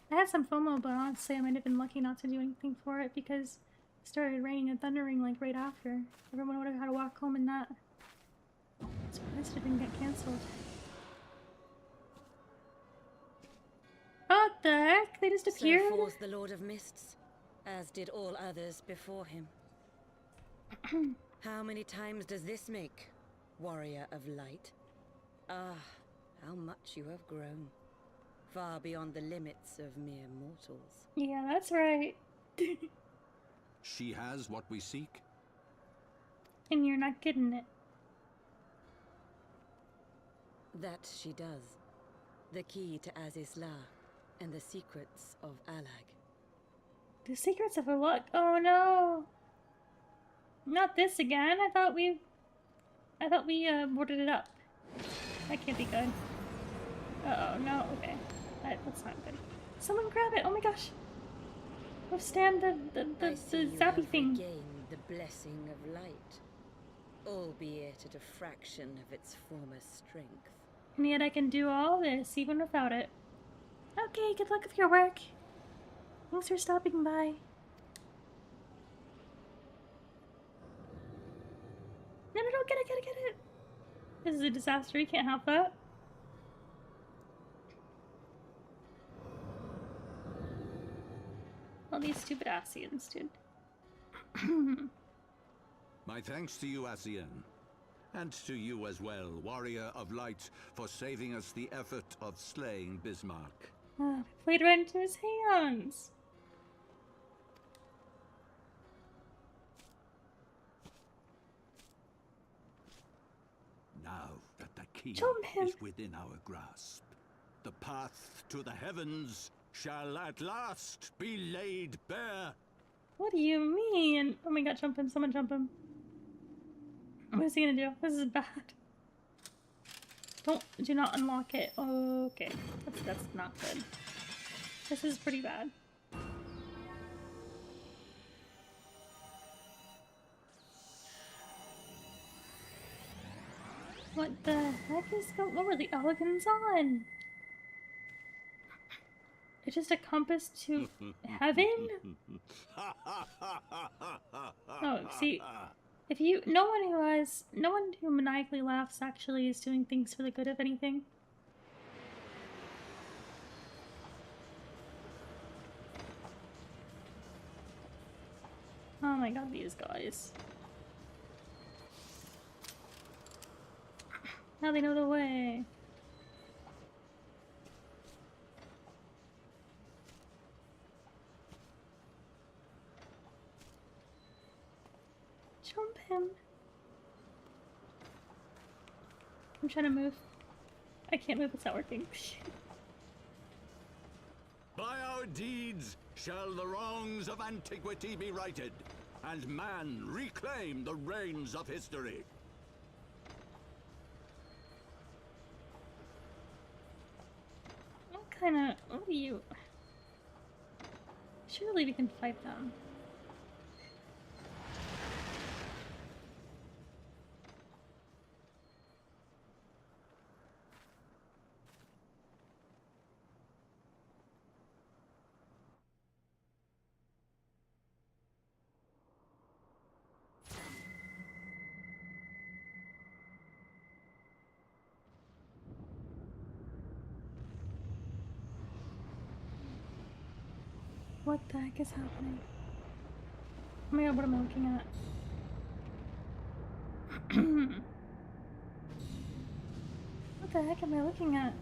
I had some FOMO, but honestly, I might have been lucky not to do anything for it because it started raining and thundering like right after. Everyone would have had to walk home in that. I'm surprised it didn't get cancelled. What the heck? They just appeared? So forth the Lord of Mists, as did all others before him. How many times does this make, warrior of light? Ah, how much you have grown. Far beyond the limits of mere mortals. Yeah, that's right. She has what we seek. And you're not getting it. That she does. The key to Azizla and the secrets of Alag. The secrets of her luck. Oh no. Not this again. I thought we boarded it up. That can't be good. Uh-oh, no, okay. That's not good. Someone grab it! Oh my gosh! Withstand the zappy thing. the blessing of light, albeit at a fraction of its former strength. And yet I can do all this even without it. Okay, good luck with your work. Thanks for stopping by. No, get it. This is a disaster, you can't have that. All these stupid Asians, dude. My thanks to you, Asian. And to you as well, Warrior of Light, for saving us the effort of slaying Bismarck. We played right into his hands. Now that the key Jump him. is within our grasp, the path to the heavens shall at last be laid bare. What do you mean? Oh my god, jump him. Someone jump him. What is he gonna do? This is bad. Do not unlock it. Okay. That's not good. This is pretty bad. What the heck is going on? What were the elegance on? It's just a compass to heaven? Oh, see, if you, no one who maniacally laughs actually is doing things for the good of anything. Oh my god, these guys. Now they know the way. Jump him. I'm trying to move. I can't move, it's not working. By our deeds shall the wrongs of antiquity be righted, and man reclaim the reins of history. What are you? Surely we can fight them. What the heck is happening? Oh my god, what am I looking at? What the heck am I looking at?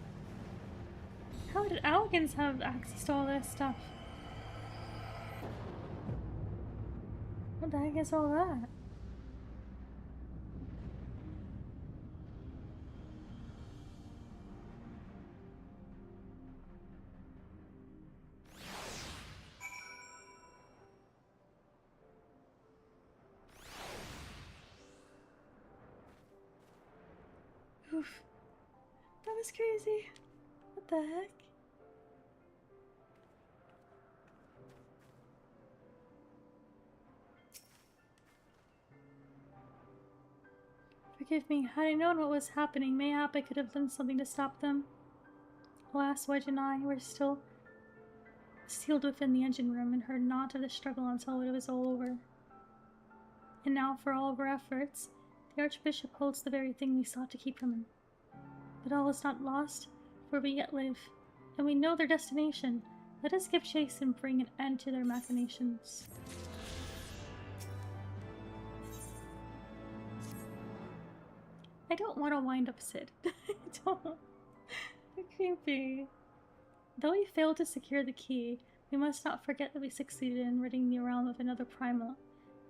How did Algans have access to all this stuff? What the heck is all that? Oof. That was crazy. What the heck? Forgive me. Had I known what was happening, mayhap I could have done something to stop them. Alas, Wedge and I were still sealed within the engine room and heard naught of the struggle until it was all over. And now, for all of our efforts, the Archbishop holds the very thing we sought to keep from him. But all is not lost, for we yet live, and we know their destination. Let us give chase and bring an end to their machinations. I don't want to wind up Sid. I don't. They're creepy. Though we failed to secure the key, we must not forget that we succeeded in ridding the realm of another primal,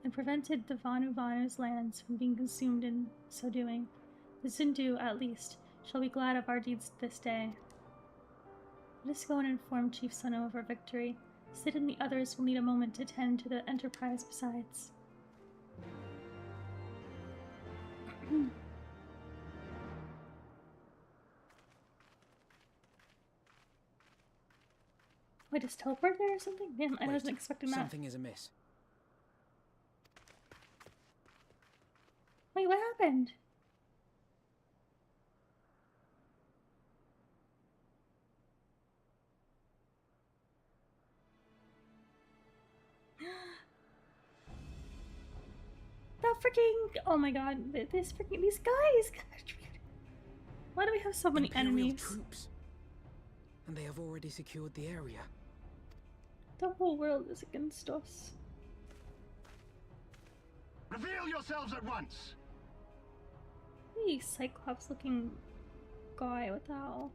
and prevented the Vanu's lands from being consumed in so doing. The Zindu, at least, shall be glad of our deeds this day. Let us go and inform Chief Sano of our victory. Sid and the others will need a moment to tend to the Enterprise besides. Wait, just teleport there or something? Damn, I wasn't expecting that. Something is amiss. Wait, what happened? That freaking... Oh my god, these guys! Why do we have so many Imperial enemies? troops. And they have already secured the area. The whole world is against us. Reveal yourselves at once! Hey, Cyclops looking guy, what the hell?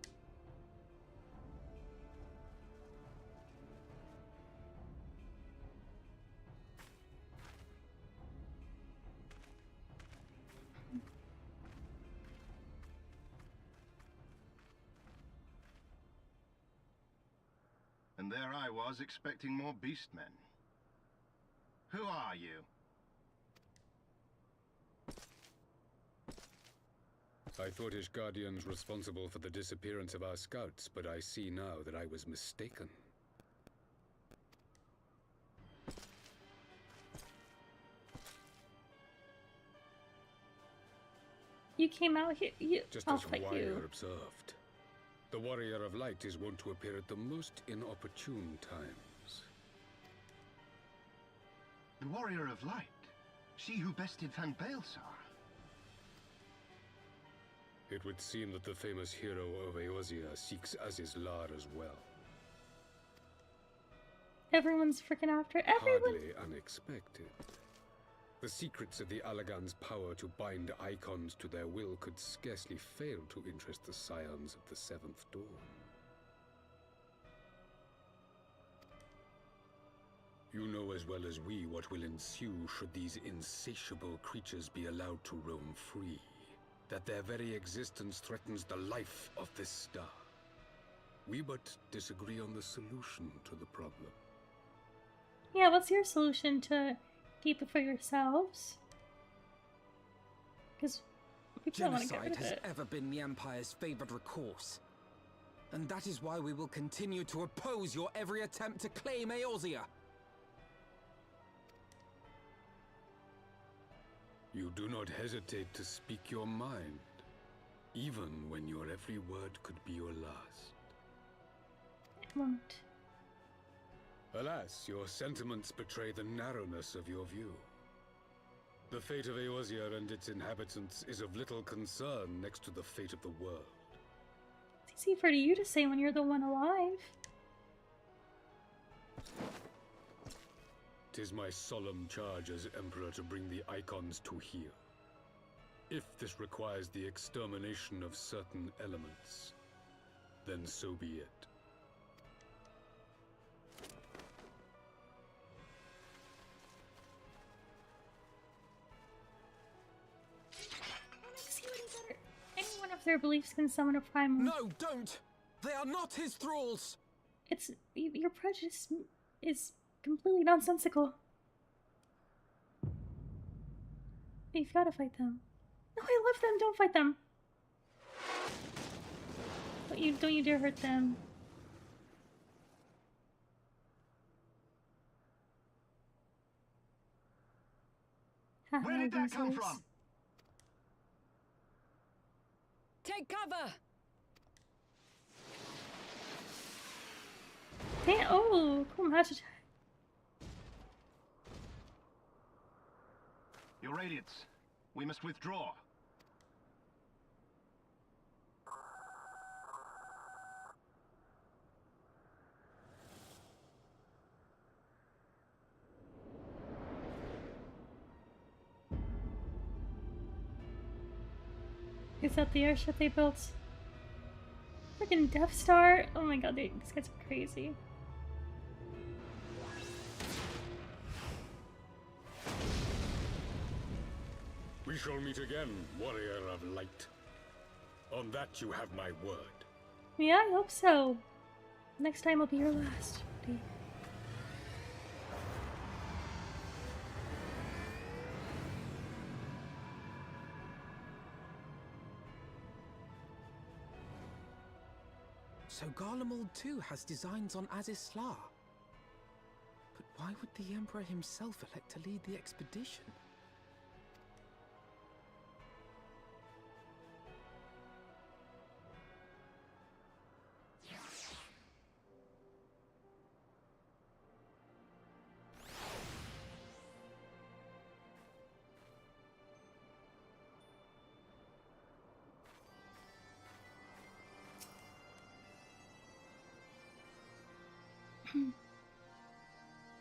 And there I was expecting more beastmen. Who are you? I thought Ishgardians responsible for the disappearance of our scouts, but I see now that I was mistaken. You came out here. Just I'll as fight Warrior you. observed, the Warrior of Light is wont to appear at the most inopportune times. The Warrior of Light? She who bested Van Baelsar? It would seem that the famous hero of Eorzea seeks Azizlar as well. Everyone's freaking after everyone. Hardly unexpected. The secrets of the Allagan's power to bind icons to their will could scarcely fail to interest the scions of the Seventh Dawn. You know as well as we what will ensue should these insatiable creatures be allowed to roam free. That their very existence threatens the life of this star. We but disagree on the solution to the problem. Yeah, what's your solution to keep it for yourselves? Because people don't want to get rid Genocide of has it. ever been the Empire's favored recourse. And that is why we will continue to oppose your every attempt to claim Eorzea. You do not hesitate to speak your mind, even when your every word could be your last. It won't. Alas, your sentiments betray the narrowness of your view. The fate of Eorzea and its inhabitants is of little concern next to the fate of the world. It's easy for you to say when you're the one alive. 'Tis my solemn charge as Emperor to bring the icons to heel. If this requires the extermination of certain elements, then so be it. Any one of their beliefs can summon a primal. No, don't! They are not his thralls! It's... your prejudice is completely nonsensical. You've got to fight them. No, I love them. Don't fight them. Don't you dare hurt them. Where did that come from? Take cover! Damn, oh, cool match attack. Your Radiance, we must withdraw. Is that the airship they built? Freaking Death Star! Oh my god, these guys are crazy. We shall meet again, Warrior of Light. On that you have my word. Yeah, I hope so. Next time will be your last. buddy. So Garlemald too has designs on Azizlar. But why would the Emperor himself elect to lead the expedition?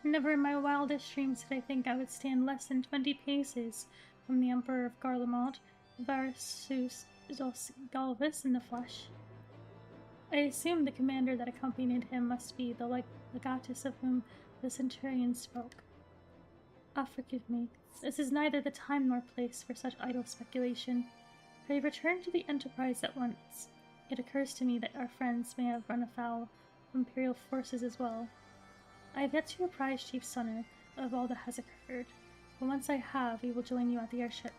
Never in my wildest dreams did I think I would stand less than 20 paces from the Emperor of Garlemald, Varsus Galvus in the flesh. I assumed the commander that accompanied him must be the legatus of whom the centurion spoke. Ah, forgive me. This is neither the time nor place for such idle speculation. I return to the Enterprise at once. It occurs to me that our friends may have run afoul of Imperial forces as well. I have yet to apprise Chief Sunner of all that has occurred, but once I have, we will join you at the airship.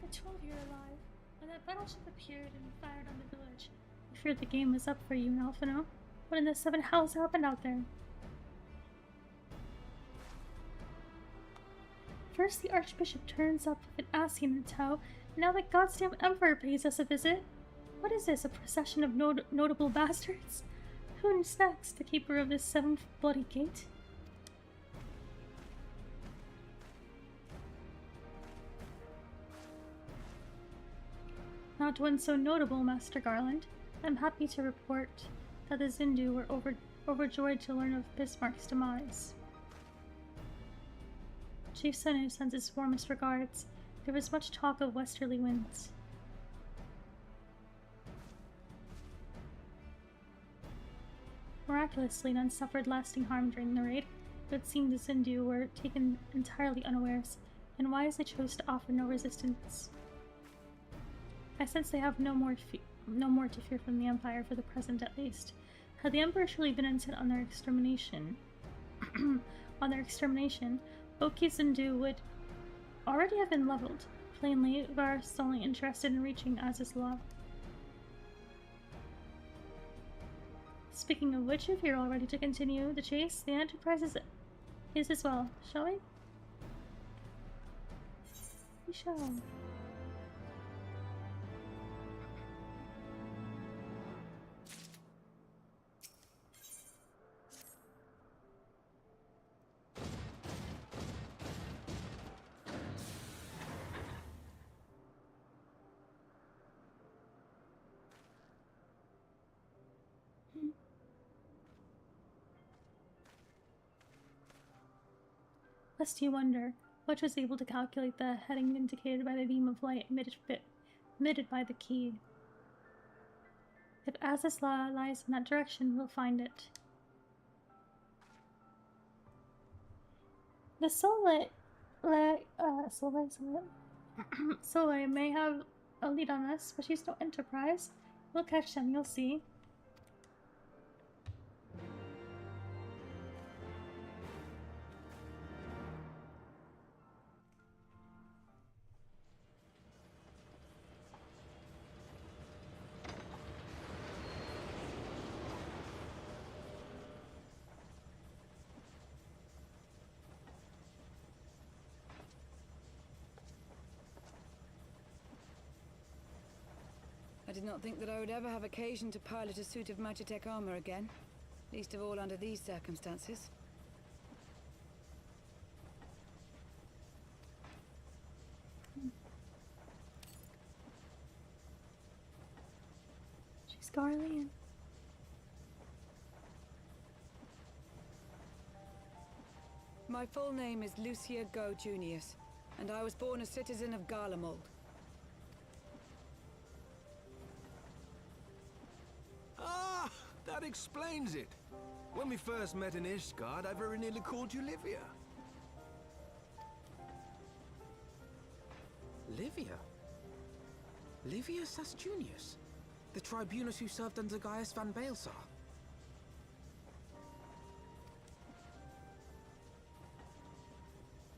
The 12-year alive. When that battleship appeared and fired on the village, I feared the game was up for you and Alphino. What in the seven hells happened out there? First the Archbishop turns up with an Ascian in tow, and now the goddamn Emperor pays us a visit. What is this, a procession of notable bastards? Who's next, the keeper of this seventh bloody gate? Not one so notable, Master Garland. I'm happy to report that the Zindu were overjoyed to learn of Bismarck's demise. Chief Senu sends his warmest regards. There was much talk of westerly winds. Miraculously, none suffered lasting harm during the raid, but it seemed the Zindu were taken entirely unawares, and wisely chose to offer no resistance. I sense they have no more to fear from the Empire for the present, at least. Had the Emperor truly been intent on their extermination, Oki Zindu would already have been leveled. Plainly, Varus is only interested in reaching Aziz's law. Speaking of which, if you're all ready to continue the chase, the Enterprise is as well, shall we? We shall. Lest you wonder, Butch was able to calculate the heading indicated by the beam of light emitted by the key. If Aziz's law lies in that direction, we'll find it. The Soleil may have a lead on us, but she's no Enterprise. We'll catch them, you'll see. I did not think that I would ever have occasion to pilot a suit of Magitech armor again. Least of all under these circumstances. She's Garlean. My full name is Lucia Go Junius, and I was born a citizen of Garlemald. Ah, that explains it. When we first met in Ishgard, I very nearly called you Livia. Livia? Livia Sasjunius? The tribunus who served under Gaius van Baelsar?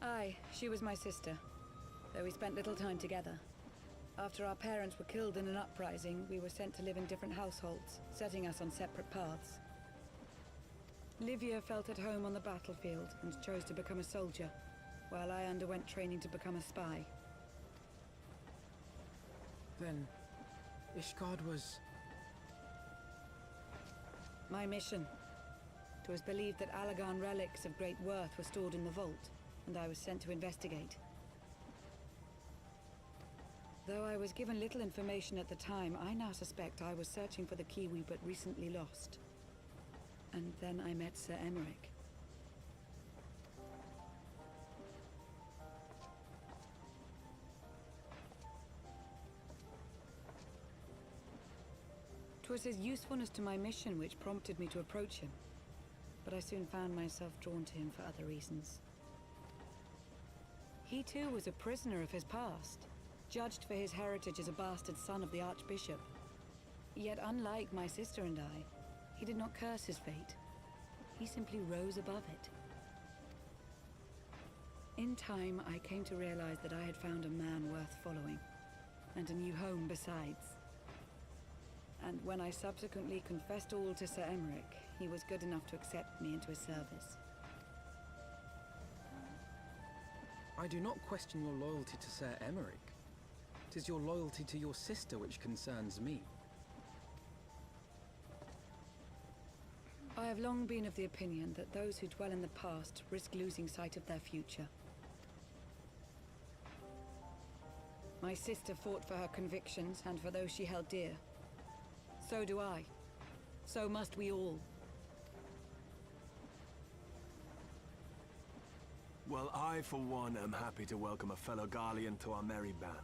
Aye, she was my sister, though we spent little time together. After our parents were killed in an uprising, we were sent to live in different households, setting us on separate paths. Livia felt at home on the battlefield and chose to become a soldier, while I underwent training to become a spy. Then, Ishgard was... my mission. It was believed that Allagan relics of great worth were stored in the vault, and I was sent to investigate. Though I was given little information at the time, I now suspect I was searching for the key we but recently lost. And then I met Sir Emeric. It was his usefulness to my mission which prompted me to approach him, but I soon found myself drawn to him for other reasons. He too was a prisoner of his past, judged for his heritage as a bastard son of the Archbishop. Yet unlike my sister and I, he did not curse his fate. He simply rose above it. In time, I came to realize that I had found a man worth following, and a new home besides. And when I subsequently confessed all to Sir Emeric, he was good enough to accept me into his service. I do not question your loyalty to Sir Emeric. 'Tis your loyalty to your sister which concerns me. I have long been of the opinion that those who dwell in the past risk losing sight of their future. My sister fought for her convictions and for those she held dear. So do I. So must we all. Well, I, for one, am happy to welcome a fellow Garlean to our merry band.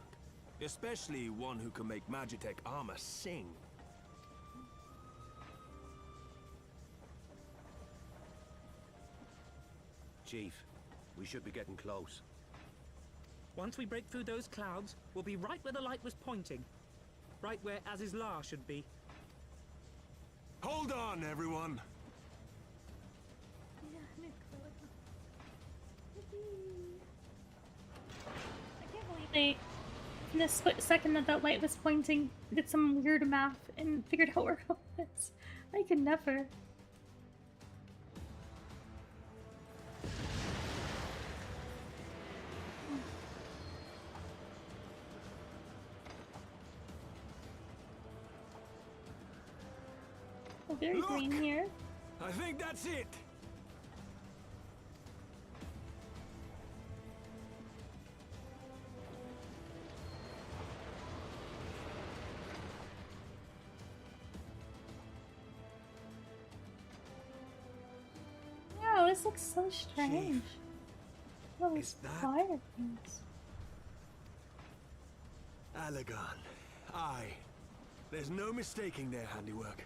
Especially one who can make Magitech armor sing. Chief, we should be getting close. Once we break through those clouds, we'll be right where the light was pointing. Right where Aziz's Lair should be. Hold on, everyone! I can't believe they, in the split second that that light was pointing, did some weird math and figured out where it was. I could never. Oh, very green here. I think that's it! Wow, this looks so strange. What was fire things? Allagan. Aye. There's no mistaking their handiwork.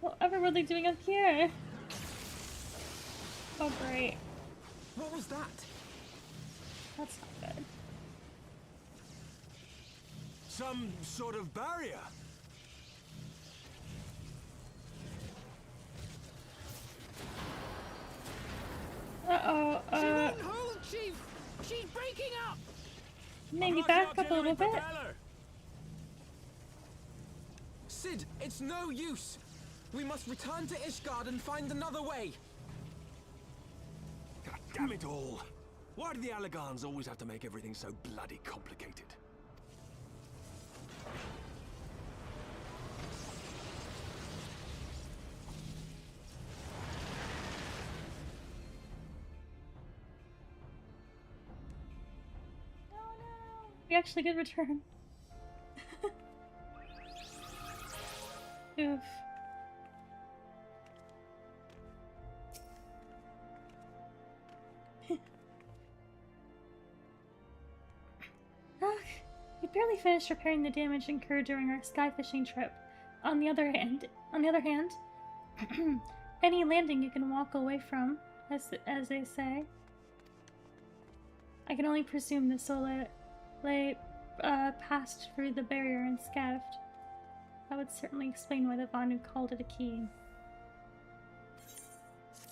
Whatever were they doing up here? Oh great. What was that? That's not good. Some sort of barrier. Uh-oh, She won't hold, Chief! She's breaking up! Maybe back up a little bit. Sid, it's no use! We must return to Ishgard and find another way! God damn it all! Why do the Allagans always have to make everything so bloody complicated? We actually did return. Oof. We barely finished repairing the damage incurred during our sky fishing trip. On the other hand, any landing you can walk away from, as they say. I can only presume the Soleil passed through the barrier and scaffed. That would certainly explain why the Vanu called it a key.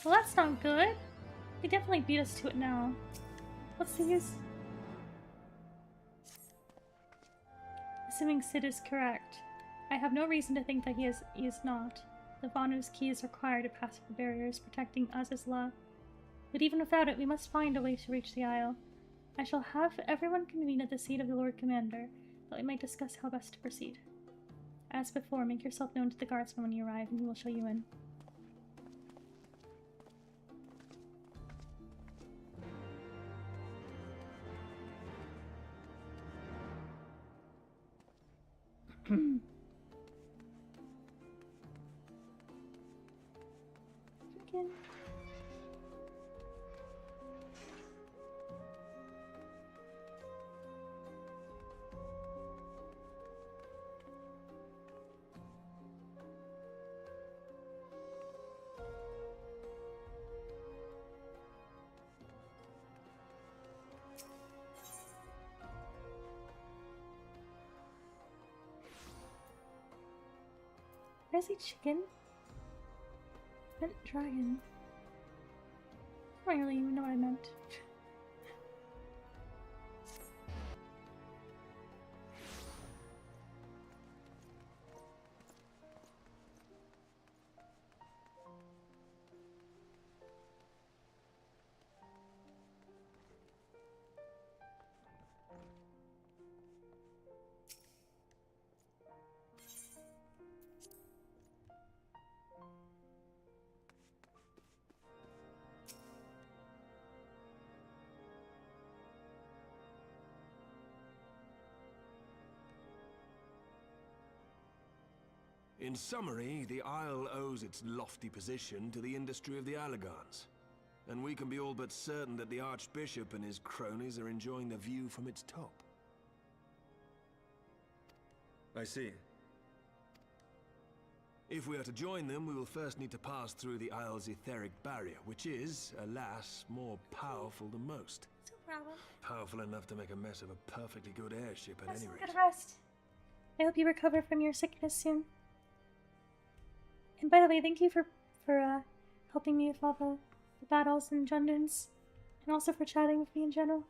Well, that's not good. They definitely beat us to it now. What's the use? Assuming Sid is correct, I have no reason to think that he is not. The Vanu's key is required to pass through the barriers protecting Azizla. But even without it, we must find a way to reach the Isle. I shall have everyone convene at the seat of the Lord Commander, that we might discuss how best to proceed. As before, make yourself known to the guardsman when you arrive, and he will show you in. Freaking. Did I say chicken? I meant dragon. I don't really even know what I meant. In summary, the Isle owes its lofty position to the industry of the Allagans. And we can be all but certain that the Archbishop and his cronies are enjoying the view from its top. I see. If we are to join them, we will first need to pass through the Isle's etheric barrier, which is, alas, more powerful than most. No problem. Powerful enough to make a mess of a perfectly good airship at any rate. Good rest. I hope you recover from your sickness soon. And by the way, thank you for helping me with all the battles and dungeons, and also for chatting with me in general.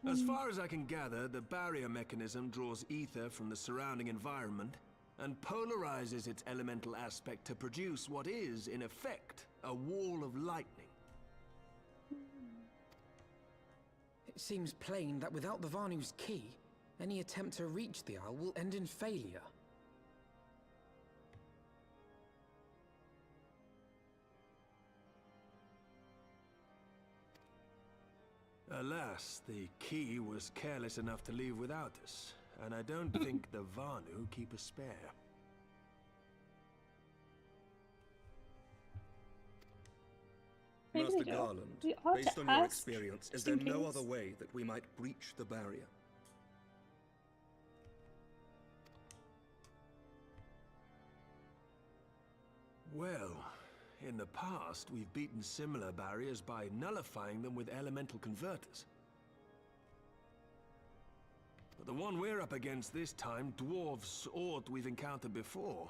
As far as I can gather, the barrier mechanism draws ether from the surrounding environment and polarizes its elemental aspect to produce what is, in effect, a wall of lightning. It seems plain that without the Vanu's key, any attempt to reach the Isle will end in failure. Alas, the key was careless enough to leave without us, and I don't think the Vanu keep a spare. Master Garland, based on your experience, is there no other way that we might breach the barrier? Well, in the past, we've beaten similar barriers by nullifying them with elemental converters. But the one we're up against this time dwarfs aught we've encountered before.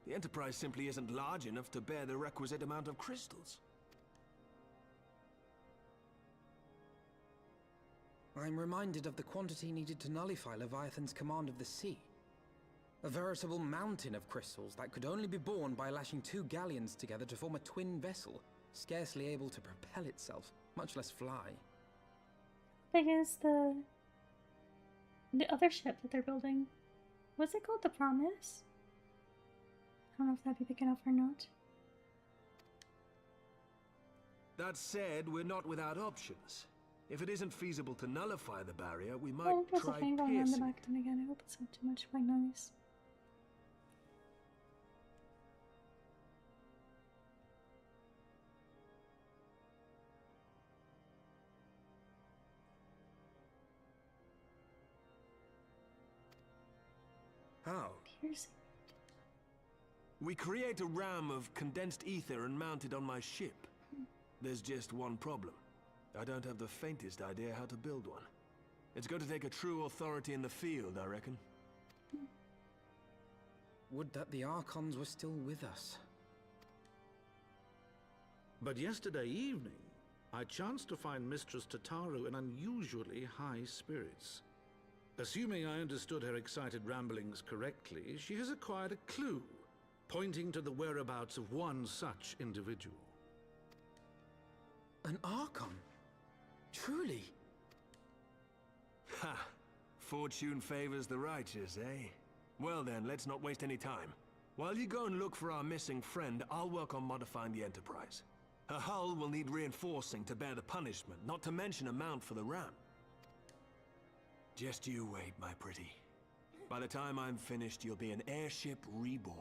The Enterprise simply isn't large enough to bear the requisite amount of crystals. I'm reminded of the quantity needed to nullify Leviathan's command of the sea. A veritable mountain of crystals that could only be borne by lashing two galleons together to form a twin vessel, scarcely able to propel itself, much less fly. Big is the other ship that they're building. What's it called? The Promise? don't know if that'd be big enough or not. That said, we're not without options. If it isn't feasible to nullify the barrier, we might Oh, there's a try thing going on in the piercing. back then again. I hope it's not too much white noise. How? Piercing. We create a ram of condensed ether and mount it on my ship. There's just one problem. I don't have the faintest idea how to build one. It's going to take a true authority in the field, I reckon. Would that the Archons were still with us. But yesterday evening, I chanced to find Mistress Tataru in unusually high spirits. Assuming I understood her excited ramblings correctly, she has acquired a clue, pointing to the whereabouts of one such individual. An Archon? Truly? Ha! Fortune favors the righteous, eh? Well then, let's not waste any time. While you go and look for our missing friend, I'll work on modifying the Enterprise. Her hull will need reinforcing to bear the punishment, not to mention a mount for the ram. Just you wait, my pretty. By the time I'm finished, you'll be an airship reborn.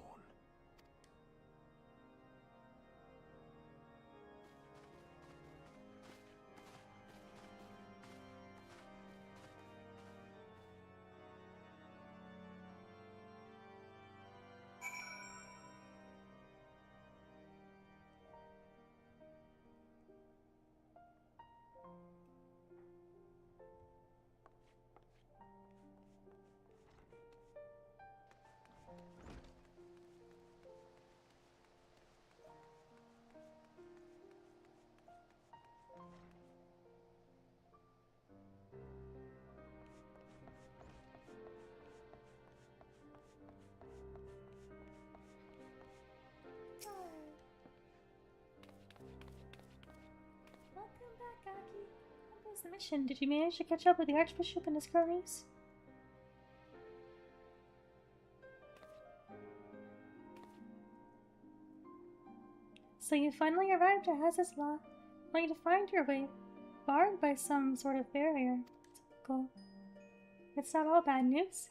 Welcome back, Aki. How was the mission? Did you manage to catch up with the Archbishop and his cronies? So you finally arrived at Hazisla, only to find your way barred by some sort of barrier. Typical. It's not all bad news.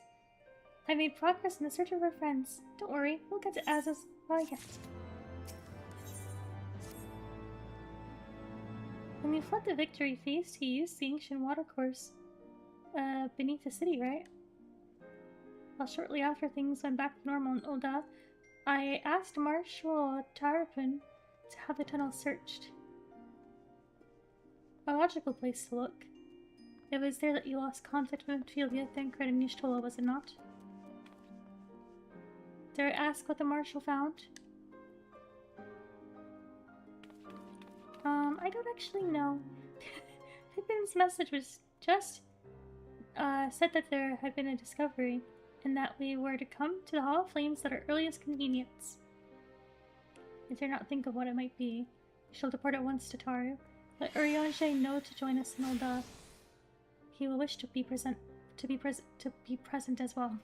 I made progress in the search of our friends. Don't worry, we'll get to Hazisla yet. When you fled the Victory Feast, he used the ancient watercourse beneath the city, right? Well, shortly after things went back to normal in Oda, I asked Marshal Tarapin to have the tunnel searched. A logical place to look. It was there that you lost contact with Ophelia, Thancred, and Y'shtola, was it not? Dare I ask what the Marshal found? I don't actually know. Pippin's message was just said that there had been a discovery, and that we were to come to the Hall of Flames at our earliest convenience. I dare not think of what it might be. We shall depart at once to Taru. Let Urianger know to join us in Ul'dah. He will wish to be present as well.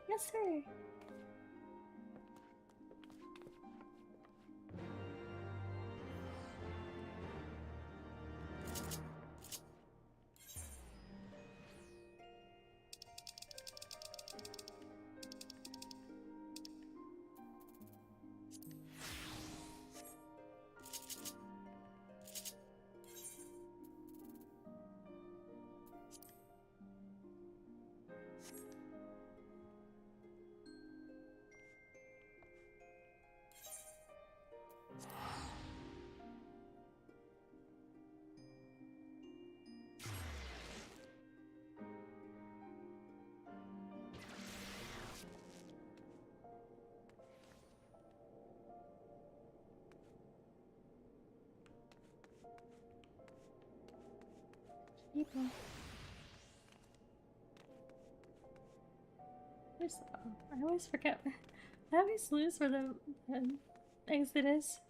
Yes, sir. People. I always forget. I always lose where the exit is.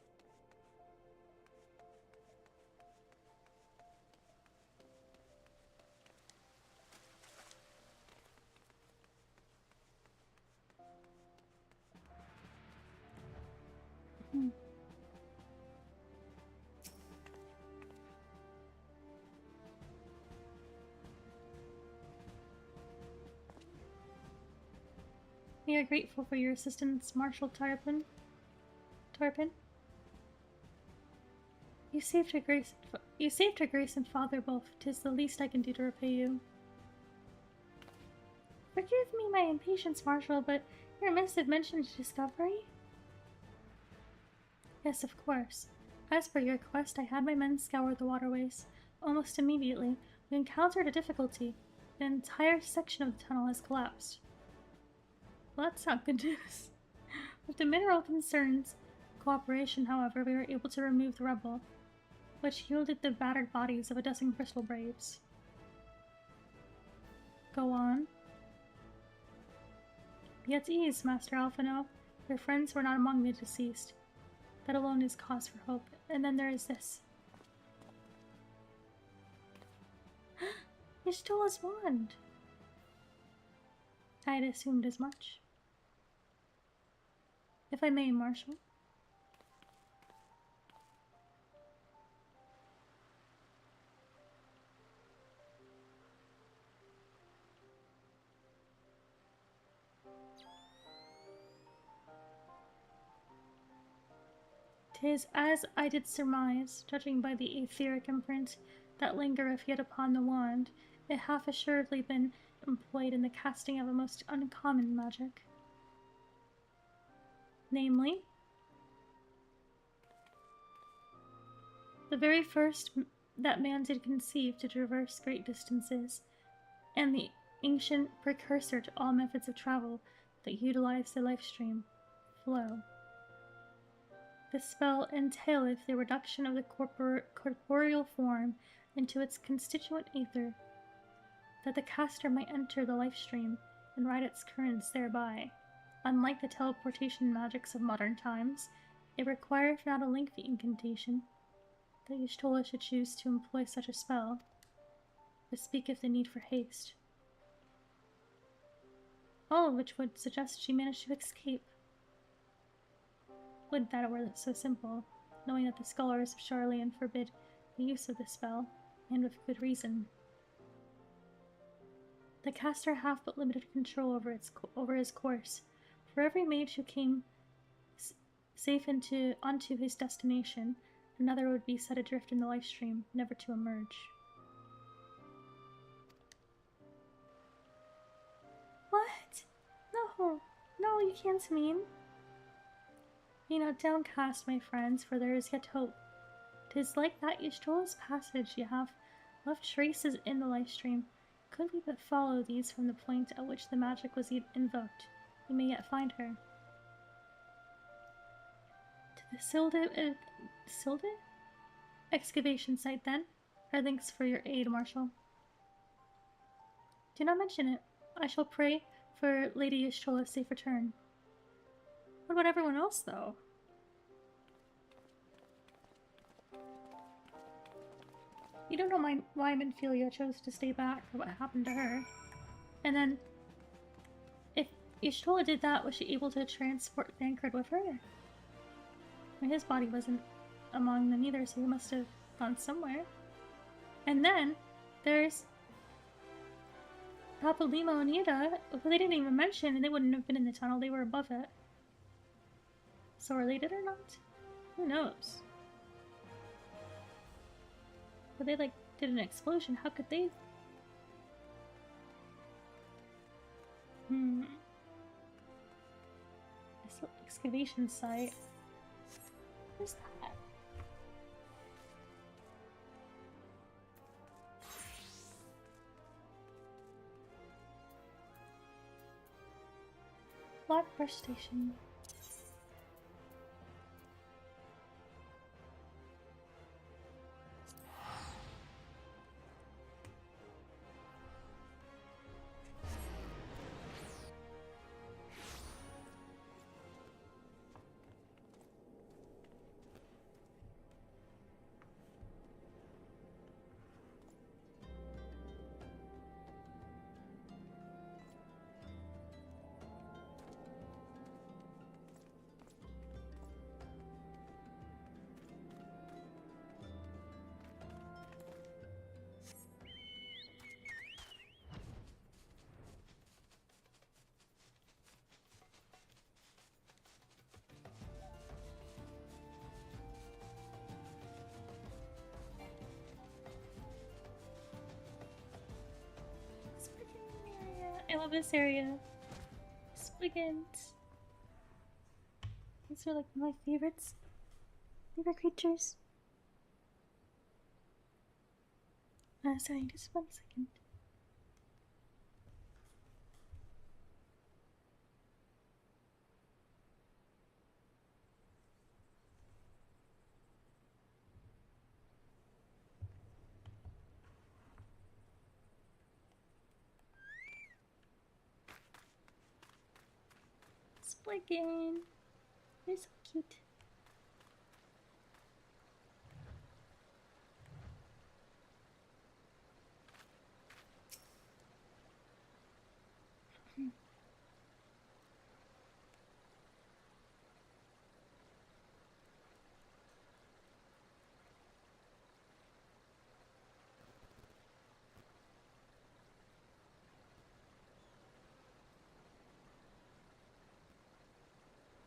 We are grateful for your assistance, Marshal Tarpin. You saved her grace and father both. 'Tis the least I can do to repay you. Forgive me my impatience, Marshal, but your missive mentioned discovery? Yes, of course. As per your request, I had my men scour the waterways. Almost immediately, we encountered a difficulty. An entire section of the tunnel has collapsed. Well, that's not good news. With the mineral concerns cooperation, however, we were able to remove the rubble, which yielded the battered bodies of a dozen crystal braves. Go on. Be at ease, Master Alphino. Your friends were not among the deceased. That alone is cause for hope. And then there is this. Y'shtola's wand! I had assumed as much. If I may, Marshal. "'Tis as I did surmise, judging by the etheric imprint that lingereth yet upon the wand, it hath assuredly been employed in the casting of a most uncommon magic. Namely, the very first that man did conceive to traverse great distances, and the ancient precursor to all methods of travel that utilize the life stream, flow. This spell entaileth the reduction of the corporeal form into its constituent ether, that the caster might enter the life stream and ride its currents thereby. Unlike the teleportation magics of modern times, it requireth not a lengthy incantation, that Y'shtola should choose to employ such a spell, but speaketh the need for haste. All of which would suggest she managed to escape. Would that it were so simple, knowing that the scholars of Charlian forbid the use of this spell, and with good reason. The caster hath but limited control over his course. For every mage who came safe onto his destination, another would be set adrift in the life stream, never to emerge. What? No, you can't mean. Be not downcast, my friends, for there is yet hope. 'Tis like that Y'shtola's passage ye have left traces in the life stream. Could we but follow these from the point at which the magic was invoked, we may yet find her. To the Silde excavation site, then. Our thanks for your aid, Marshal. Do not mention it. I shall pray for Lady Y'shtola's safe return. What about everyone else, though? You don't know why Minfilia chose to stay back or what happened to her. And then, if Y'shtola did that, was she able to transport Thancred with her? I mean, his body wasn't among them either, so he must have gone somewhere. And then, there's Papalymo and Ida, who they didn't even mention, and they wouldn't have been in the tunnel, they were above it. So related or not? Who knows? But they, did an explosion. How could they? This excavation site. Where's that? Blackbrush Station. love this area. Spliggins. These are like my favorites. Favorite creatures. Sorry, just 1 second. Spliggin. They're so cute.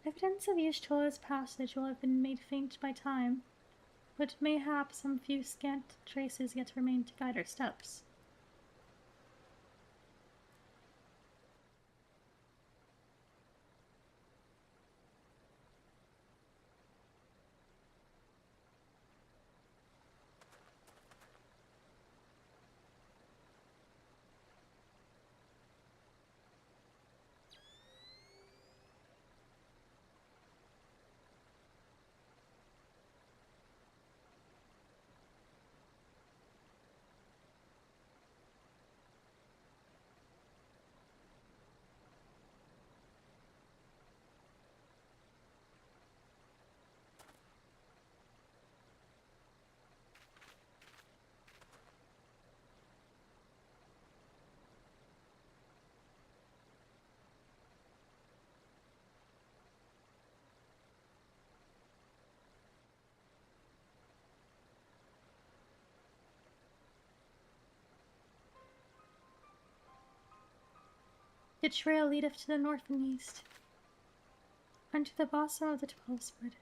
Evidence of Yishtola's passage will have been made faint by time, but mayhap some few scant traces yet remain to guide our steps. The trail leadeth to the north and east, unto the bosom of the 12 wood.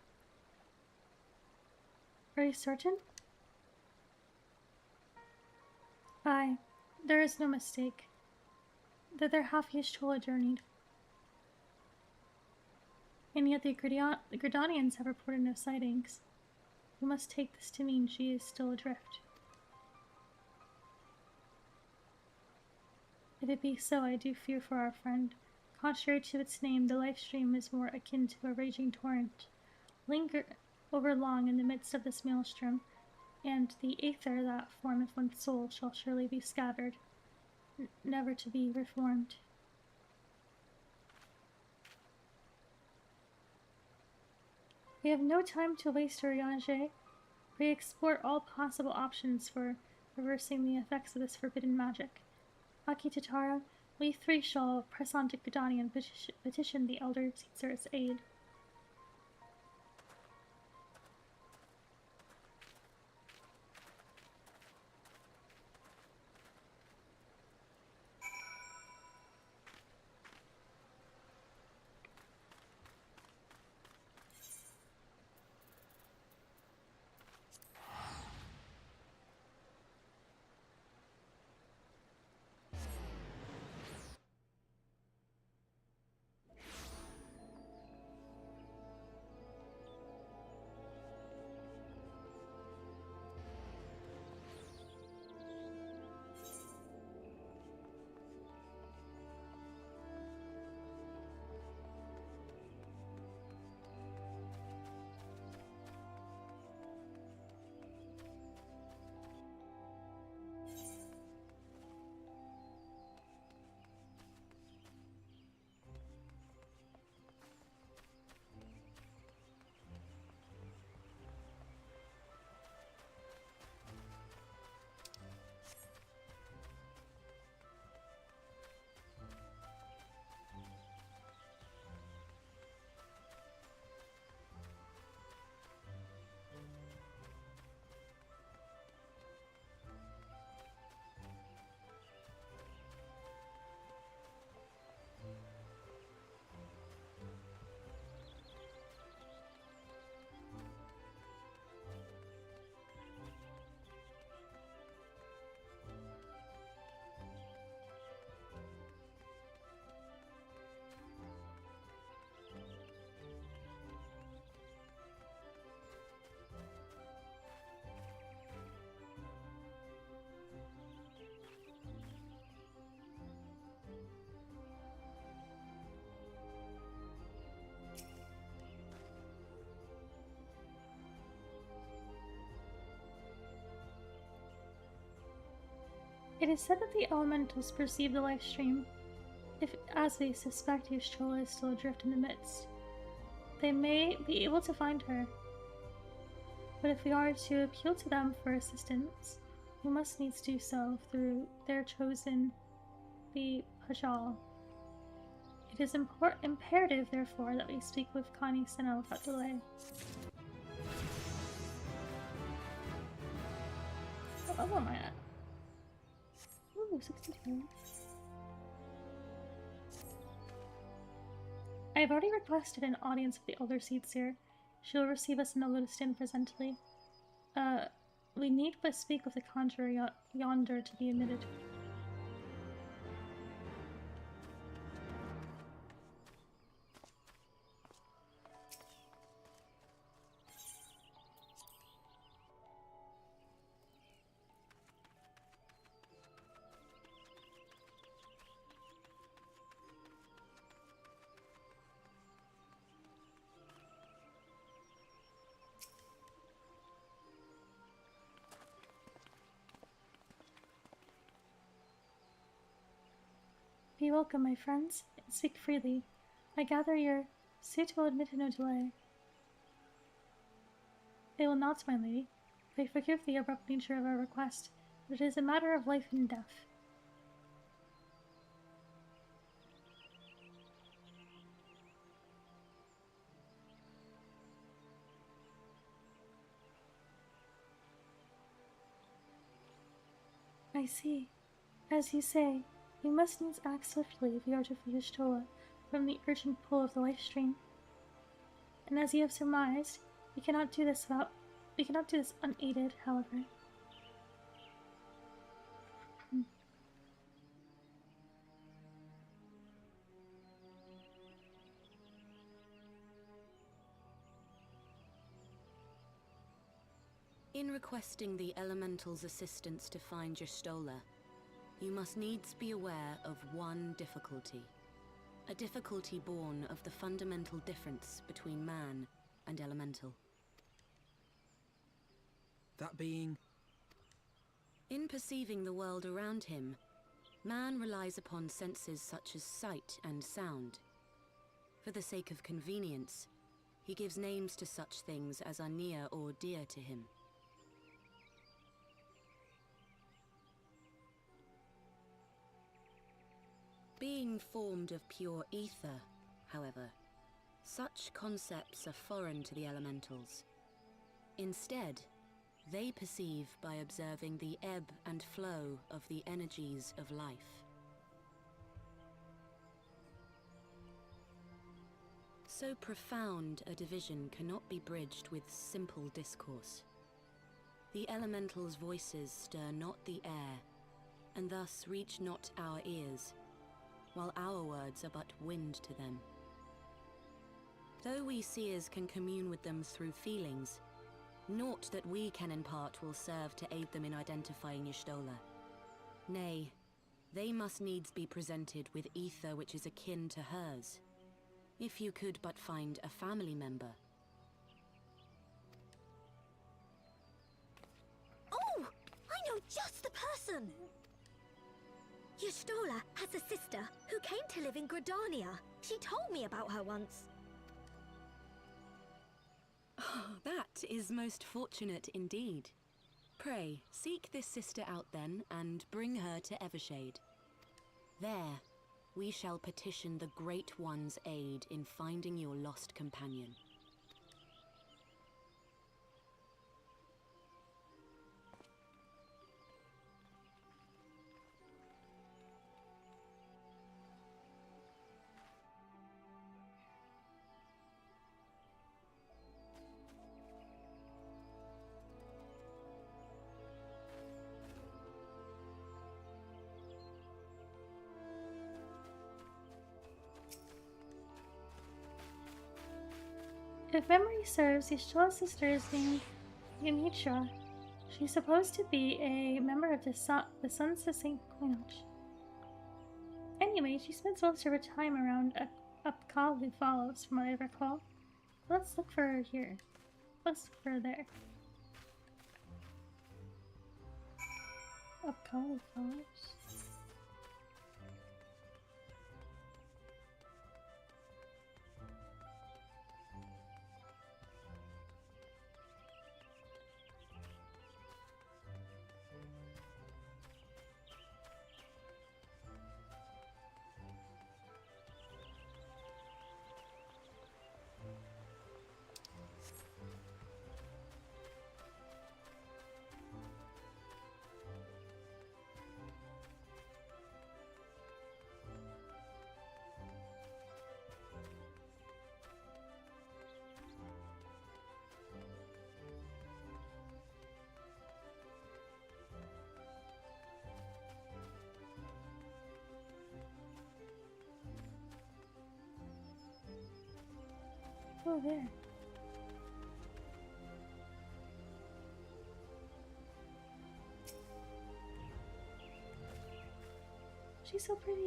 Are you certain? Aye, there is no mistake. Thither hath Y'shtola journeyed. And yet the Gridanians have reported no sightings. We must take this to mean she is still adrift. If it be so, I do fear for our friend. Contrary to its name, the life stream is more akin to a raging torrent. Linger over long in the midst of this maelstrom, and the aether that formeth one's soul shall surely be scattered, never to be reformed. We have no time to waste, Urianger. We explore all possible options for reversing the effects of this forbidden magic. Aki Tatara, we three shall press on to Gridani and petition the Elder Caesar's aid. It is said that the elementals perceive the life stream. If, as they suspect, Y'shtola is still adrift in the midst, they may be able to find her. But if we are to appeal to them for assistance, we must needs do so through their chosen, the Pajal. It is imperative, therefore, that we speak with Connie Senna without delay. What level am I at? Ooh, 62. I have already requested an audience with the Elder Seedseer. She will receive us in the Lotus Inn presently. We need but speak with the conjurer yonder to be admitted. Be welcome, my friends, and speak freely. I gather your suit will admit no delay. They will not, my lady. They forgive the abrupt nature of our request, but it is a matter of life and death. I see. As you say, we must needs act swiftly if we are to free Y'shtola from the urgent pull of the life stream. And as you have surmised, we cannot do this unaided, however. In requesting the Elemental's assistance to find Y'shtola, you must needs be aware of one difficulty. A difficulty born of the fundamental difference between man and Elemental. That being? In perceiving the world around him, man relies upon senses such as sight and sound. For the sake of convenience, he gives names to such things as are near or dear to him. Being formed of pure ether, however, such concepts are foreign to the Elementals. Instead, they perceive by observing the ebb and flow of the energies of life. So profound a division cannot be bridged with simple discourse. The Elementals' voices stir not the air, and thus reach not our ears, while our words are but wind to them. Though we seers can commune with them through feelings, naught that we can impart will serve to aid them in identifying Y'shtola. Nay, they must needs be presented with ether which is akin to hers. If you could but find a family member. Oh! I know just the person! Y'shtola has a sister who came to live in Gridania. She told me about her once. Oh, that is most fortunate indeed. Pray, seek this sister out then, and bring her to Evershade. There, we shall petition the Great One's aid in finding your lost companion. If memory serves, Y'shtola's sister is named Yamitra. She's supposed to be a member of the Sons of St. Coinage. Anyway, she spends most of her time around Upkalu Follows, from what I recall. Let's look for her here. Let's look for her there. of cauliflowers. Oh, there. She's so pretty.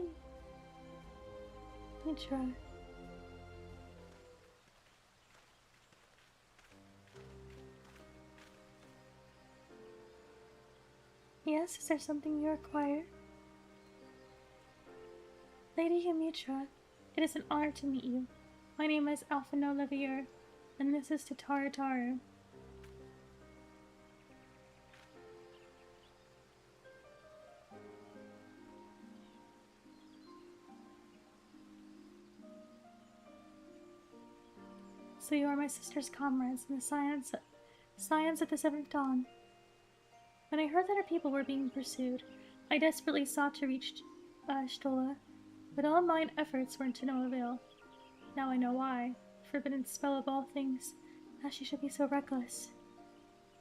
Let me try. Yes, is there something you require? Lady Yamitra, it is an honor to meet you. My name is Alphino Levier, and this is Tataru Taru. So you are my sister's comrades in the science of the Seventh Dawn. When I heard that our people were being pursued, I desperately sought to reach Stola, but all mine efforts were to no avail. Now I know why. Forbidden spell of all things, how she should be so reckless.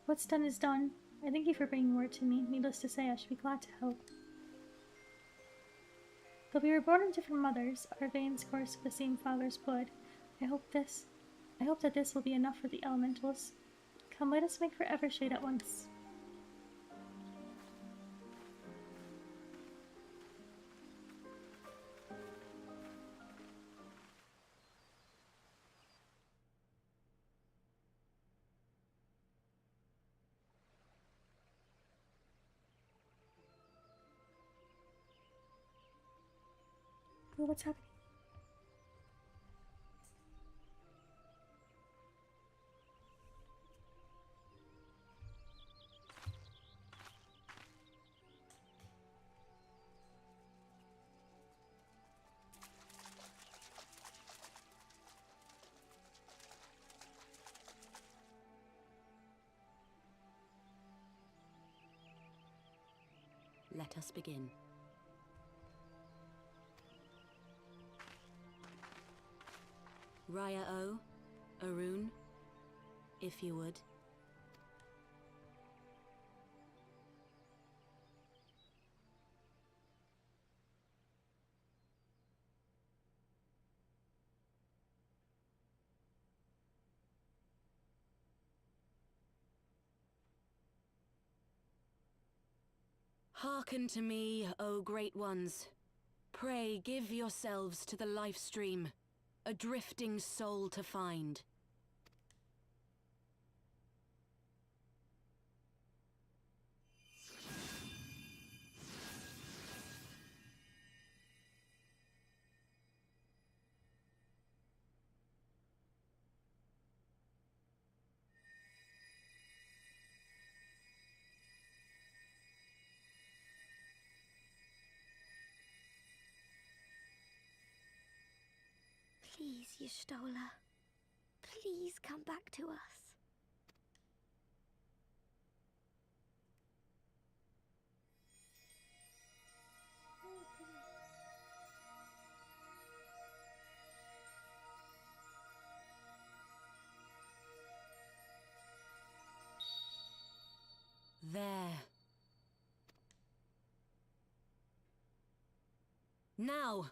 What's done is done. I thank you for bringing word to me. Needless to say, I should be glad to help. Though we were born in different mothers, our veins course with the same father's blood. I hope that this will be enough for the elementals. Come, let us make for Evershade at once. Well, what's happening? Let us begin. Raya O, Arun, if you would. Hearken to me, O great ones. Pray give yourselves to the life stream, a drifting soul to find. Please, Y'shtola. Please come back to us. There. Now!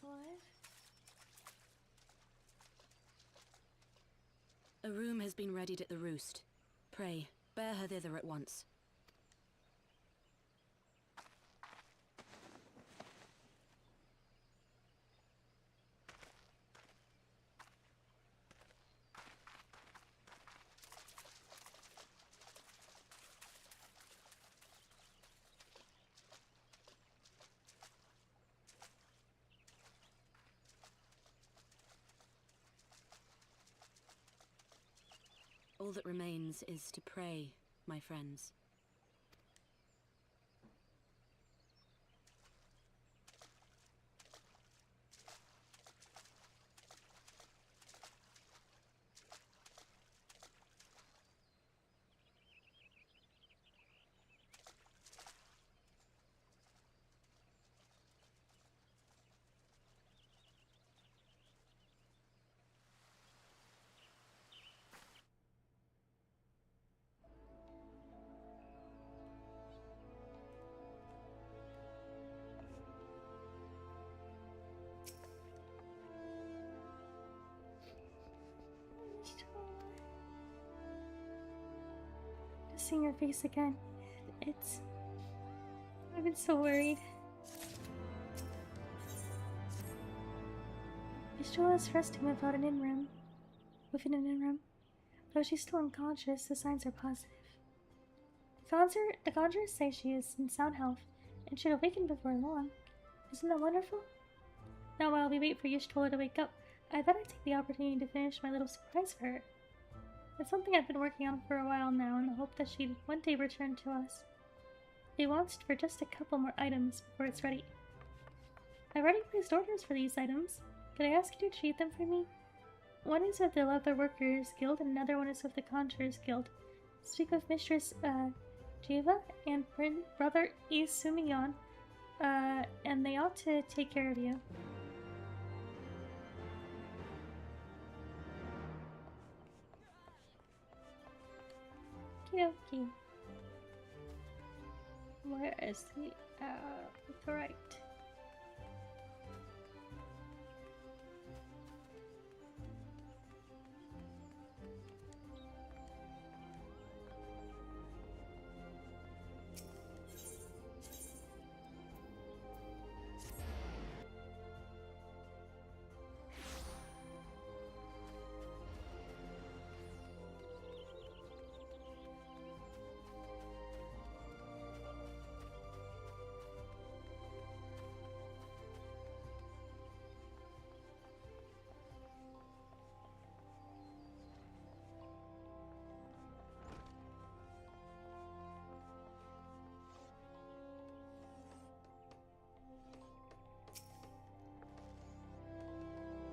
still alive? A room has been readied at the roost. Pray, bear her thither at once. All that remains is to pray, my friends. Just seeing your face again. I've been so worried. Ishtola is resting within an in-room. Though she's still unconscious, the signs are positive. The conjurers say she is in sound health and should awaken before long. Isn't that wonderful? Now while we wait for Y'shtola to wake up, I thought I'd take the opportunity to finish my little surprise for her. It's something I've been working on for a while now in the hope that she'd one day return to us. It wants for just a couple more items before it's ready. I've already placed orders for these items. Could I ask you to treat them for me? One is with the Leather Workers Guild and another one is with the Conjurers Guild. Speak with Mistress, Jiva and Brother Isumiyon, and they ought to take care of you. Okie. Where is the right?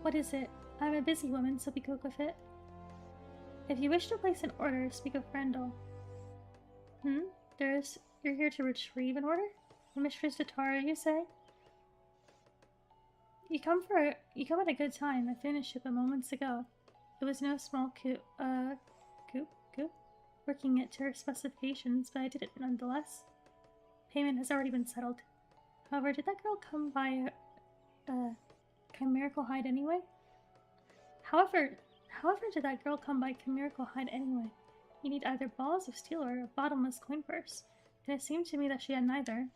What is it? I'm a busy woman, so be quick with it. If you wish to place an order, speak of Grendel. You're here to retrieve an order? Mistress Tatara, you say? You come at a good time. I finished it moments ago. It was no small coup, working it to her specifications, but I did it nonetheless. Payment has already been settled. However, did that girl come by chimerical hide anyway? However, did that girl come by chimerical hide anyway? You need either balls of steel or a bottomless coin purse, and it seemed to me that she had neither.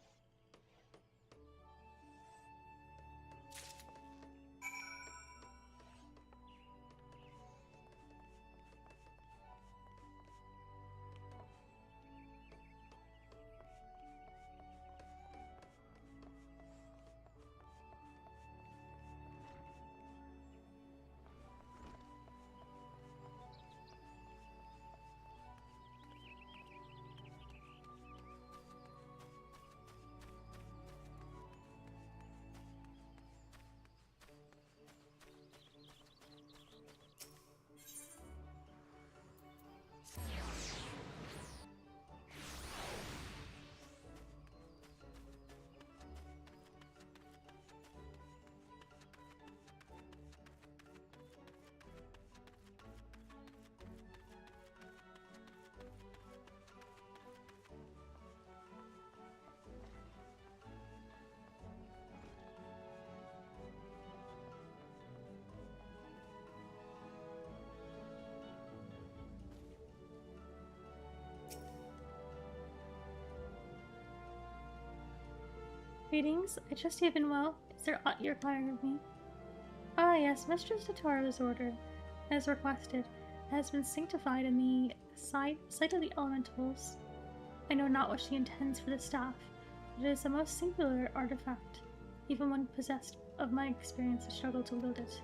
Greetings. I trust you have been well. Is there aught you require of me? Ah, yes, Mistress Tataro's order, as requested, has been sanctified in the sight of the elementals. I know not what she intends for the staff, but it is a most singular artifact. Even one possessed of my experience has struggled to wield it.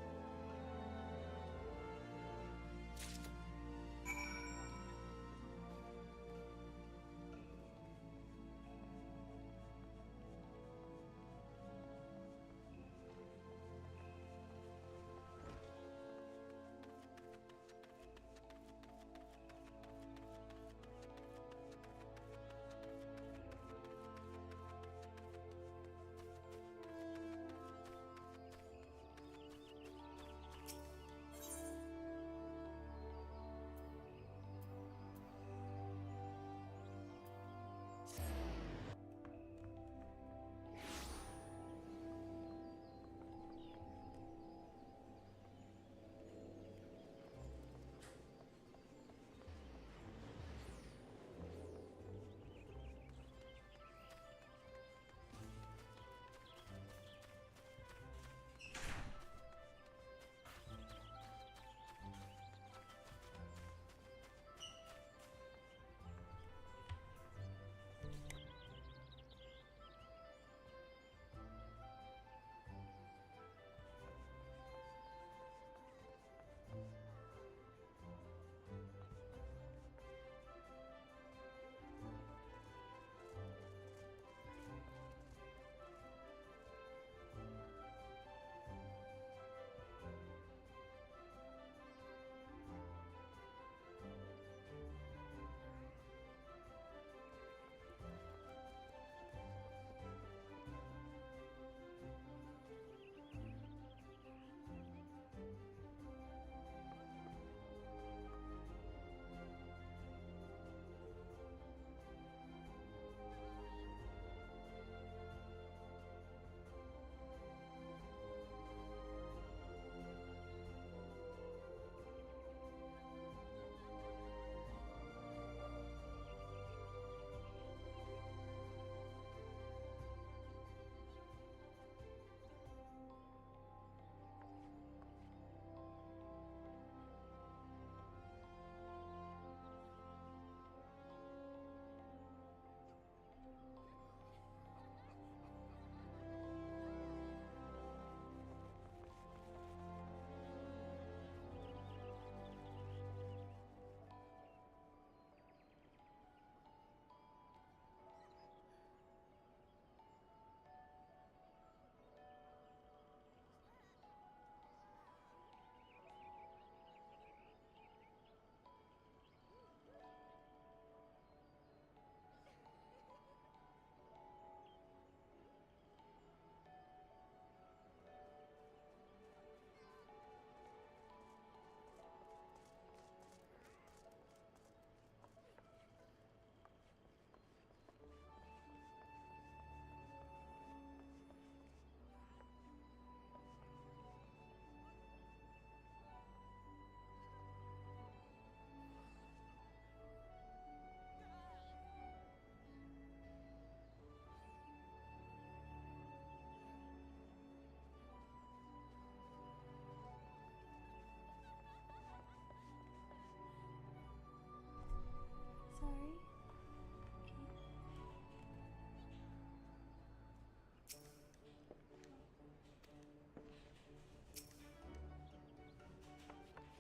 Sorry.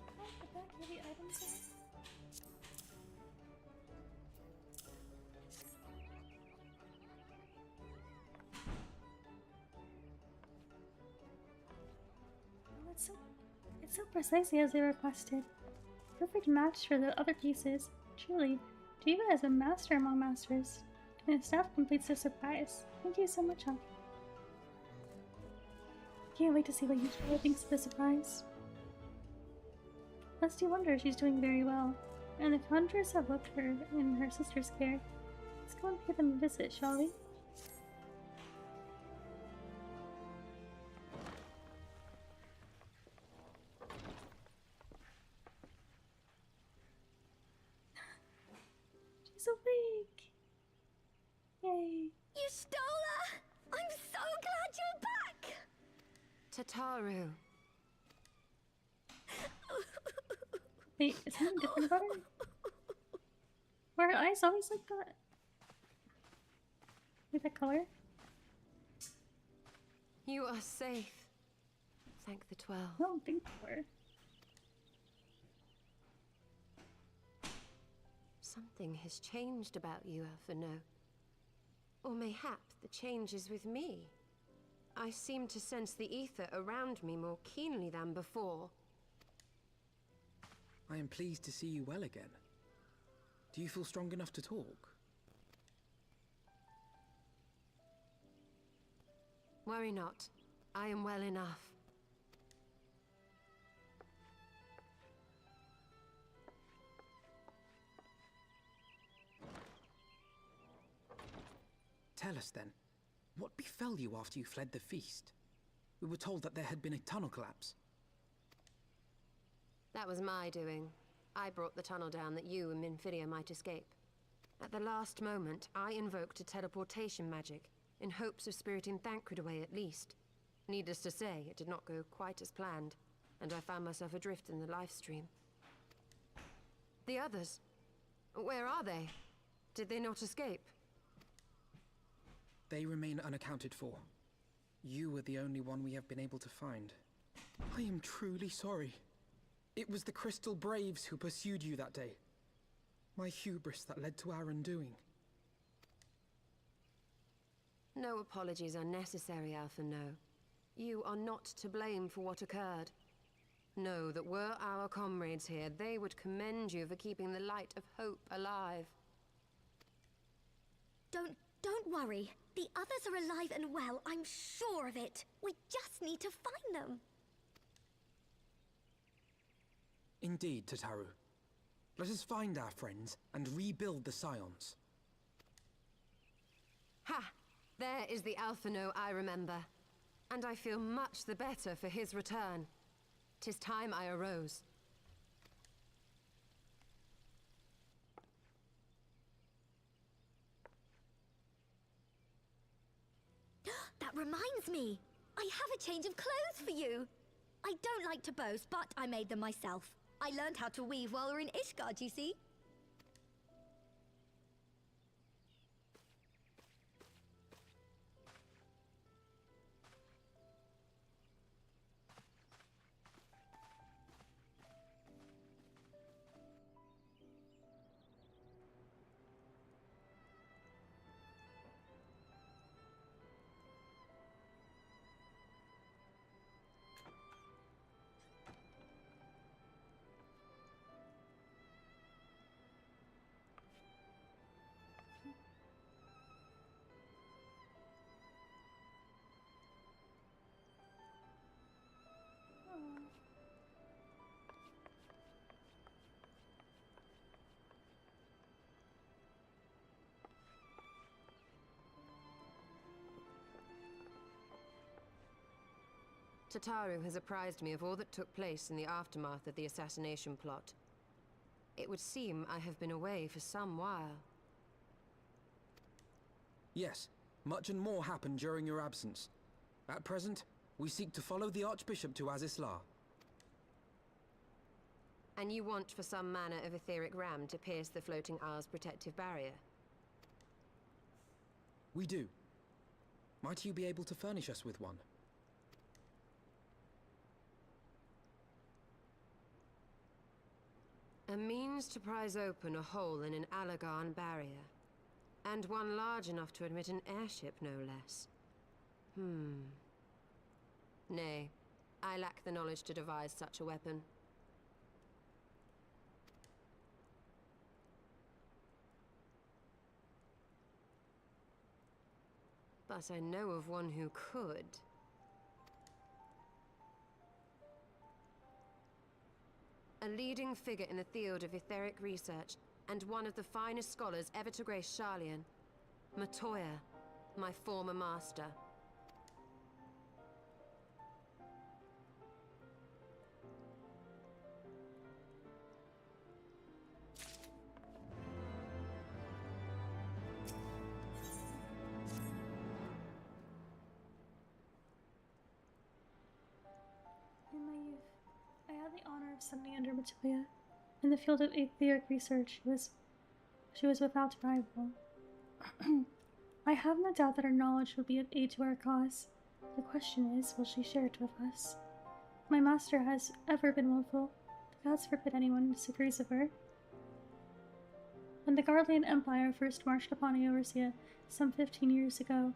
Can I put back heavy items in? Oh, it's so precisely as I requested. Perfect match for the other pieces. Truly, Diva is a master among masters. And his staff completes the surprise. Thank you so much, Huck. Can't wait to see what Yushiro thinks of the surprise. Lest you wonder, she's doing very well. And if hunters have left her in her sister's care, let's go and pay them a visit, shall we? She's awake! Yay! You stole her! I I'm so glad you're back! Tataru. Wait, is something different about her? Were her eyes always like that? With that color? You are safe. Thank the 12. I don't think they were. Something has changed about you, Alphino. Or mayhap the change is with me. I seem to sense the ether around me more keenly than before. I am pleased to see you well again. Do you feel strong enough to talk? Worry not. I am well enough. Tell us then, what befell you after you fled the feast? We were told that there had been a tunnel collapse. That was my doing. I brought the tunnel down that you and Minfidia might escape. At the last moment, I invoked a teleportation magic, in hopes of spiriting Thancred away at least. Needless to say, it did not go quite as planned, and I found myself adrift in the life stream. The others, where are they? Did they not escape? They remain unaccounted for. You were the only one we have been able to find. I am truly sorry. It was the Crystal Braves who pursued you that day. My hubris that led to our undoing. No apologies are necessary, Alphino. You are not to blame for what occurred. Know that were our comrades here, they would commend you for keeping the light of hope alive. Don't worry. The others are alive and well, I'm sure of it. We just need to find them. Indeed, Tataru. Let us find our friends and rebuild the Scions. Ha! There is the Alphino I remember. And I feel much the better for his return. 'Tis time I arose. That reminds me. I have a change of clothes for you. I don't like to boast, but I made them myself. I learned how to weave while we're in Ishgard, you see. Tataru has apprised me of all that took place in the aftermath of the assassination plot. It would seem I have been away for some while. Yes, much and more happened during your absence. At present, we seek to follow the Archbishop to Azisla. And you want for some manner of etheric ram to pierce the floating isle's protective barrier? We do. Might you be able to furnish us with one? A means to prise open a hole in an Allagan barrier. And one large enough to admit an airship, no less. Nay, I lack the knowledge to devise such a weapon. But I know of one who could. A leading figure in the field of etheric research, and one of the finest scholars ever to grace Sharlayan. Matoya, my former master. under Matoya. In the field of etheric research, she was without rival. I have no doubt that her knowledge will be of aid to our cause. The question is, will she share it with us? My master has ever been willful. The gods forbid anyone disagrees with her. When the Guardian Empire first marched upon Eorzea some 15 years ago,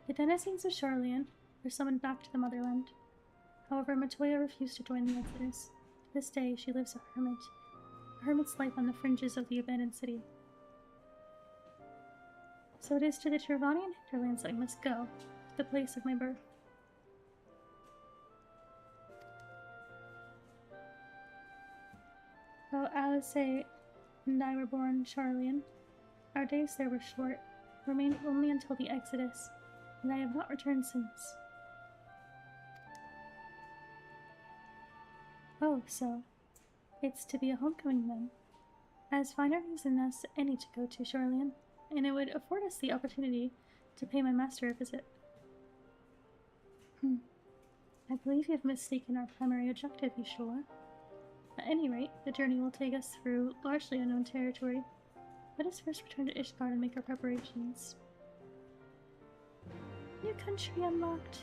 the denizens of Charlian were summoned back to the motherland. However, Matoya refused to join the Exodus. To this day, she lives a hermit's life on the fringes of the abandoned city. So it is to the Trevanian hinterlands that I must go, to the place of my birth. Though Alice and I were born in Charlian, our days there were short, remained only until the Exodus, and I have not returned since. Oh, so it's to be a homecoming then. As fine a reason as any to go to Charlian, and it would afford us the opportunity to pay my master a visit. I believe you have mistaken our primary objective, Yeshua. At any rate, the journey will take us through largely unknown territory. Let us first return to Ishgard and make our preparations. New country unlocked.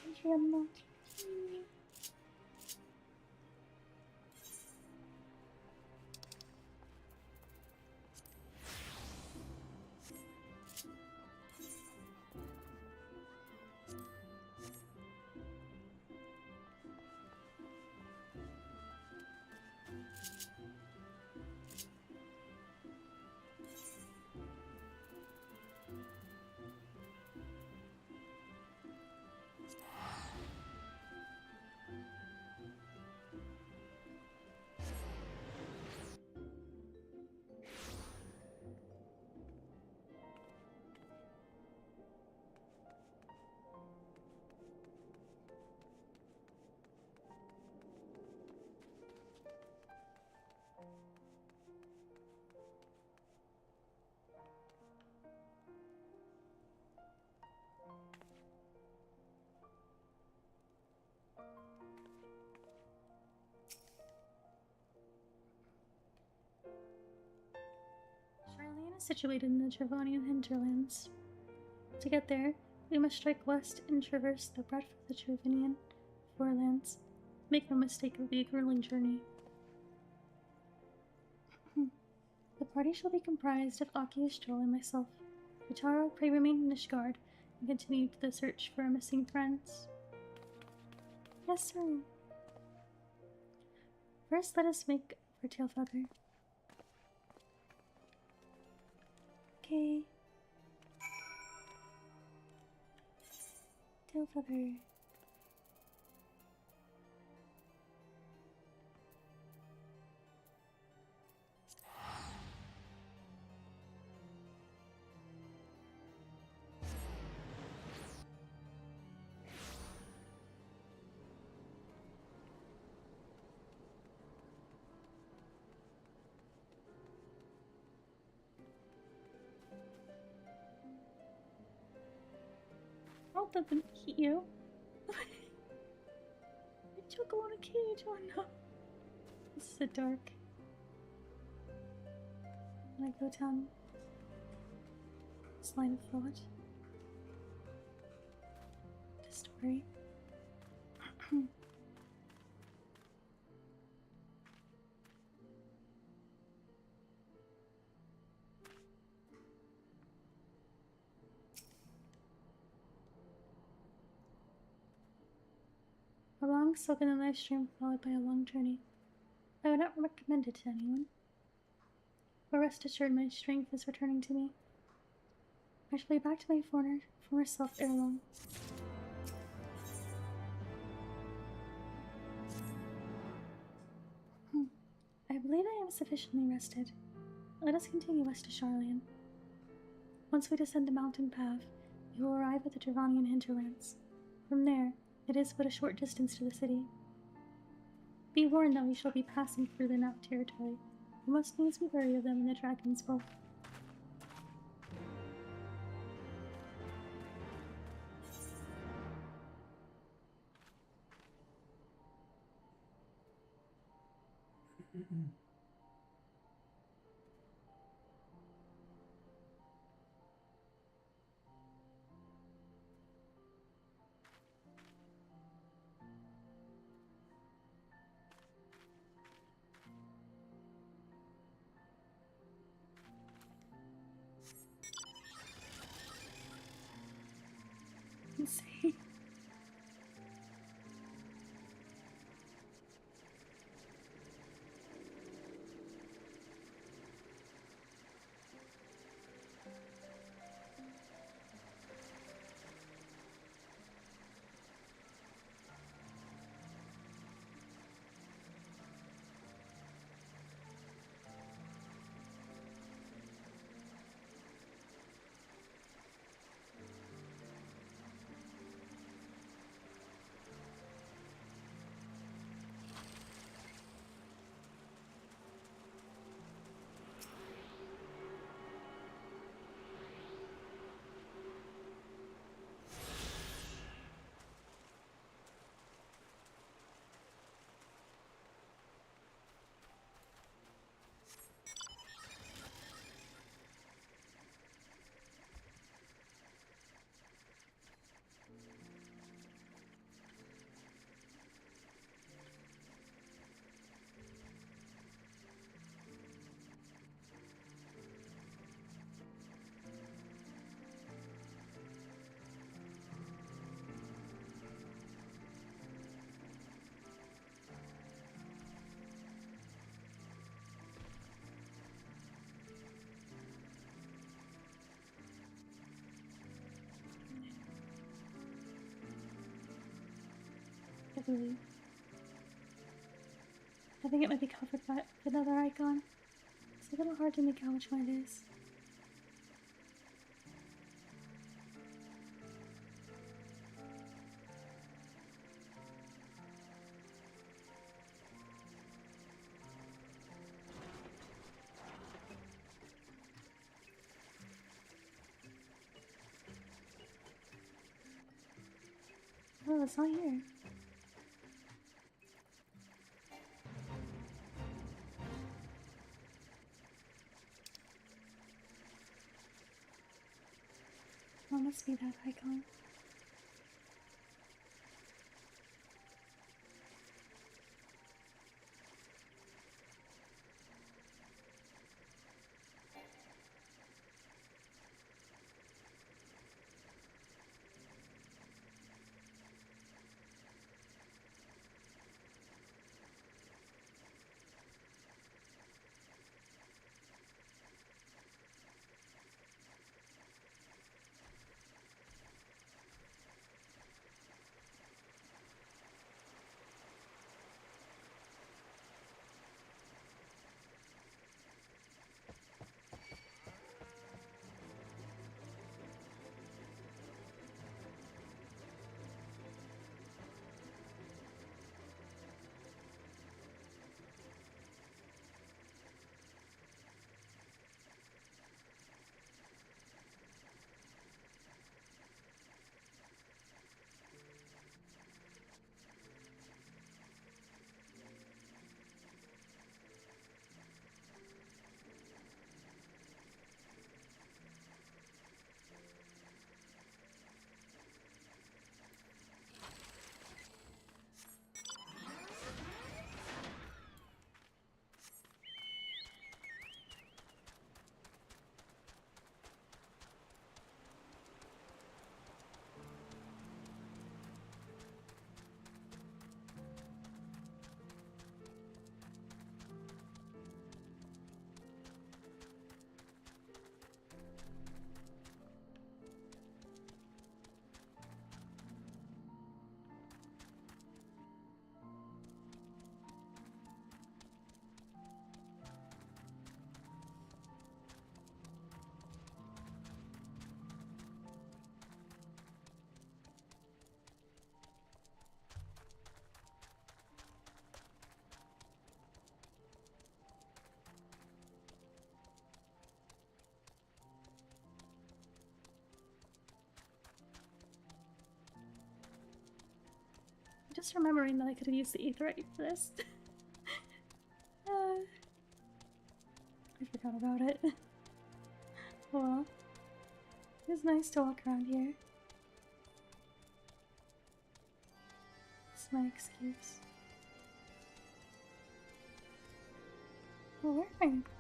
Country unlocked. Charlian is situated in the Trevanian hinterlands. To get there, we must strike west and traverse the breadth of the Trevanian forelands. Make no mistake, it will be a grueling journey. The party shall be comprised of Aki, Ishtrol, and myself. Utaro, pray remain in Ishgard and continue the search for our missing friends. Yes, sir. First, let us make for Tailfeather. Okay. Tailfeather. That didn't hit you. It took on a cage. Oh no. This is so dark. Can I go down this line of thought? To story. A long soak in the live stream followed by a long journey. I would not recommend it to anyone. But rest assured my strength is returning to me. I shall be back to my former self ere long. I believe I am sufficiently rested. Let us continue west to Charlian. Once we descend the mountain path, we will arrive at the Trevanian hinterlands. From there, it is but a short distance to the city. Be warned that we shall be passing through the Nap territory. We must needs be wary of them in the Dragon's Gulf. Let's see. I believe. I think it might be covered by another icon. It's a little hard to make out which one it is. Oh, it's not here. Oh, must be that icon. I'm just remembering that I could have used the aetherite for this. I forgot about it. Well, it's nice to walk around here. That's my excuse. Well, where am I?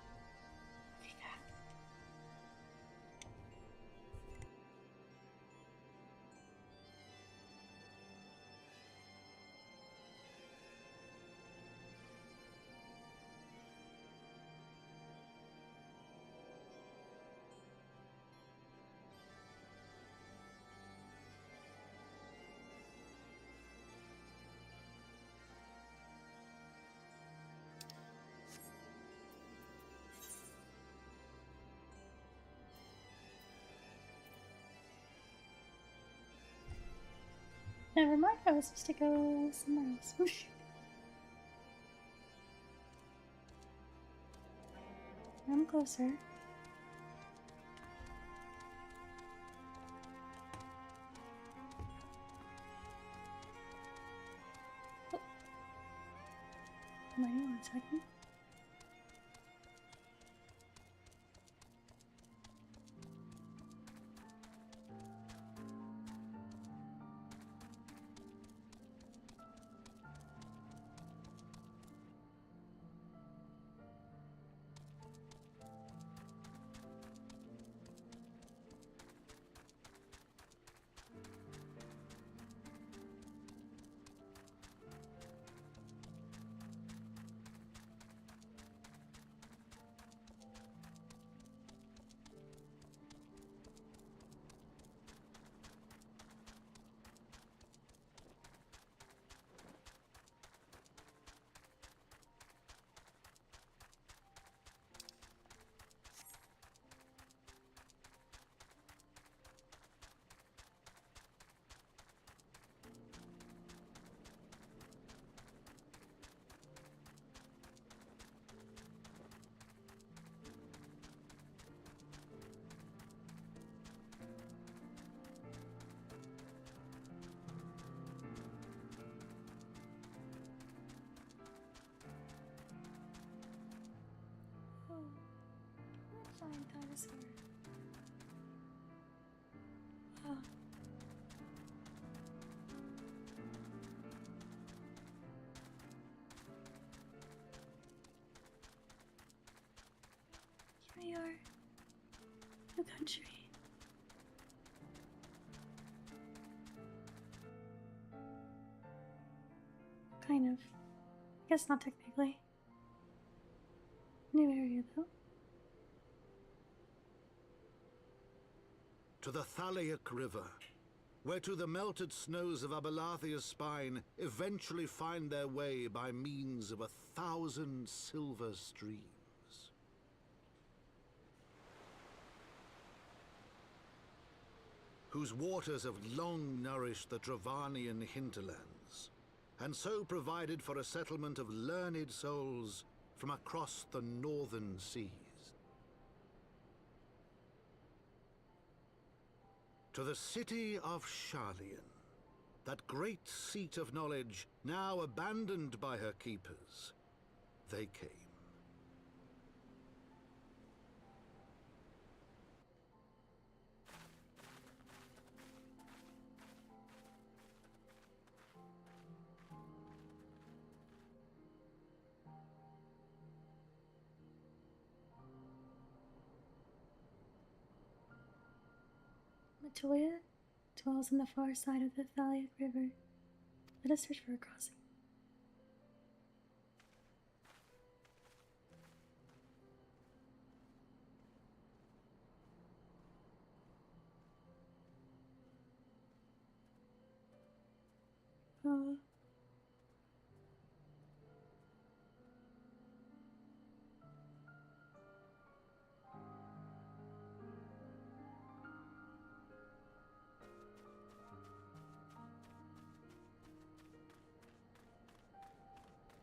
Never mind, I was supposed to go somewhere else. Whoosh. I'm closer. Oh. Wait 1 second. Flying dinosaur. Wow. Here we are. New country. Kind of. I guess not technically. New area though. To the Thaliac River, where to the melted snows of Abelathia's spine eventually find their way by means of 1,000 silver streams. Whose waters have long nourished the Dravanian hinterlands, and so provided for a settlement of learned souls from across the northern seas. To the city of Sharlayan, that great seat of knowledge now abandoned by her keepers, they came. Matoya dwells on the far side of the Thaliac River. Let us search for a crossing.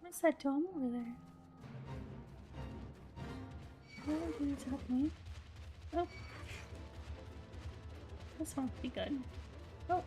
What's that dome over there? What are you happening? Oh. This won't be good. Oh.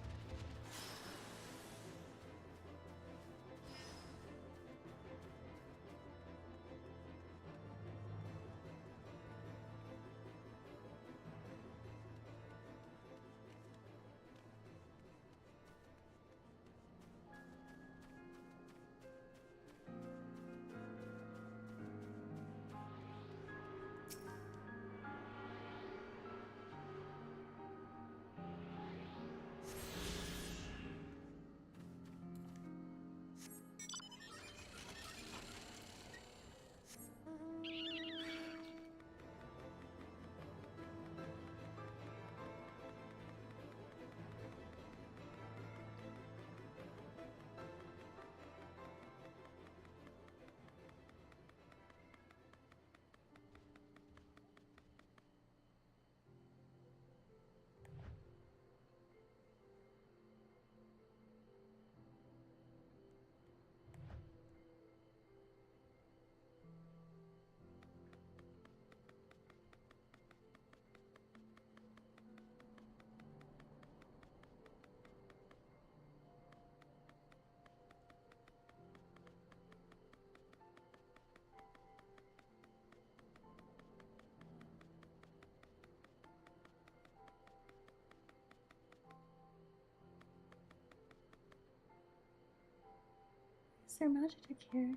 there magic here?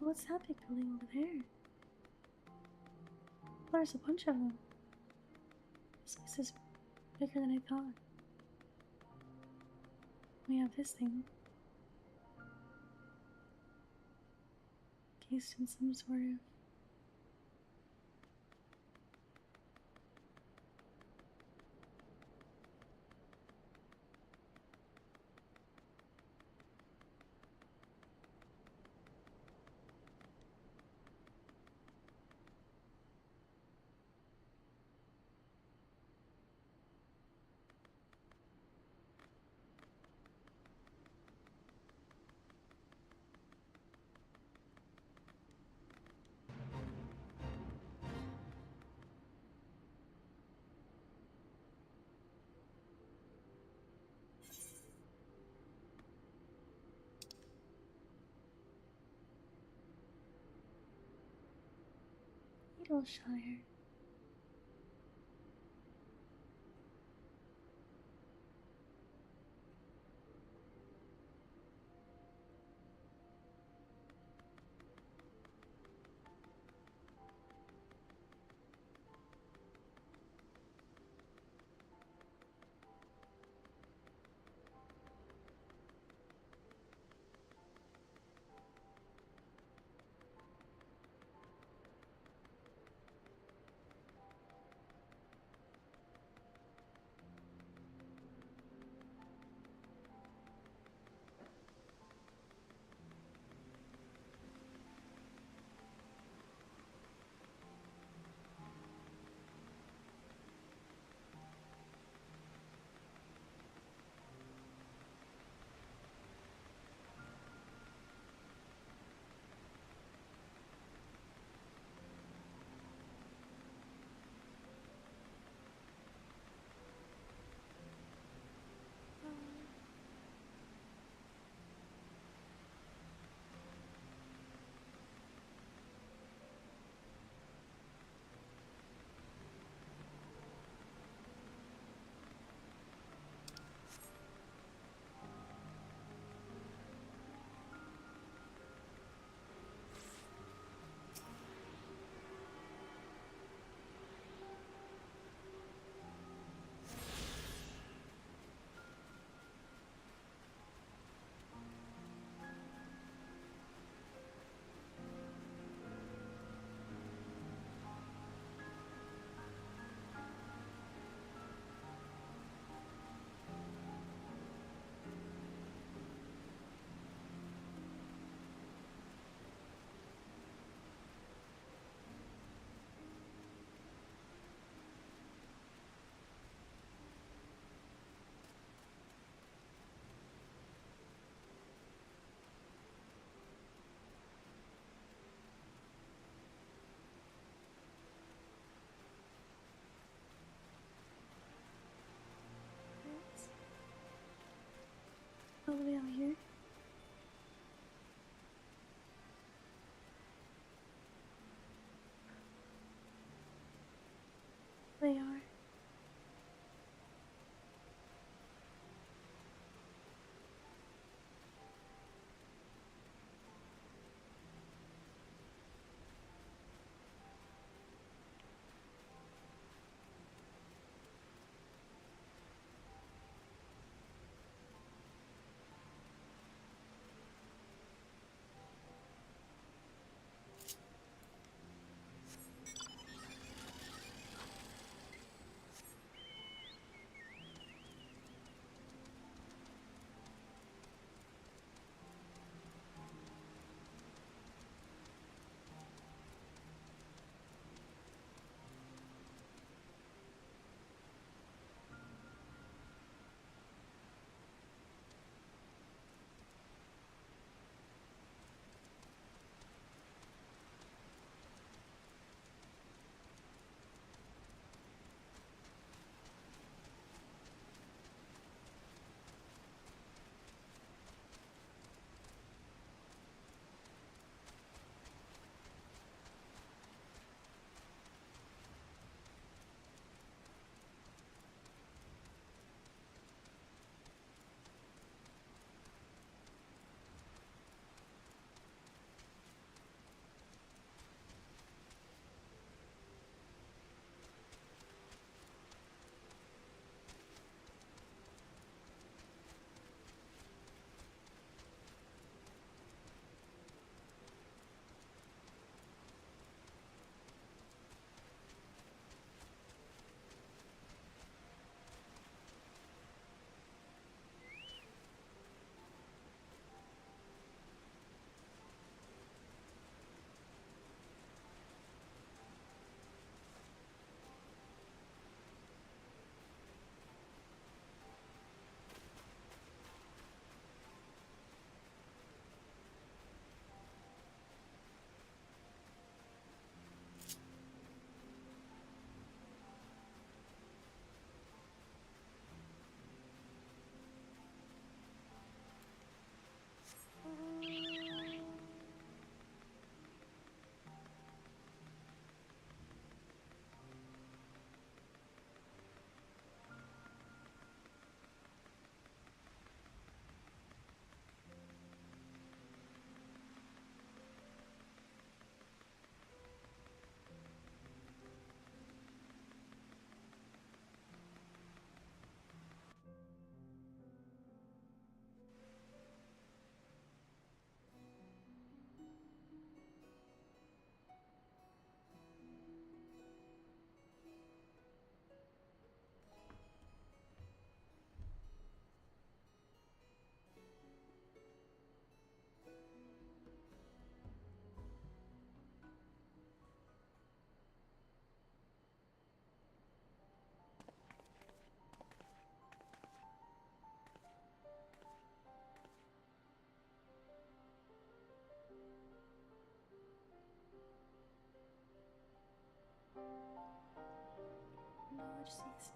What's that big building over there? Oh, there's a bunch of them. This place is bigger than I thought. We have this thing. Cased in some sort of Needleshire.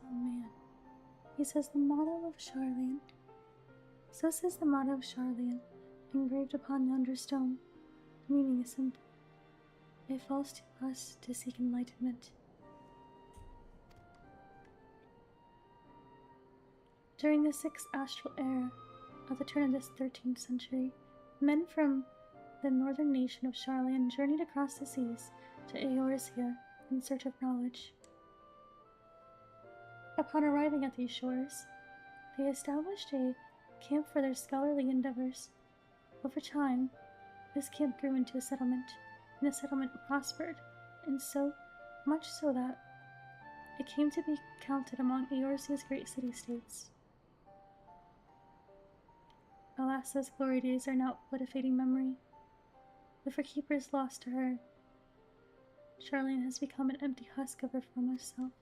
Oh man. He says the motto of Charlian. So says the motto of Charlian, engraved upon yonder stone. The meaning is simple. It falls to us to seek enlightenment. During the 6th astral era, at the turn of this 13th century, men from the northern nation of Charlian journeyed across the seas to Eorzea in search of knowledge. Upon arriving at these shores, they established a camp for their scholarly endeavors. Over time, this camp grew into a settlement, and the settlement prospered, and so much so that it came to be counted among Eorzea's great city-states. Alas, those glory days are now but a fading memory. With her keepers lost to her, Charlian has become an empty husk of her former self.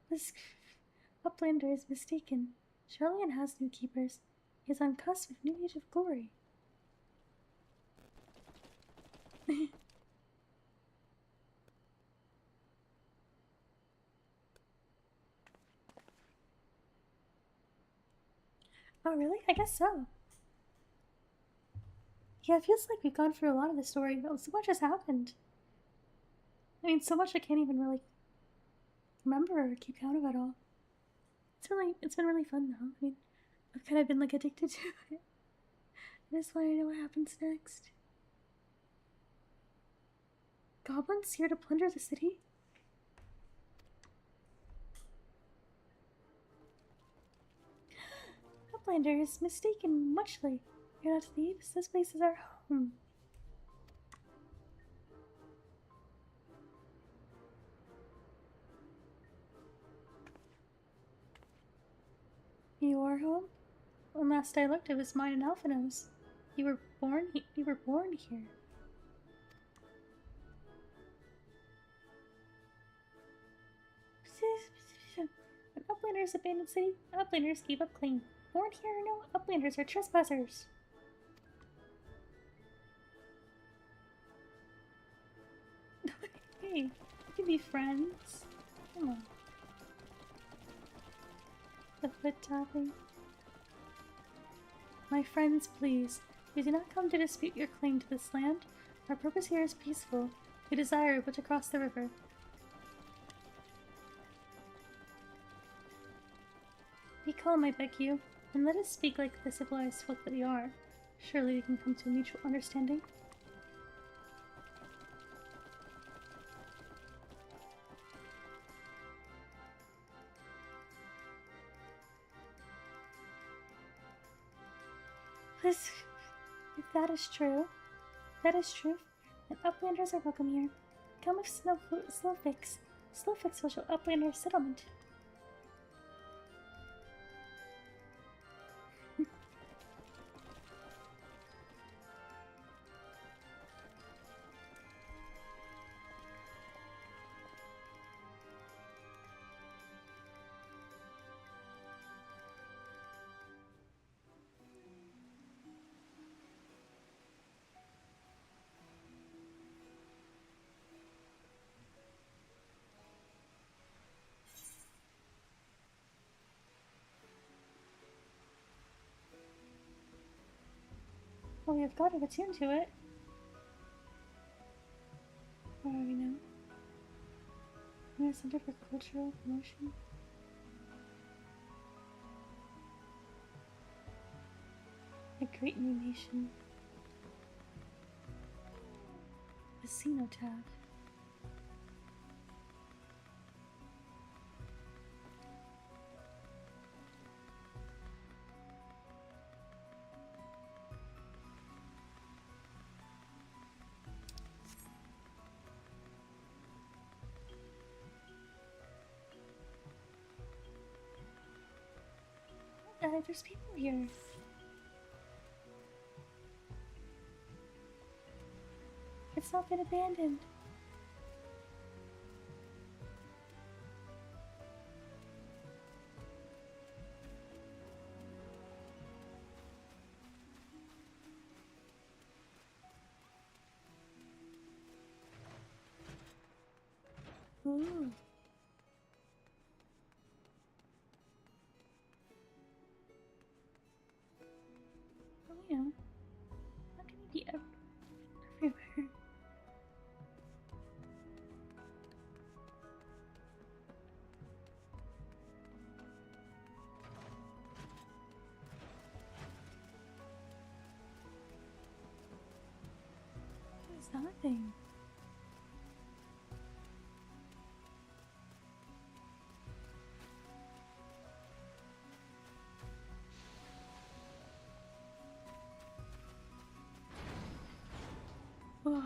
This Uplander is mistaken. Charlian has new keepers. He is on cusp of new age of glory. Oh, really? I guess so. Yeah, it feels like we've gone through a lot of the story. So much has happened. I mean, so much I can't even really remember or keep count of it all. It's been really fun though. I mean, I've kind of been like addicted to it. I just want to know what happens next. Goblins here to plunder the city? Uplander is mistaken muchly. You're not thieves. This place is our home. Your home? When last I looked, it was mine and Alphino's. You were born here. An Uplander's abandoned city, Uplanders gave up claim. Born here or no, Uplanders are trespassers. Hey, we can be friends. Come on. The foot tapping. My friends, please. We do not come to dispute your claim to this land. Our purpose here is peaceful. We desire but to cross the river. Be calm, I beg you, and let us speak like the civilized folk that we are. Surely we can come to a mutual understanding. If that is true, then Uplanders are welcome here. Come with Slowfix. Slowfix will show Uplander settlement. Well, we have got to attune to it. What do we know? We're a center for cultural promotion. A great new nation. A cenotaph. There's people here. It's not been abandoned. Ooh. Oh, you know, how can you be everywhere? What is that thing? Oh.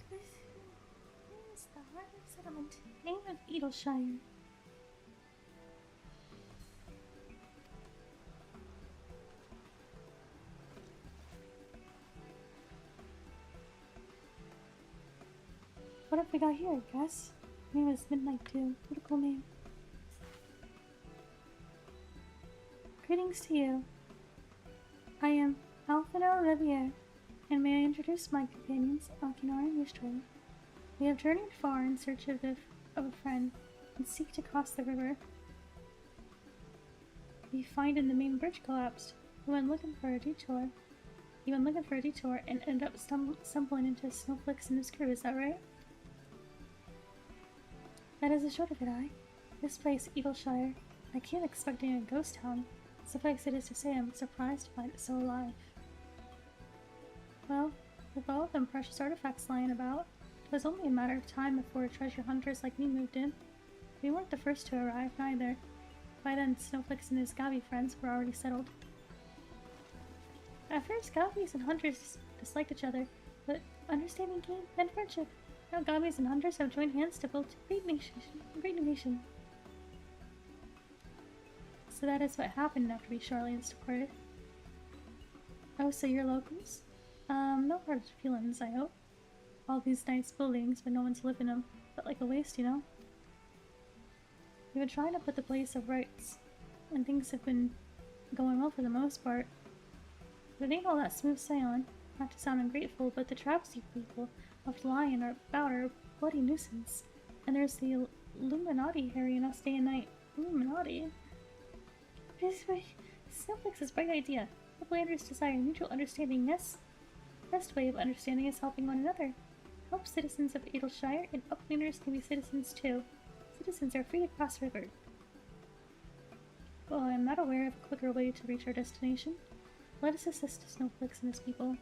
Where is the harbor settlement? Name of Edelshire. What have we got here, Gus? Her name is Midnight too. What a cool name. Greetings to you. I am Alphino Riviere, and may I introduce my companions, Alkinar and Yishtor. We have journeyed far in search of a friend, and seek to cross the river. We find in the main bridge collapsed. We went looking for a detour. And ended up stumbling into Snowflakes and his crew, is that right? That is the short of it, This place, Edelshire, I can't expect a ghost town. Suffice it is to say, I'm surprised to find it so alive. Well, with all of them precious artifacts lying about, it was only a matter of time before treasure hunters like me moved in. We weren't the first to arrive, neither. By then, Snowflakes and his Gabi friends were already settled. At first, Gabis and hunters disliked each other, but understanding came, then friendship. Now Gabis and hunters have joined hands to build a great new nation. So that is what happened after we Charlie's departed. Oh, so you're locals? No hard feelings, I hope. All these nice buildings, but no one's living in them. But like a waste, you know? We've been trying to put the place of rights, and things have been going well for the most part. But it ain't all that smooth sailing. Not to sound ungrateful, but the traps you people of lying about are a bloody nuisance. And there's the Illuminati harrying us day and night. Illuminati? Snowflake's bright idea. Uplanders desire mutual understanding, yes? Best way of understanding is helping one another. Help citizens of Edelshire, and Uplanders can be citizens too. Citizens are free to cross river. Well, I am not aware of a quicker way to reach our destination. Let us assist Snowflakes and his people.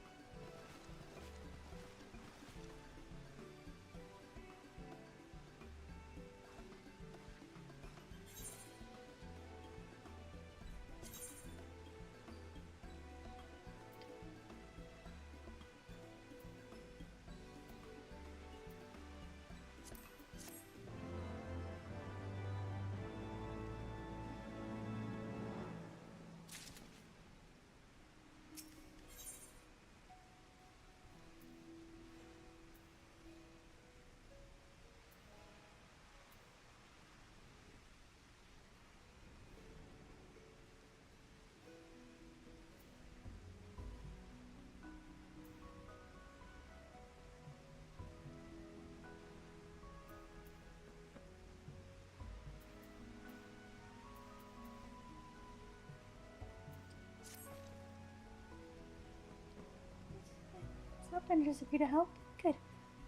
Uplanders appear to help. Good.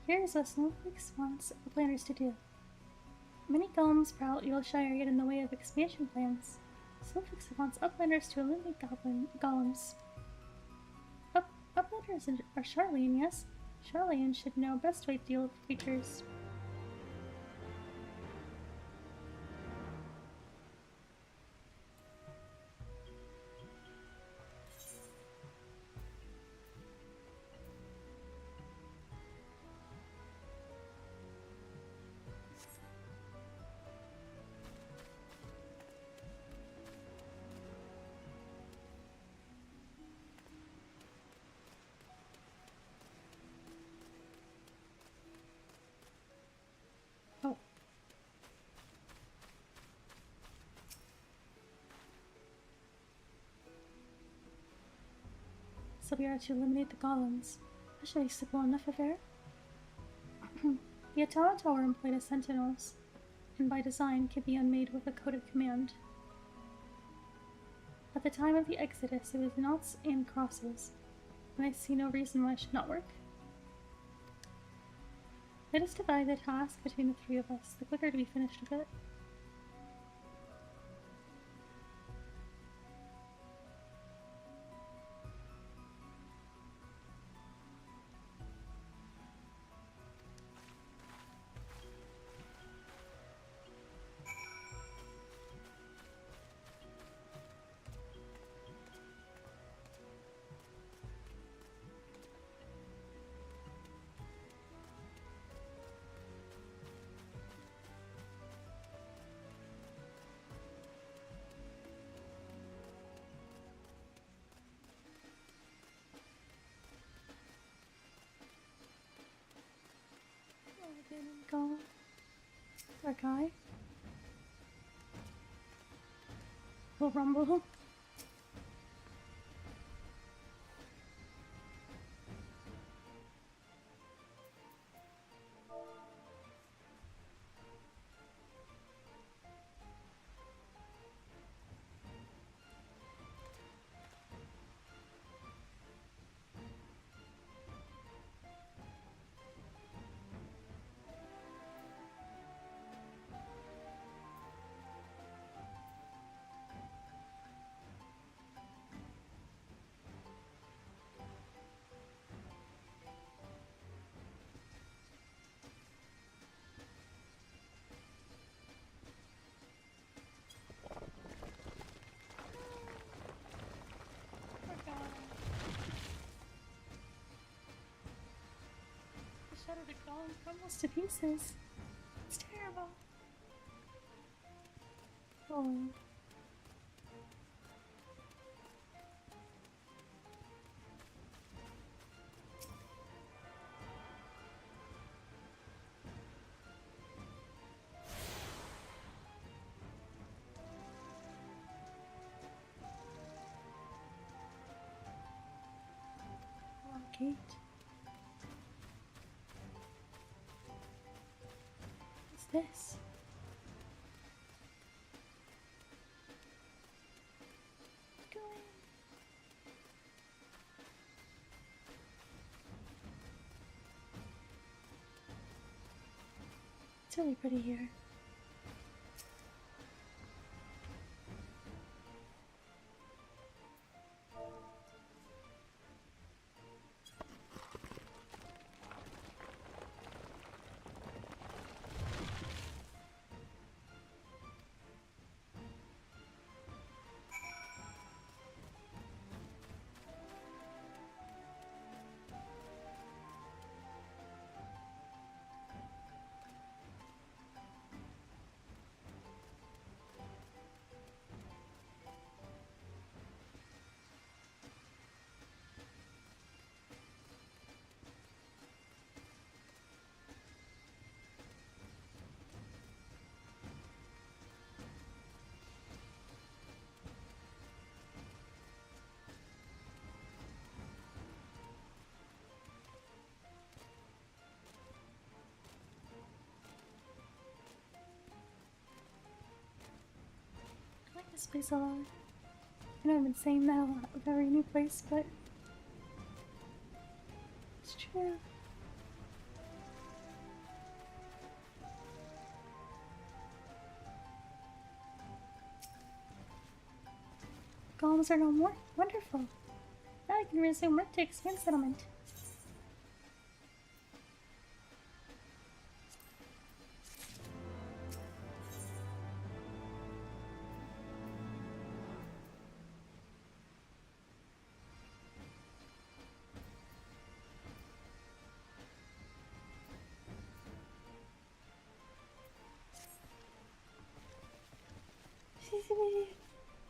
Here's what Snowflakes wants the planners to do. Many golems prowl Eelshire get in the way of expansion plans. Snowflakes wants uplanders to eliminate golems. Uplanders are Charlene, yes? Charlene should know best way to deal with creatures. So we are to eliminate the golems. That should be simple enough affair. The automata were employed as sentinels, and by design can be unmade with a coded command. At the time of the Exodus, it was noughts and crosses, and I see no reason why it should not work. Let us divide the task between the three of us, the quicker to be finished with it. Go. That guy. Will rumble. Shadow the golem crumbles to pieces. It's terrible. Oh. Gate. What's this? Go in. It's really pretty here. I like this place a lot. I know I've been saying that a lot with every new place, but it's true. golems are no more. Wonderful. Now I can resume work to expand settlement.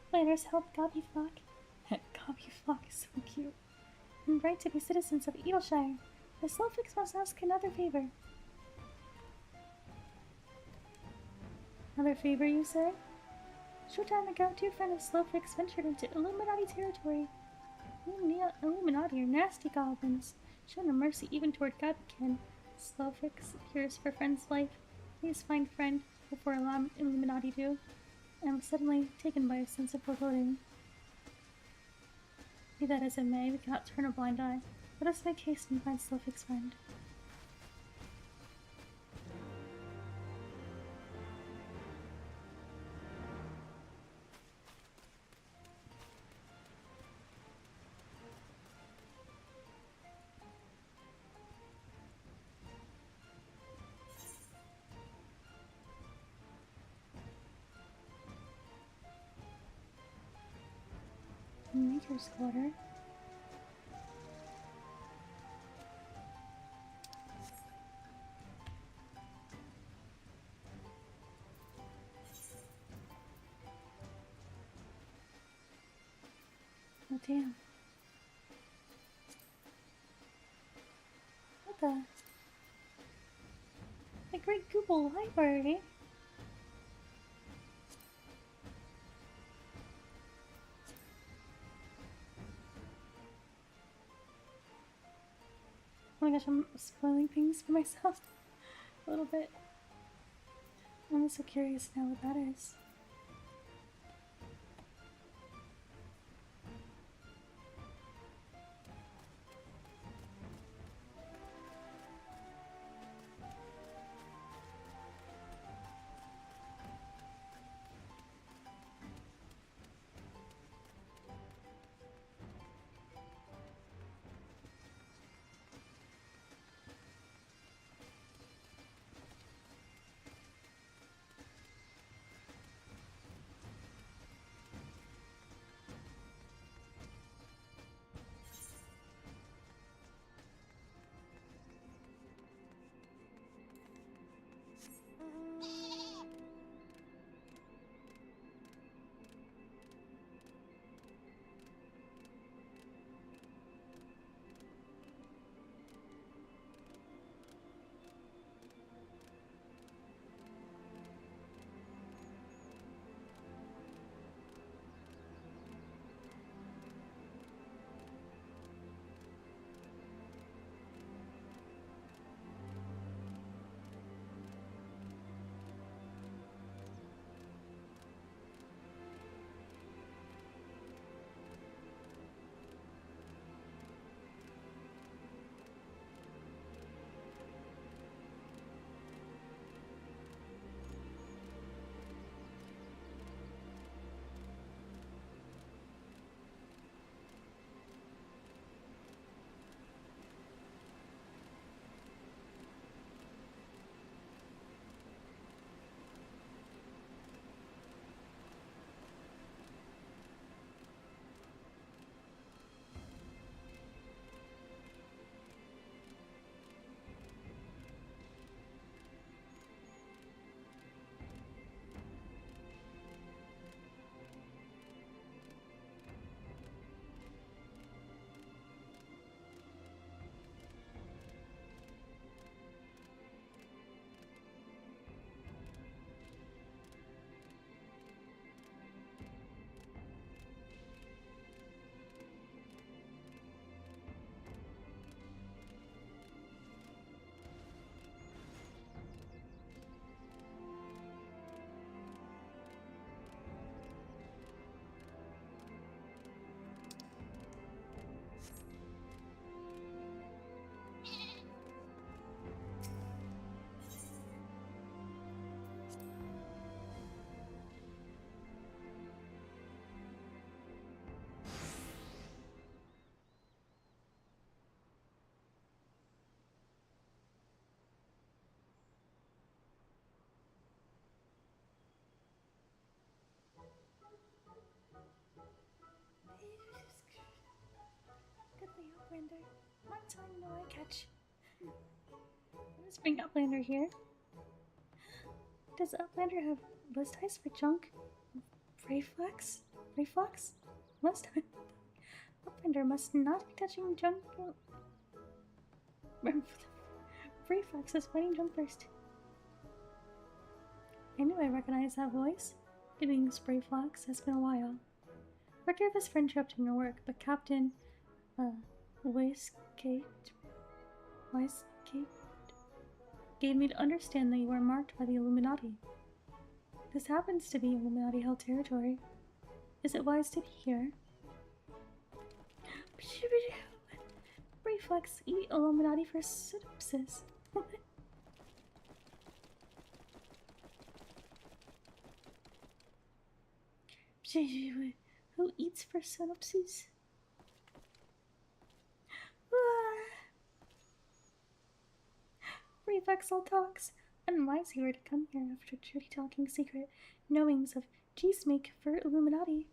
Planners help Gobbyflock. Gobbyflock is so cute. And right to be citizens of Edelshire. The Slowfix must ask another favor. Another favor, you say? Short time ago, two friends of Slowfix ventured into Illuminati territory. Illuminati are nasty goblins. Show no mercy even toward Godkin. Slowfix fears for friend's life. Please find friend before Illuminati do. I am suddenly taken by a sense of foreboding. Be that as it may, we cannot turn a blind eye. Let us make haste and find Slowfix's friend. Nature's quarter. Oh damn. What the? The Great Google Library? Oh my gosh, I'm spoiling things for myself a little bit. I'm so curious now what that is. time, no eye catch. Let's bring Uplander here. Does Uplander have buzz ties for junk? Reflex? Reflex? Must Uplander must not be touching junk. Reflex is fighting junk first. I knew I recognized that voice. Giving spray flax has been a while. Forgive his friend interrupting your work, but Captain Westgate gave me to understand that you are marked by the Illuminati. This happens to be Illuminati-held territory. Is it wise to be here? Reflex eat Illuminati for synopsis. Who eats for synopsis? Reflex all talks. Unwise you were to come here after dirty talking secret knowings of cheese-make for Illuminati.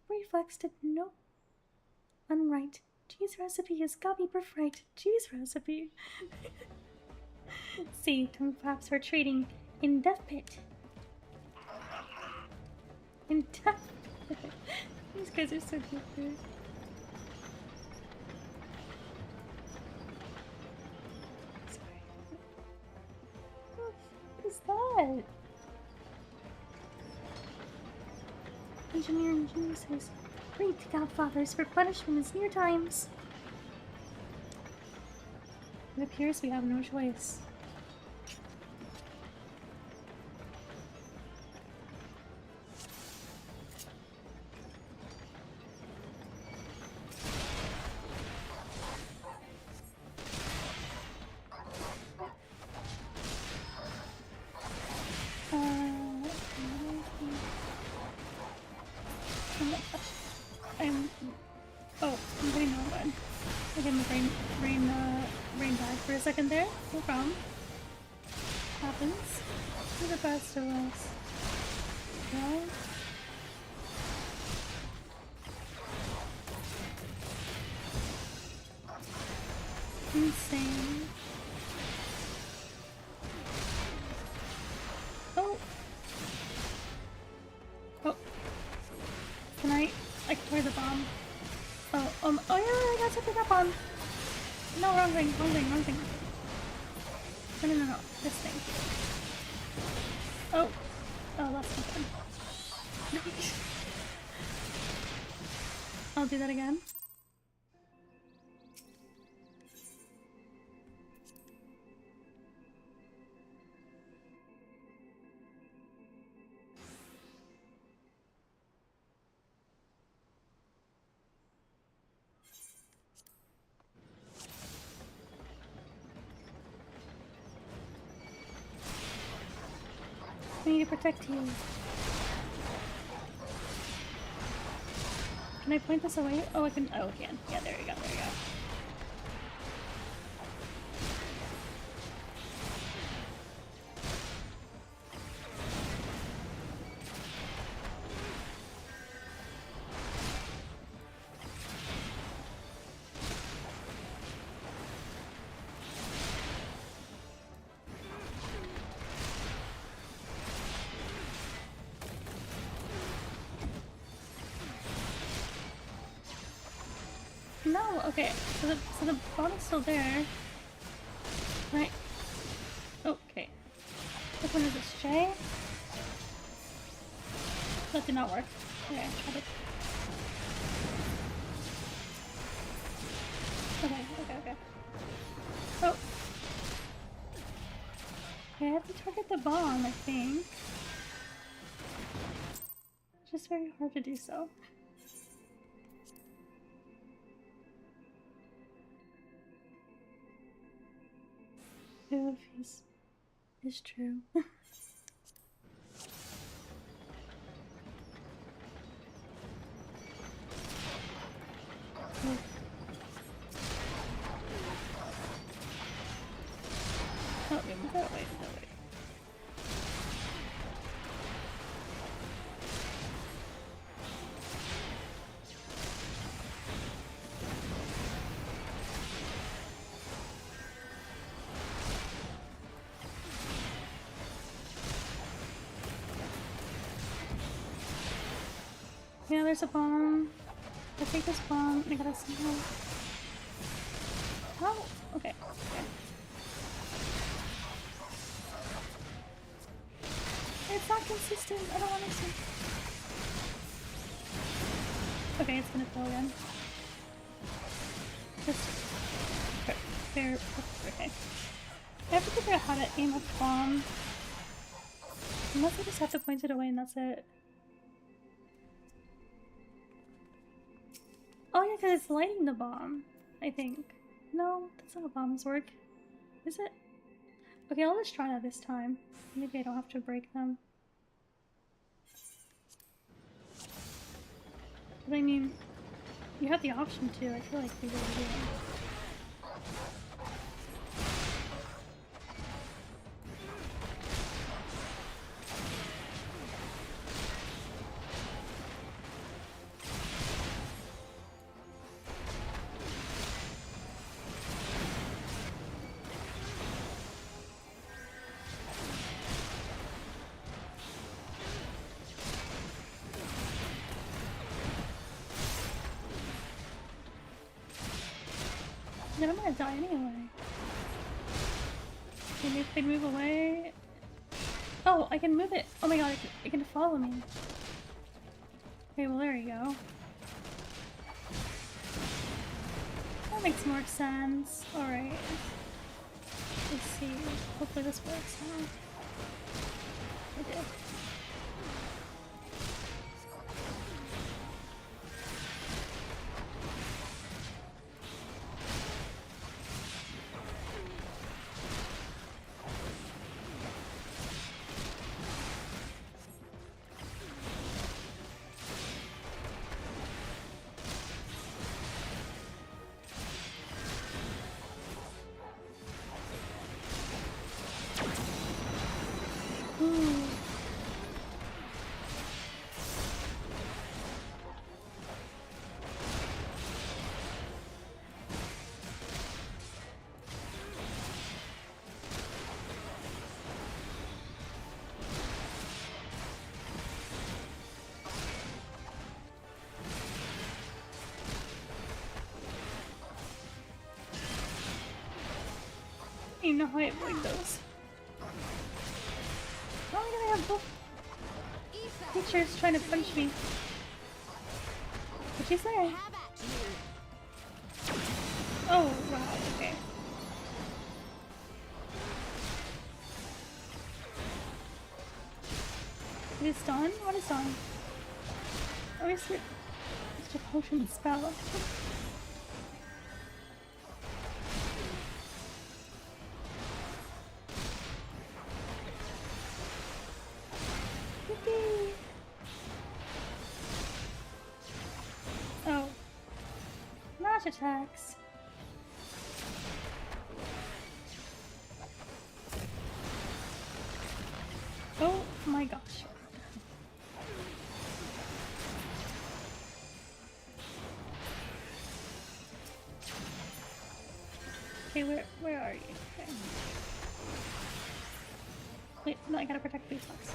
Reflex did no. Unright. Cheese recipe is Gobby birthright. Cheese recipe. See, tongue flaps for trading in Death Pit. In Death Pit. These guys are so cute, dude. What is that? Engineering geniuses. Great godfathers for punishment is near times. It appears we have no choice. I'm getting no one. I didn't brain bag for a second there. No problem. Happens. To the best of us. Okay. Insane. Oh. Oh. Can I clear the bomb? Oh yeah, I got to pick up on. No, wrong thing. No, this thing. Oh, that's something. I'll do that again. I need to protect you. Can I point this away? Oh, I can. Oh, I can. Yeah, there we go. No, okay. So the bottle's still there. Right. Okay. Which one is this? Shay? That did not work. Okay, I tried it. Okay. Oh. Okay, I have to target the bomb, I think. It's just very hard to do so. If is true. Oh, move that way. Yeah, there's a bomb. Let's take this bomb. I gotta see how. Okay. Okay. It's not consistent. I don't want to see. Okay, it's gonna fill again. Just fair. Okay. I have to figure out how to aim a bomb. Unless I just have to point it away and that's it. Oh yeah, because it's lighting the bomb, I think. No, that's not how bombs work. Is it? Okay, I'll just try that this time. Maybe I don't have to break them. But I mean, you have the option to. I feel like we really do. Then I'm gonna die anyway. Maybe if they move away. Oh, I can move it. Oh my god, it can follow me. Okay, well there you go. That makes more sense. Alright. Let's see. Hopefully this works now. It did. You know how I avoid those. How am I gonna have both creatures trying to punch me? What'd you say? Oh, wow, okay. It is done? What is done? Oh, it's a potion spell. Oh. Not attacks. Oh my gosh. Okay, where are you? Okay. Wait, no, I gotta protect these bugs.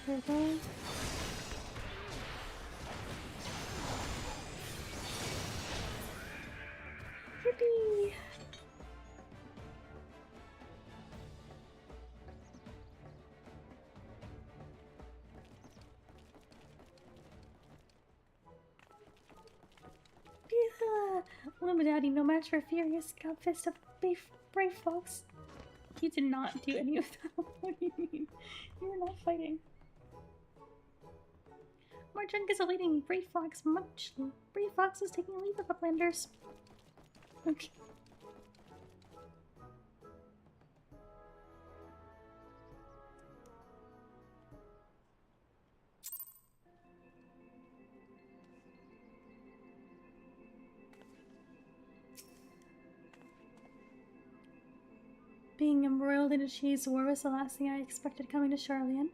There we go. Yippee! Daddy, no match for furious scout fist of brave fox. You did not do any of that. What do you mean? You were not fighting. More drink is leading brave fox much. Brave fox is taking leave of uplanders. Okay. Being embroiled in a cheese war was the last thing I expected coming to Charlian.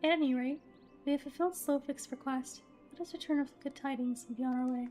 At any rate, we have fulfilled Slowfix's request. Let us return with good tidings and be on our way.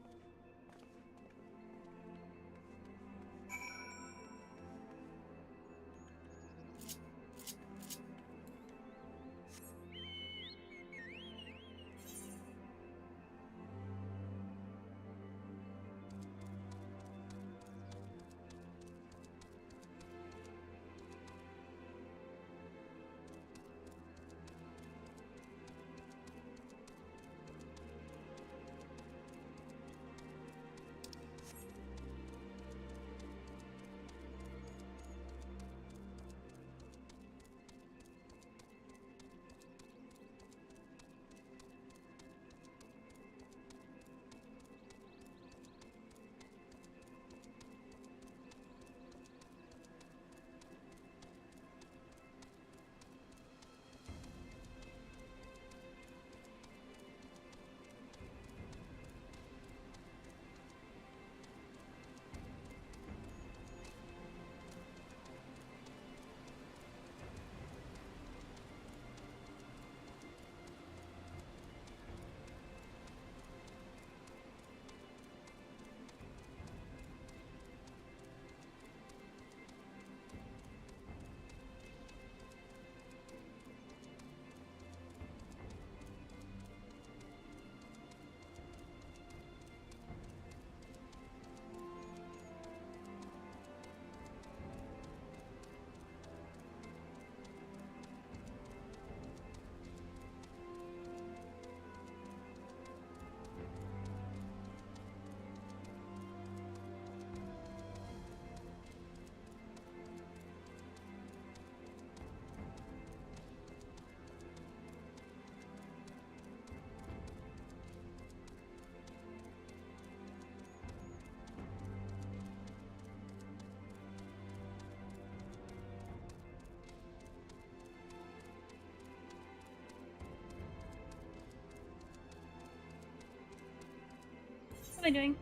am I doing?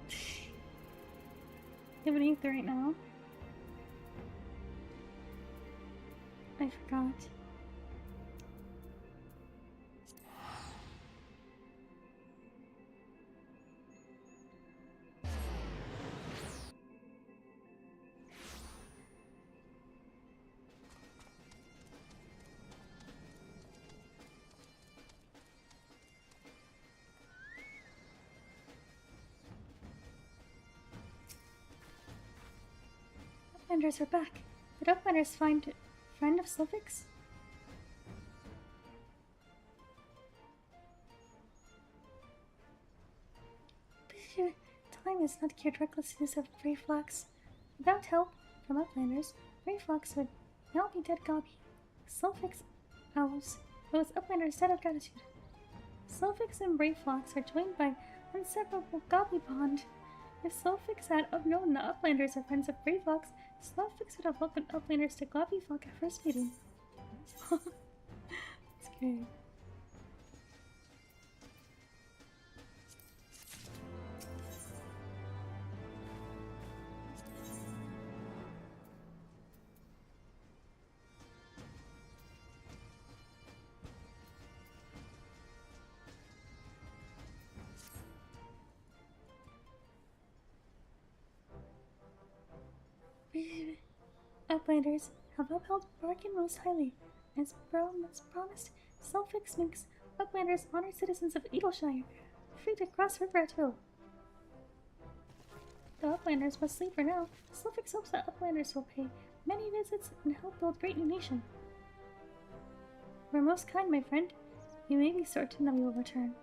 I have an ether right now. I forgot. Uplanders are back. Did Uplanders find a friend of Silphix? Time has not cured recklessness of Brayflox. Without help from Uplanders, Brayflox would now be dead gobby. Silphix owes Uplanders debt of gratitude. Silphix and Brayflox are joined by inseparable gobby bond. If Silphix had known the Uplanders are friends of Brayflox, Silphix would have welcomed Uplanders to Gobbyflock at first meeting. That's great. Uplanders have upheld bargain most highly. As promised, Silphix makes Uplanders honored citizens of Edelshire, free to cross river at will. The Uplanders must leave for now. Silphix hopes that Uplanders will pay many visits and help build great new nation. You are most kind, my friend. You may be certain that we will return.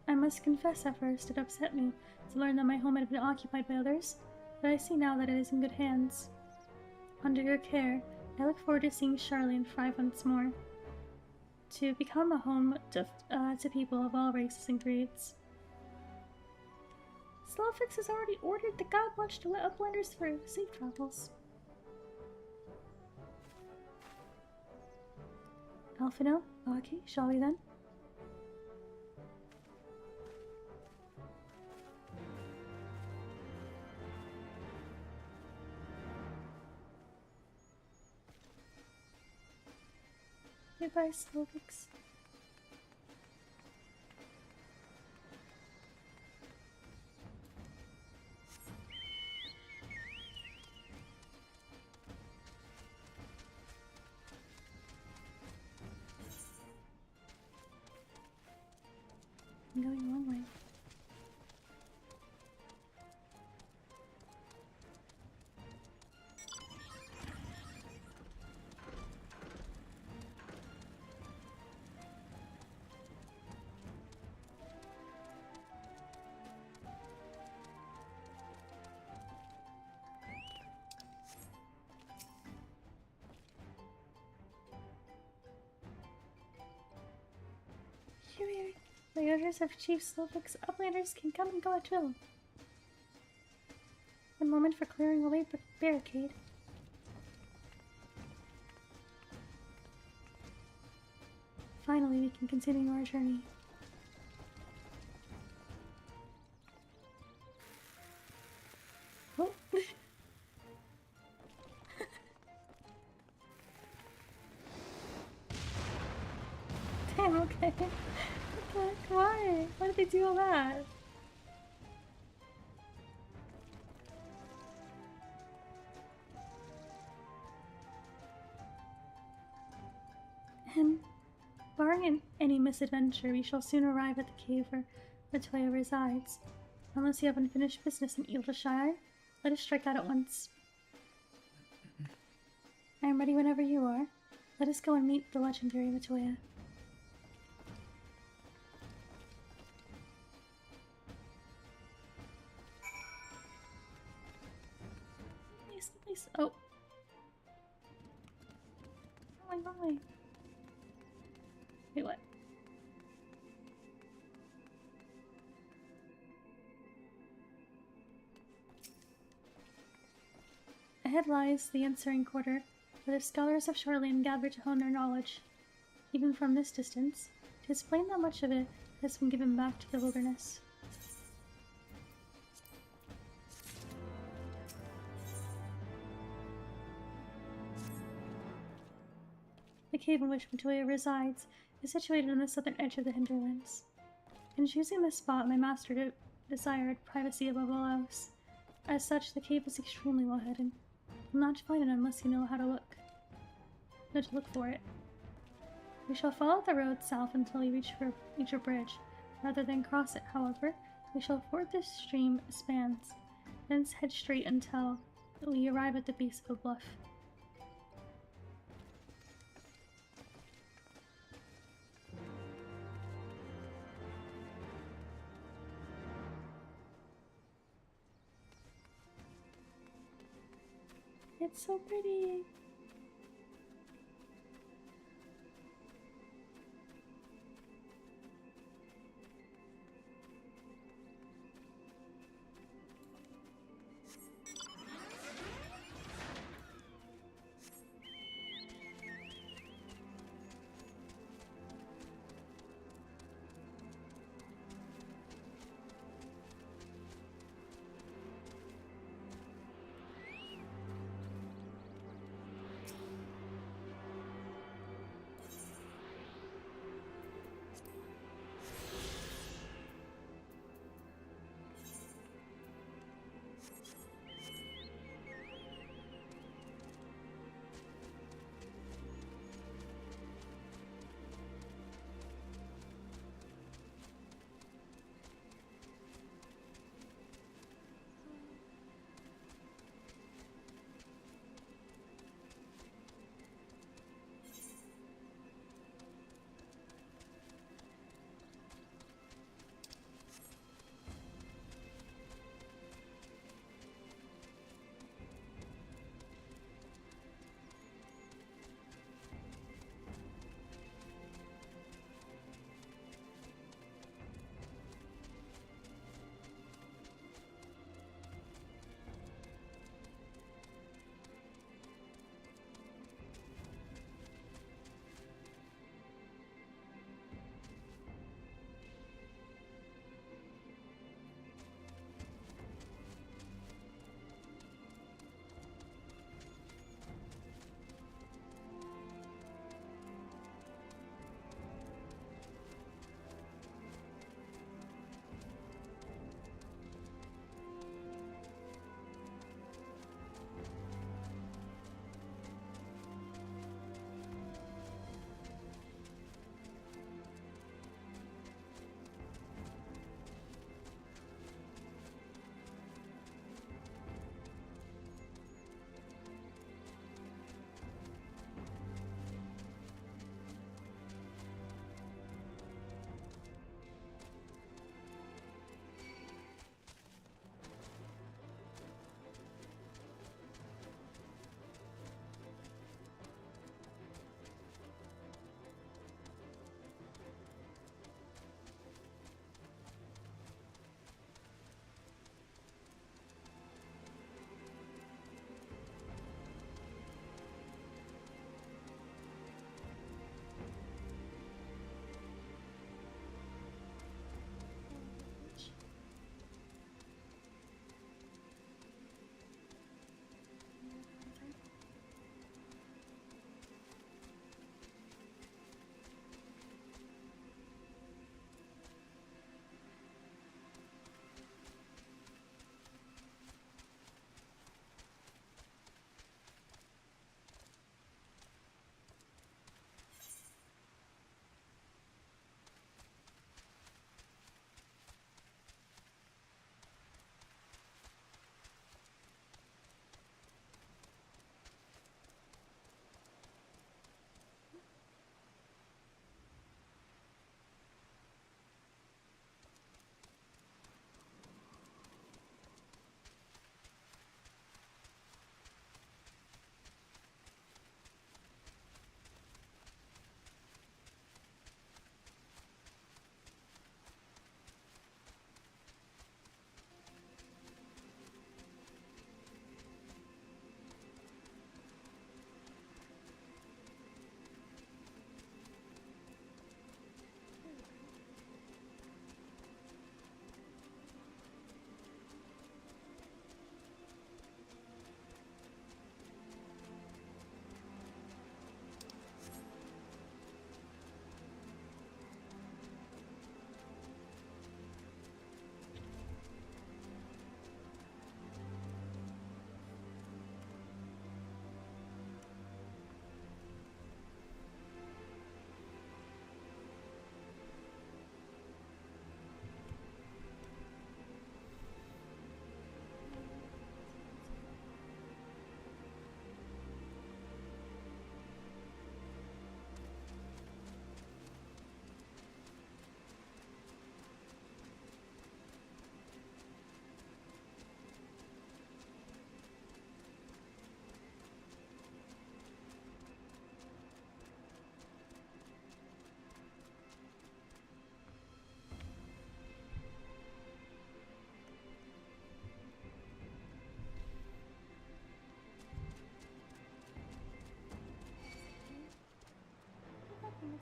I must confess at first it upset me to learn that my home had been occupied by others, but I see now that it is in good hands. Under your care, I look forward to seeing Charlene thrive once more, to become a home to people of all races and creeds. Silphix has already ordered the God Watch to let Uplanders through. Safe travels. Alphino, Aki, shall we then? Goodbye, Silphix. I'm going the wrong way. By orders of Chief Silphix, Uplanders can come and go at will. One moment for clearing away the barricade. Finally, we can continue our journey. Oh. Damn, okay. Why? Why did they do all that? And barring any misadventure, we shall soon arrive at the cave where Latoya resides. Unless you have unfinished business in Edelshire, let us strike out at once. I am ready whenever you are. Let us go and meet the legendary Latoya. Nice. Oh. Wrong way. Wait, what? Ahead lies the answering quarter, where the scholars of Charlene gather to hone their knowledge. Even from this distance, it is plain that much of it has been given back to the wilderness. cave in which Matoya resides is situated on the southern edge of the hinterlands. In choosing this spot, my master desired privacy above all else. As such, the cave is extremely well hidden. You'll not find it unless you know how to look. Know to look for it. We shall follow the road south until we reach a bridge. Rather than cross it, however, we shall ford this stream spans, thence head straight until we arrive at the base of a bluff. It's so pretty.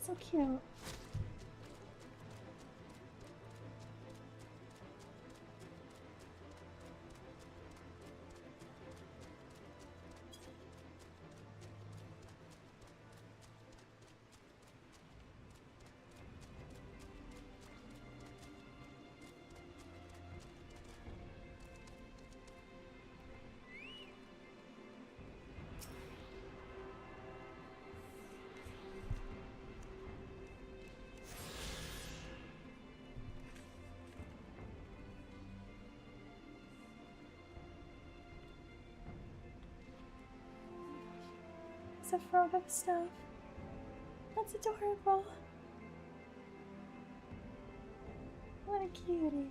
So cute. It's a frog of stuff. That's adorable. What a cutie.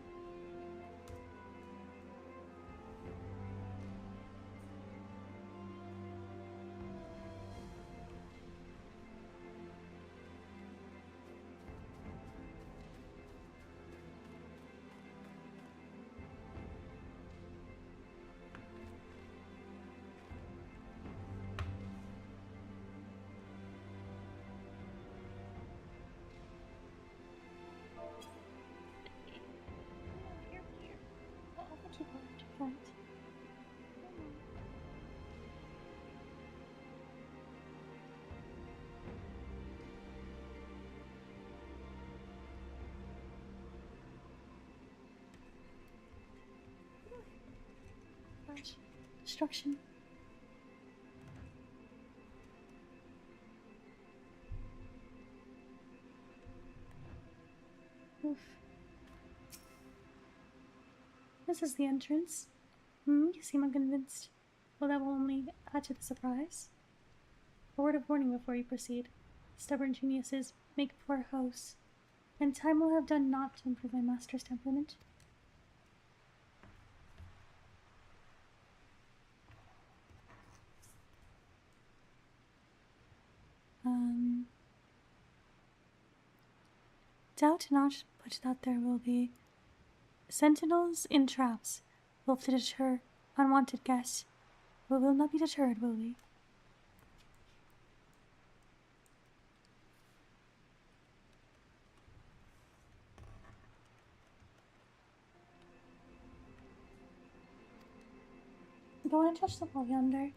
Destruction. Oof. This is the entrance. You seem unconvinced. Well, that will only add to the surprise. A word of warning before you proceed. Stubborn geniuses make poor hosts, and time will have done naught to improve my master's temperament. Doubt not but that there will be sentinels in traps, both to deter unwanted guests. We will not be deterred, will we? Go on and touch the wall yonder.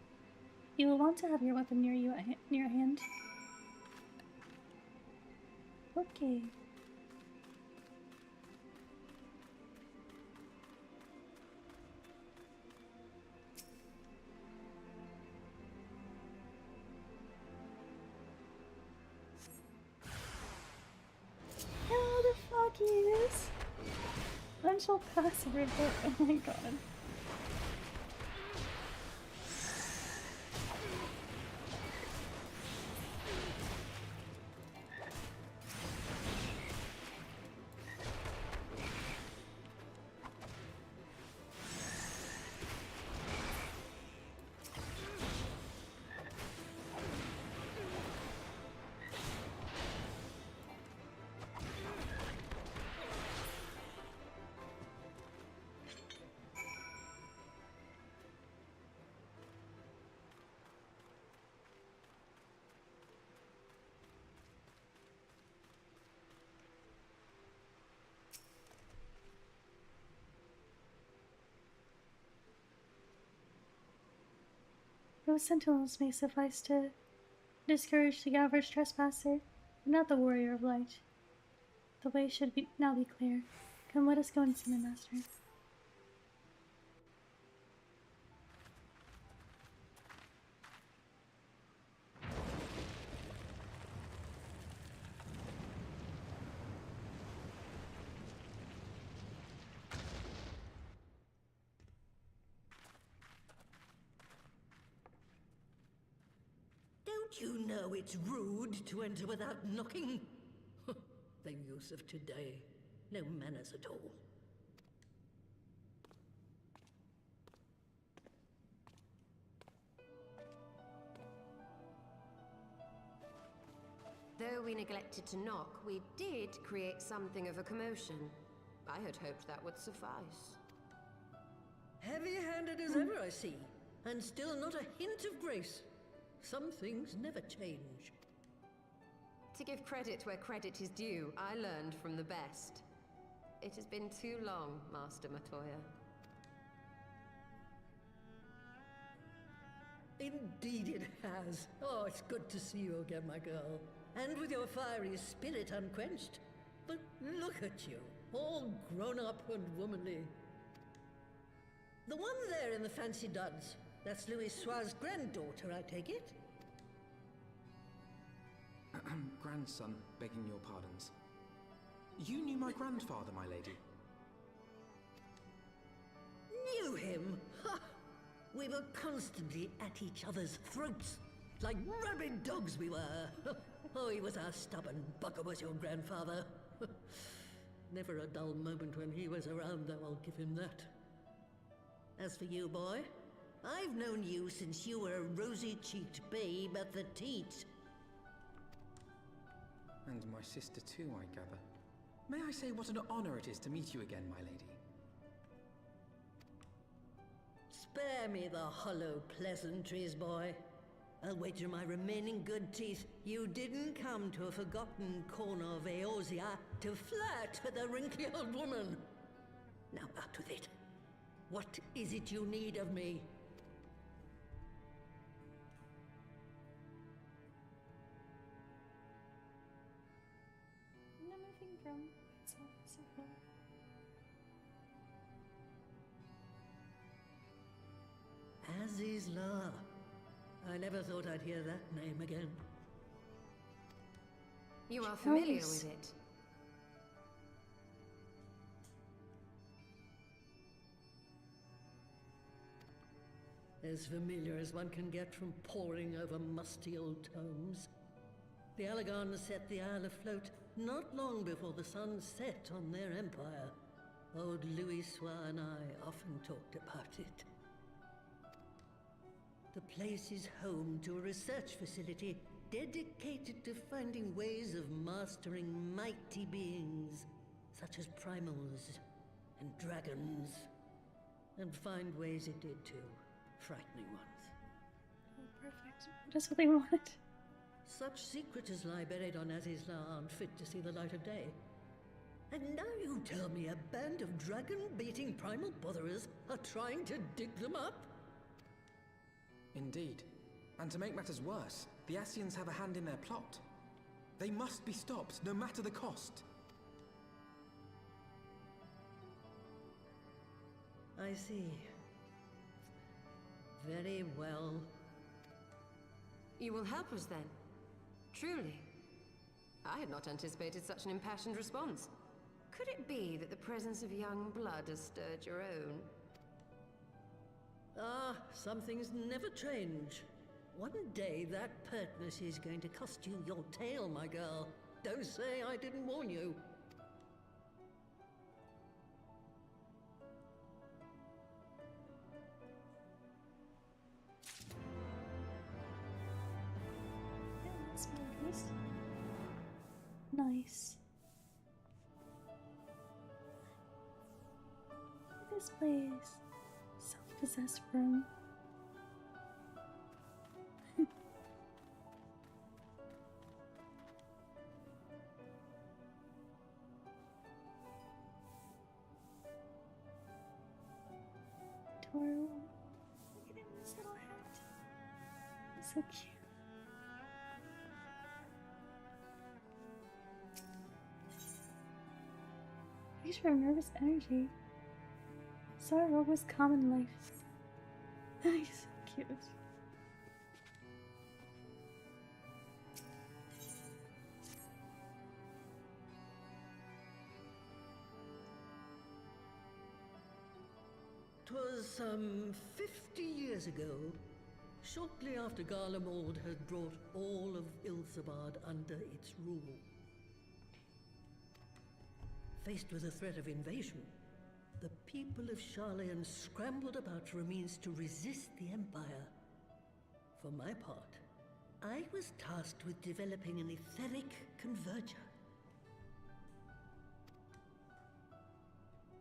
You will want to have your weapon near you near hand. Okay. Hello, the flockies! Then she'll pass over there. Oh my god. Those sentinels may suffice to discourage the average trespasser, but not the warrior of light. The way should now be clear. Come, let us go and see my master. Don't you know it's rude to enter without knocking? The youth of today. No manners at all. Though we neglected to knock, we did create something of a commotion. I had hoped that would suffice. Heavy-handed as ever, I see. And still not a hint of grace. Some things never change. To give credit where credit is due, I learned from the best. It has been too long, Master Matoya. Indeed it has. Oh, it's good to see you again, my girl. And with your fiery spirit unquenched. But look at you, all grown up and womanly. The one there in the fancy duds, that's Louis Soir's granddaughter, I take it? Grandson, begging your pardons. You knew my grandfather, my lady. Knew him? Ha! We were constantly at each other's throats. Like rabid dogs we were. Oh, he was a stubborn bugger, was your grandfather. Never a dull moment when he was around, though, I'll give him that. As for you, boy, I've known you since you were a rosy-cheeked babe at the teat. And my sister too, I gather. May I say what an honor it is to meet you again, my lady? Spare me the hollow pleasantries, boy. I'll wager my remaining good teeth you didn't come to a forgotten corner of Eorzea to flirt with a wrinkly old woman. Now out with it. What is it you need of me? I'm moving from itself circle. Azizla. I never thought I'd hear that name again. You are familiar with it. As familiar as one can get from poring over musty old tomes. The Alagons set the Isle afloat not long before the sun set on their empire. Old Louis Soir and I often talked about it. The place is home to a research facility dedicated to finding ways of mastering mighty beings, such as primals and dragons. And find ways it did too. Frightening ones. Oh, perfect. Just what they wanted. Such secrets as lie buried on Azizla aren't fit to see the light of day. And now you tell me a band of dragon-baiting primal botherers are trying to dig them up? Indeed. And to make matters worse, the Ascians have a hand in their plot. They must be stopped, no matter the cost. I see. Very well. You will help us then? Truly? I had not anticipated such an impassioned response. Could it be that the presence of young blood has stirred your own? Ah, some things never change. One day that pertness is going to cost you your tail, my girl. Don't say I didn't warn you. Yeah, that's nice. Nice. This place. Self-possessed room. Toro. Look at him in his little hat. He's so cute. He's for nervous energy. Sorrow was common life. He's so cute. 'Twas some 50 years ago, shortly after Garlemald had brought all of Ilsabard under its rule. Faced with the threat of invasion, the people of Sharlayan scrambled about for a means to resist the Empire. For my part, I was tasked with developing an etheric converger.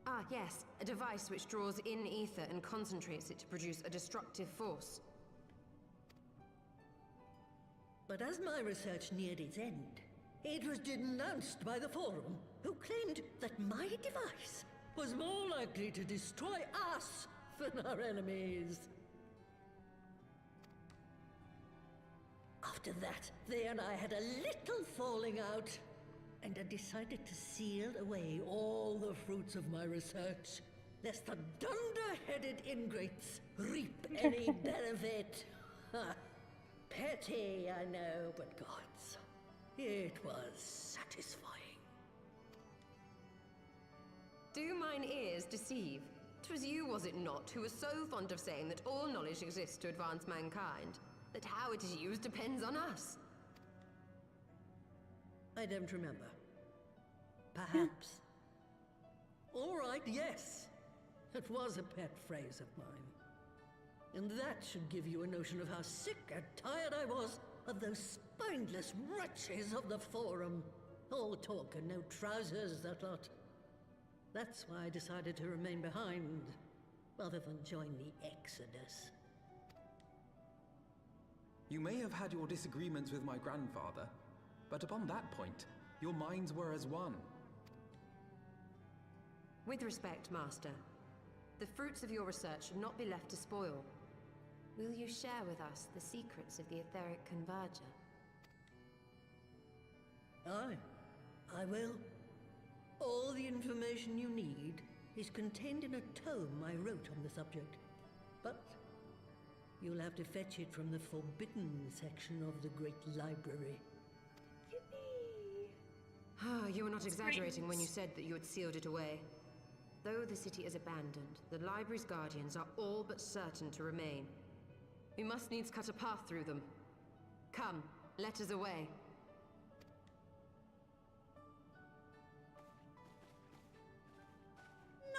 Ah, yes. A device which draws in ether and concentrates it to produce a destructive force. But as my research neared its end, It was denounced by the Forum, who claimed that my device was more likely to destroy us than our enemies. After that, they and I had a little falling out, and I decided to seal away all the fruits of my research, lest the dunder-headed ingrates reap any benefit. Petty, I know, but gods, it was satisfying. Do mine ears deceive? 'Twas you, was it not, who was so fond of saying that all knowledge exists to advance mankind, that how it is used depends on us? I don't remember. Perhaps. All right, yes. It was a pet phrase of mine. And that should give you a notion of how sick and tired I was of those spineless wretches of the Forum. All talk and no trousers, that lot. That's why I decided to remain behind, rather than join the Exodus. You may have had your disagreements with my grandfather, but upon that point, your minds were as one. With respect, Master, the fruits of your research should not be left to spoil. Will you share with us the secrets of the etheric converger? Aye, I will. All the information you need is contained in a tome I wrote on the subject. But you'll have to fetch it from the forbidden section of the Great Library. You were not exaggerating when you said that you had sealed it away. Though the city is abandoned, the library's guardians are all but certain to remain. We must needs cut a path through them. Come, let us away.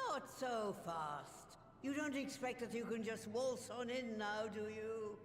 Not so fast. You don't expect that you can just waltz on in now, do you?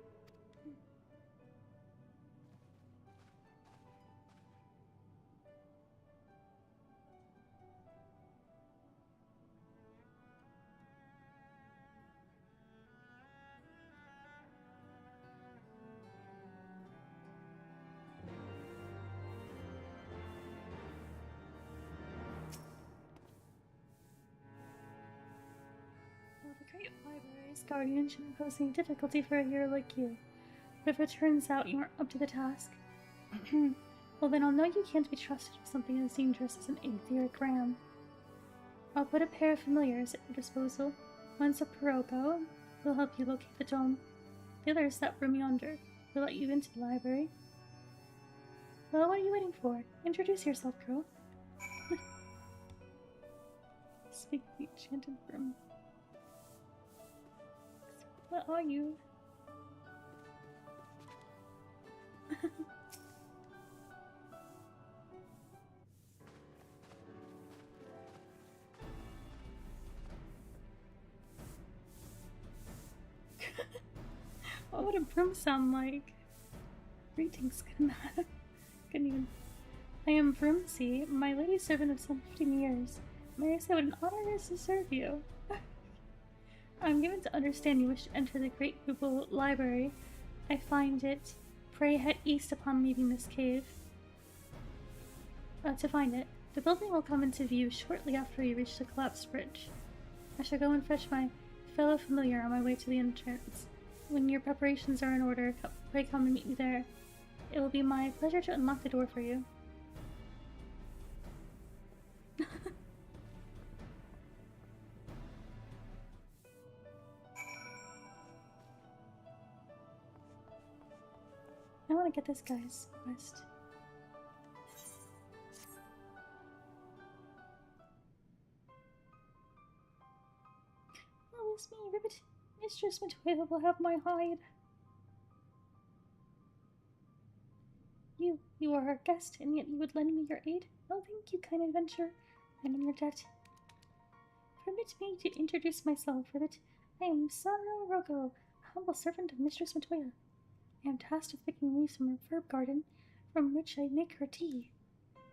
The Great Library's guardian shouldn't pose any difficulty for a hero like you. But if it turns out you aren't up to the task, well then I'll know you can't be trusted with something as dangerous as an etheric ram. I'll put a pair of familiars at your disposal. One's a Pirogo, who'll help you locate the dome. The other is that room yonder, who'll let you into the library. Well, what are you waiting for? Introduce yourself, girl. Speak of the enchanted room. What are you? What would a broom sound like? Greetings, good man. Couldn't even. I am Broomsy, my lady servant of some 15 years. May I say what an honor it is to serve you? I'm given to understand you wish to enter the Great Google Library. I find it. Pray head east upon leaving this cave. To find it. The building will come into view shortly after you reach the collapsed bridge. I shall go and fetch my fellow familiar on my way to the entrance. When your preparations are in order, pray come and meet me there. It will be my pleasure to unlock the door for you. I want to get this guy's quest. Oh, it's me, Ribbit. Mistress Matoya will have my hide. You are our guest, and yet you would lend me your aid? Oh, thank you, kind adventurer. I am your debt. Permit me to introduce myself, Ribbit. I am Saro Rogo, a humble servant of Mistress Matoya. I am tasked with picking leaves from her herb garden, from which I make her tea.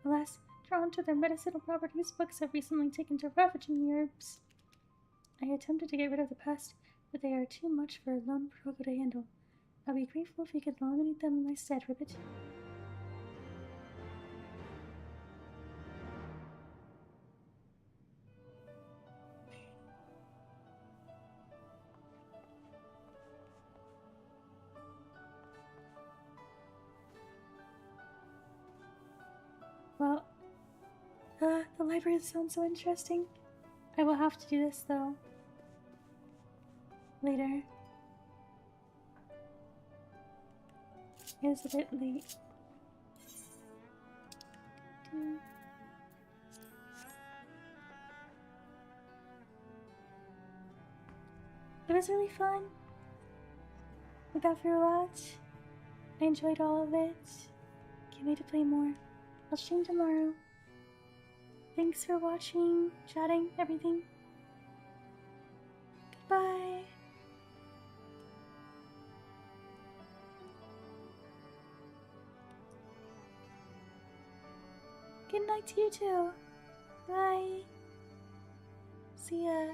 Alas, drawn to their medicinal properties, bugs have recently taken to ravaging the herbs. I attempted to get rid of the pest, but they are too much for a lone Pirogo to handle. I'd be grateful if you could eliminate them in my stead, Ribbit. library sounds so interesting. I will have to do this though. Later. It is a bit late. It was really fun. We got through a lot. I enjoyed all of it. Can't wait to play more. I'll stream tomorrow. Thanks for watching, chatting, everything. Goodbye. Good night to you too. Bye. See ya.